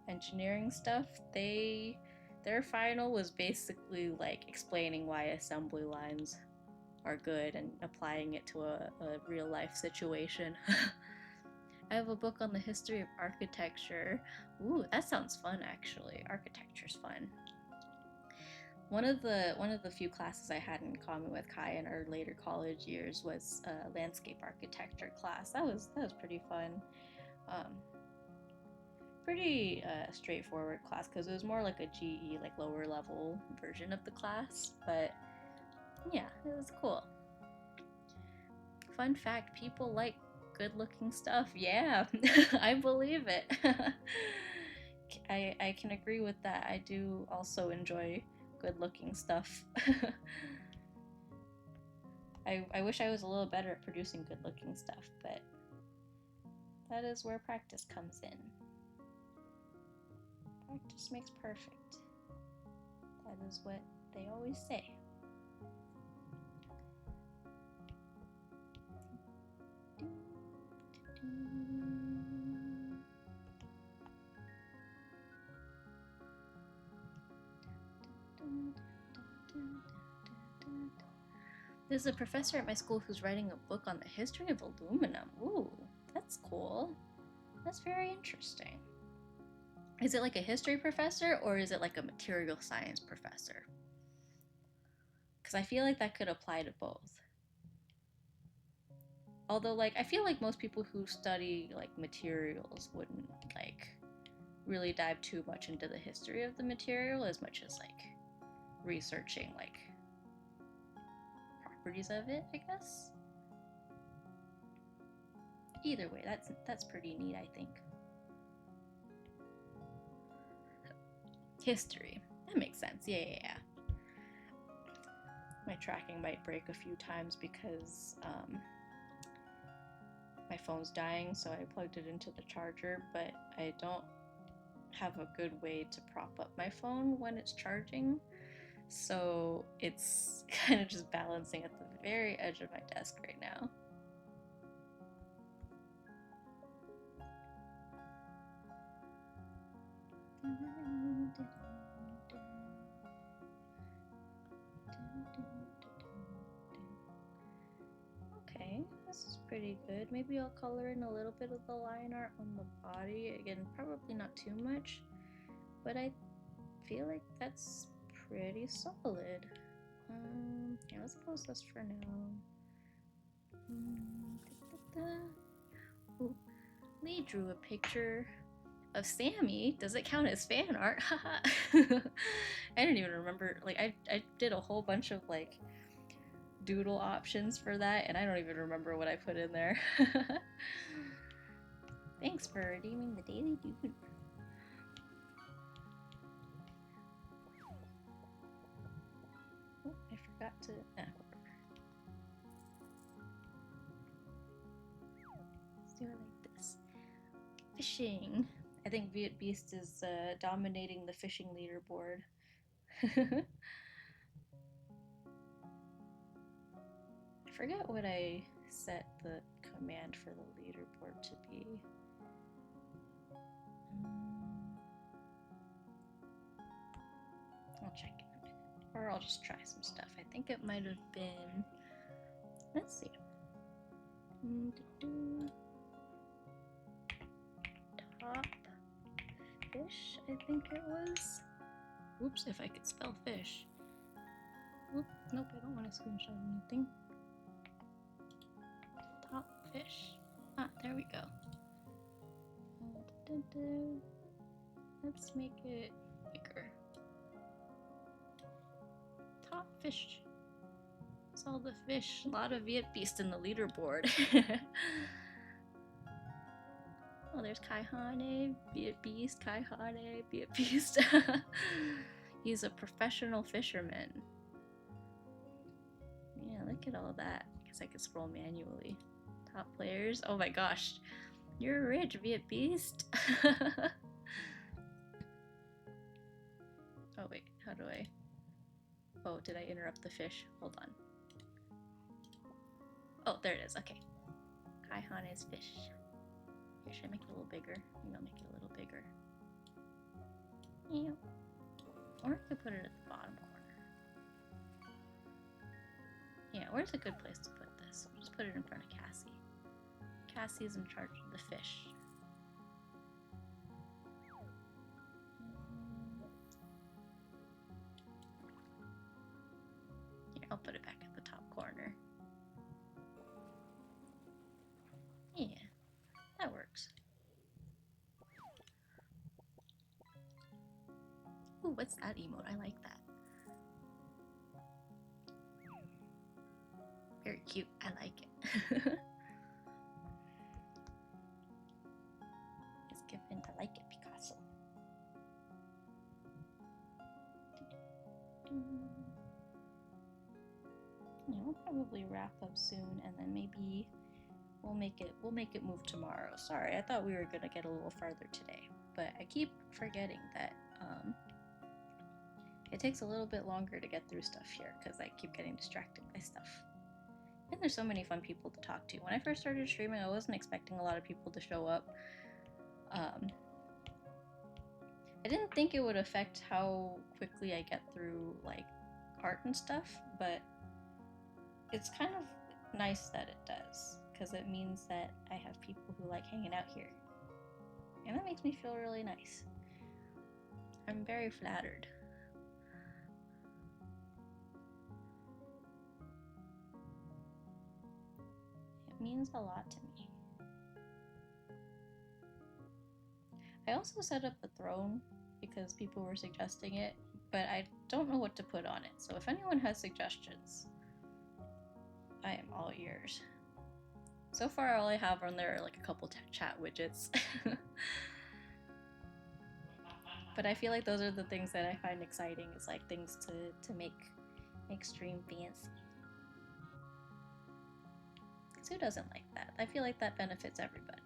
engineering stuff, their final was basically like explaining why assembly lines are good and applying it to a real life situation. I have a book on the history of architecture. Ooh, that sounds fun actually. Architecture's fun. One of the few classes I had in common with Kai in our later college years was a landscape architecture class. That was pretty fun. Um, pretty straightforward class because it was more like a GE, like lower level version of the class. But yeah, it was cool. Fun fact, people like good looking stuff. Yeah, I believe it. I can agree with that. I do also enjoy good looking stuff. I wish I was a little better at producing good looking stuff, but that is where practice comes in. Practice makes perfect. That is what they always say. There's a professor at my school who's writing a book on the history of aluminum. Ooh, that's cool. That's very interesting. Is it like a history professor or is it like a material science professor? Because I feel like that could apply to both. Although, like, I feel like most people who study like materials wouldn't like really dive too much into the history of the material as much as like researching like properties of it, I guess. Either way, that's pretty neat, I think. History. That makes sense. Yeah. My tracking might break a few times because my phone's dying, so I plugged it into the charger, but I don't have a good way to prop up my phone when it's charging, so it's kind of just balancing at the very edge of my desk right now. Okay, this is pretty good. Maybe I'll color in a little bit of the line art on the body. Again, probably not too much, but I feel like that's pretty solid. Yeah, let's close this for now. Ooh, Lee drew a picture of Sammy. Does it count as fan art? I didn't even remember. Like, I did a whole bunch of like doodle options for that, and I don't even remember what I put in there. Thanks for redeeming the daily dude. Oh, I forgot to. Let's do it like this. Fishing. I think Viet Beast is dominating the fishing leaderboard. I forget what I set the command for the leaderboard to be. I'll check in a minute. Or I'll just try some stuff. I think it might have been. Let's see. Top fish, I think it was. Oops, if I could spell fish. Oop, nope, I don't want to screenshot anything. Top fish. Ah, there we go. Let's make it bigger. Top fish. It's all the fish. A lot of Viet Beast in the leaderboard. Oh, there's Kai Hane, Viet Beast, Kai Hane, Viet Beast. He's a professional fisherman. Yeah, look at all that. I guess I could scroll manually. Top players. Oh my gosh. You're rich, Viet Beast. Oh wait, how do I... Oh, did I interrupt the fish? Hold on. Oh, there it is. Okay. Kai Hane's fish. Here, should I make it a little bigger? Maybe I'll make it a little bigger. Yeah. Or I could put it at the bottom corner. Yeah, where's a good place to put this? I'll just put it in front of Cassie. Cassie's in charge of the fish. Here, I'll put it back at the top corner. Yeah, that works. What's that emote? I like that. Very cute. I like it. It's given. I like it, Picasso. Yeah, we'll probably wrap up soon, and then maybe we'll make it move tomorrow. Sorry, I thought we were gonna get a little farther today, but I keep forgetting that it takes a little bit longer to get through stuff here because I keep getting distracted by stuff. And there's so many fun people to talk to. When I first started streaming, I wasn't expecting a lot of people to show up. I didn't think it would affect how quickly I get through like art and stuff, but it's kind of nice that it does because it means that I have people who like hanging out here. And that makes me feel really nice. I'm very flattered. It means a lot to me. I also set up a throne because people were suggesting it, but I don't know what to put on it. So if anyone has suggestions, I am all ears. So far, all I have on there are like a couple chat widgets. But I feel like those are the things that I find exciting. Is like things to make stream fancy. Because who doesn't like that? I feel like that benefits everybody.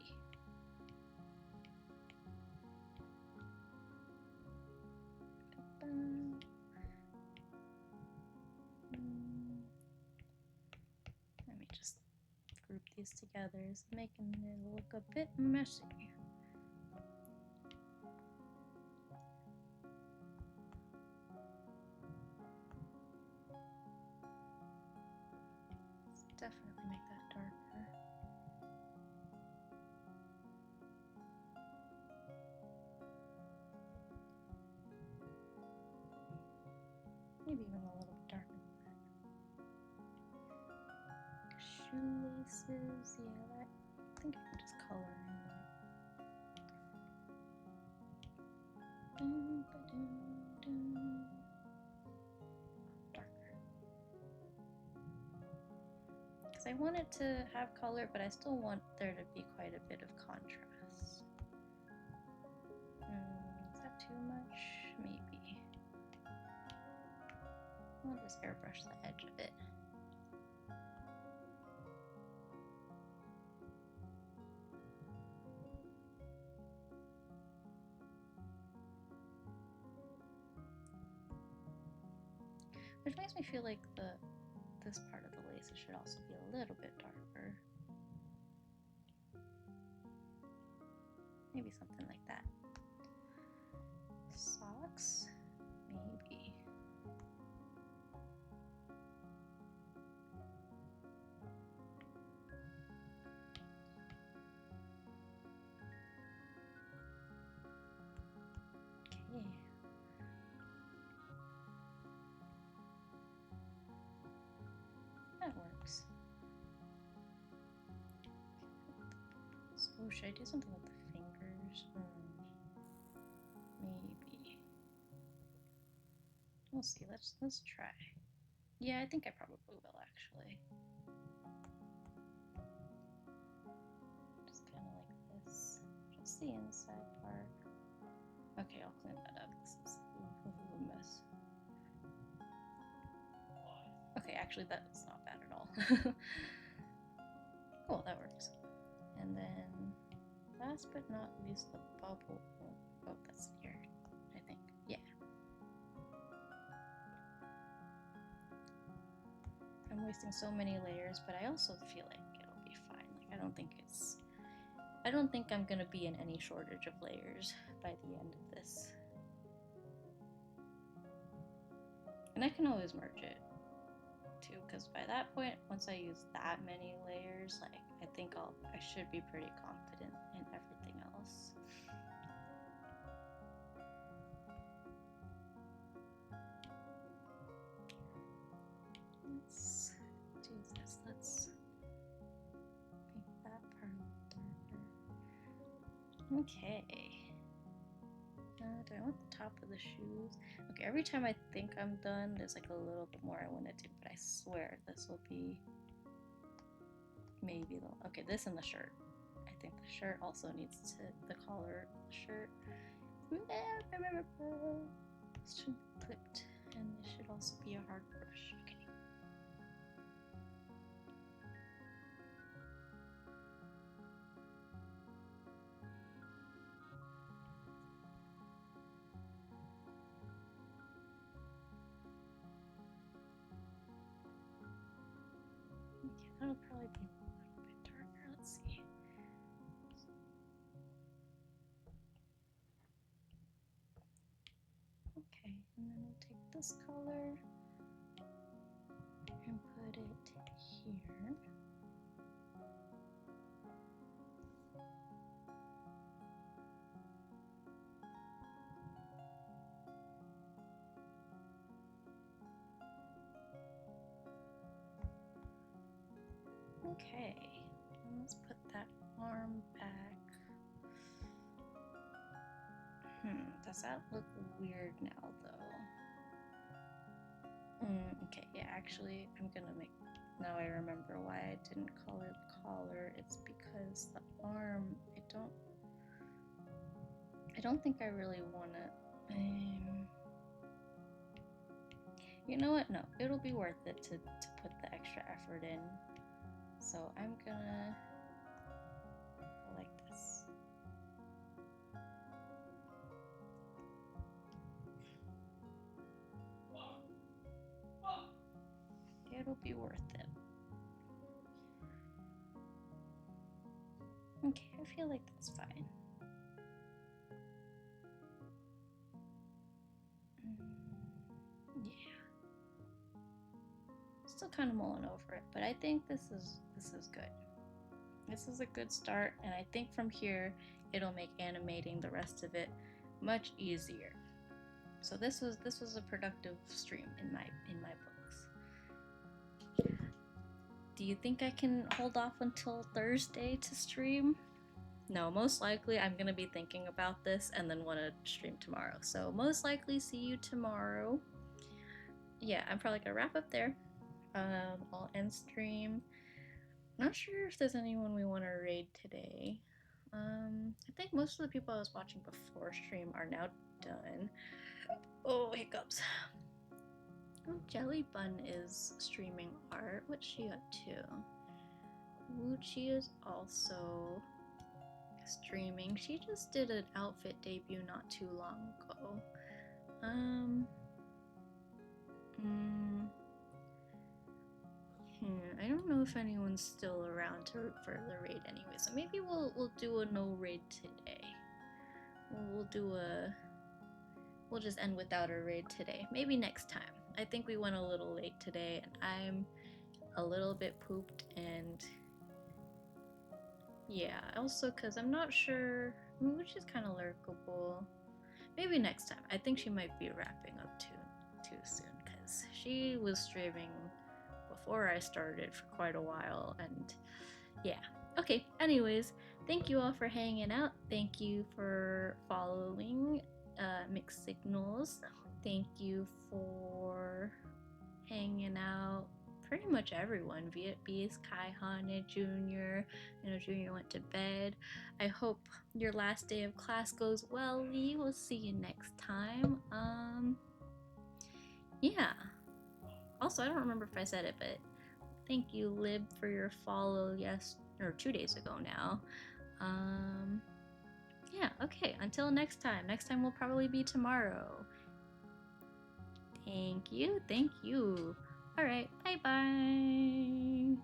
Let me just group these together. It's making it look a bit messy. Let's definitely make that darker. Maybe even a little bit darker than that. Shoelaces, yeah, that. I think I can just color in that. Darker. Because I want it to have color, but I still want there to be quite a bit of contrast. Is that too much? Maybe. I'll just airbrush the edge of it. Which makes me feel like this part of the lace should also be a little bit darker. Maybe something like that. Socks? Maybe. Okay. That works. So should I do something with the fingers? Maybe. We'll see. Let's try. Yeah, I think I probably will actually. Just kind of like this. Just the inside part. Okay, I'll clean that up. This is a mess. Okay, actually that's not bad at all. Cool, that works. And then last but not least, the bubble. Oh, that's here, I think. Yeah. I'm wasting so many layers, but I also feel like it'll be fine. Like I don't think I'm gonna be in any shortage of layers by the end of this. And I can always merge it too, because by that point, once I use that many layers, like I think I should be pretty confident in everything else. Let's do this. Let's make that part darker. Okay. Do I want the top of the shoes? Okay, every time I think I'm done, there's like a little bit more I want to do, but I swear this will be maybe the okay. This and the shirt. I think the shirt also needs to the collar shirt. This should be clipped, and it should also be a hard brush. Okay. Okay, that'll probably be a little bit darker. Let's see. Okay, and then we'll take this color and put it here. Okay, and let's put that arm back. Does that look weird now though? Okay, yeah, actually, I'm gonna make. Now I remember why I didn't call it collar. It's because the arm. I don't think I really wanna. You know what? No, it'll be worth it to put the extra effort in. So I'm gonna like this. It'll be worth it. Okay, I feel like that's fine. Yeah. Still kind of mulling over it, but I think this is good. This is a good start, and I think from here it'll make animating the rest of it much easier. So this was a productive stream in my books. Do you think I can hold off until Thursday to stream? No, most likely I'm gonna be thinking about this and then want to stream tomorrow. So most likely see you tomorrow. Yeah, I'm probably gonna wrap up there. I'll end stream. Not sure if there's anyone we want to raid today. I think most of the people I was watching before stream are now done. Oh, hiccups. Oh, Jelly Bun is streaming art. What's she up to? Wuchi is also streaming. She just did an outfit debut not too long ago. I don't know if anyone's still around for the raid anyway, so maybe we'll do a no raid today. We'll just end without a raid today. Maybe next time. I think we went a little late today, and I'm a little bit pooped, and yeah, also because I'm not sure, which is kind of lurkable. Maybe next time. I think she might be wrapping up too soon, because she was streaming before I started for quite a while, and yeah. Okay, anyways, thank you all for hanging out. Thank you for following Mixed Signals. Thank you for hanging out. Pretty much everyone. Viet Beast, Kai Hane, Junior. I know Junior went to bed. I hope your last day of class goes well, Lee. We'll see you next time. Yeah. Also, I don't remember if I said it, but thank you, Lib, for your follow. Yes, or 2 days ago now. Yeah, okay, until next time. Next time will probably be tomorrow. Thank you. Alright, bye-bye.